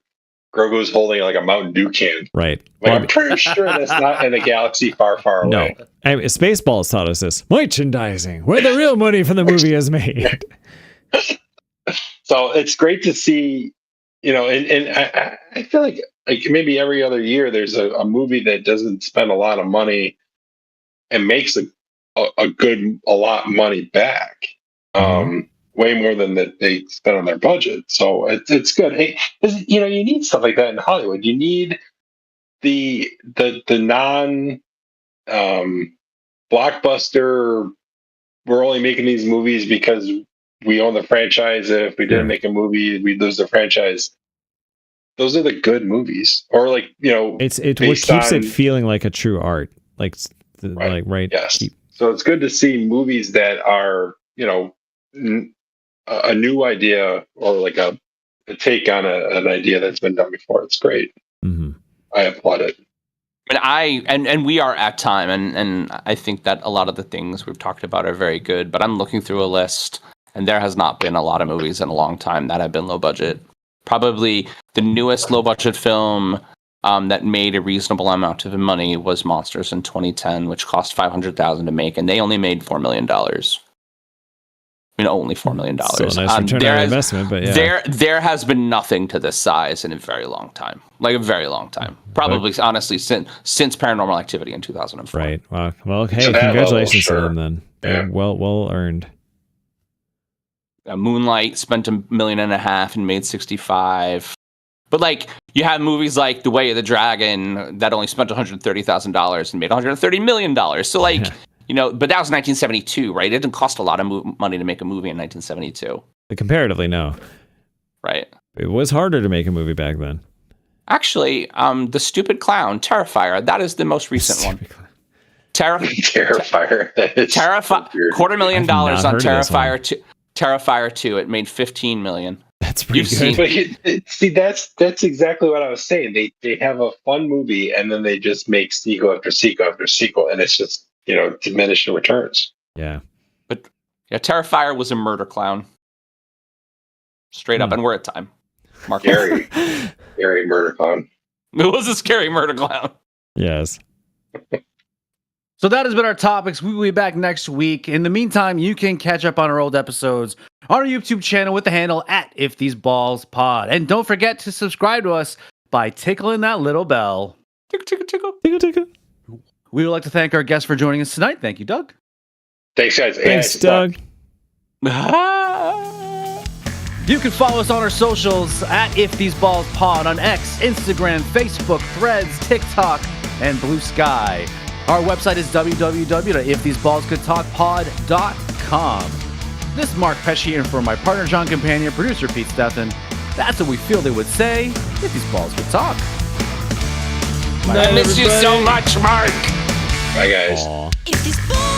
Grogu's holding like a Mountain Dew can. Right. Like, I'm pretty sure that's not in a galaxy far, far away. No. Spaceballs taught us this. Merchandising, where the real money from the movie is made. So it's great to see, you know, and I feel like maybe every other year there's a movie that doesn't spend a lot of money and makes a lot of money back. Way more than that they spend on their budget. So it's good. Hey, you know, you need stuff like that in Hollywood. You need the non blockbuster. We're only making these movies because we own the franchise. If we didn't make a movie, we'd lose the franchise. Those are the good movies, or like, you know, It's what keeps it feeling like a true art. Like, right. Yes. So it's good to see movies that are, you know, a new idea or like a take on an idea that's been done before. It's great. I applaud it. And we are at time, and I think that a lot of the things we've talked about are very good, but I'm looking through a list, and there has not been a lot of movies in a long time that have been low budget. Probably the newest low budget film that made a reasonable amount of money was Monsters in 2010, which cost $500,000 to make, and they only made $4 million. I mean, only $4 million. So a nice return on investment, but yeah. There has been nothing to this size in a very long time. Like a very long time. Probably, honestly, since Paranormal Activity in 2004. Right. Wow. Well, hey, congratulations to them then. Yeah. Well earned. Moonlight spent $1.5 million and made 65. But like, you have movies like The Way of the Dragon that only spent $130,000 and made $130 million. So like, you know, but that was 1972, right? It didn't cost a lot of money to make a movie in 1972. Comparatively, no. Right. It was harder to make a movie back then. Actually, The Stupid Clown, Terrifier, that is the most recent one. Terrifier. $250,000 on Terrifier 2. Terrifier 2, it made $15 million. That's pretty good. See, that's exactly what I was saying. They have a fun movie and then they just make sequel after sequel after sequel, and it's just, you know, diminishing returns. Yeah. But yeah, Terrifier was a murder clown. Straight up, and we're at time. Mark. Scary murder clown. It was a scary murder clown. Yes. So that has been our topics. We will be back next week. In the meantime, you can catch up on our old episodes on our YouTube channel with the handle @IfTheseBallsPod. And don't forget to subscribe to us by tickling that little bell. Tickle, tickle, tickle. Tickle, tickle. We would like to thank our guests for joining us tonight. Thank you, Doug. Thanks, guys. Thanks, Doug. You can follow us on our socials @IfTheseBallsPod on X, Instagram, Facebook, Threads, TikTok, and Blue Sky. Our website is www.iftheseballscouldtalkpod.com. This is Mark Pesci, and for my partner, John Companion, producer Pete Stethan, that's what we feel they would say if these balls could talk. I miss you so much, Mark. Bye, guys. Aww. If these balls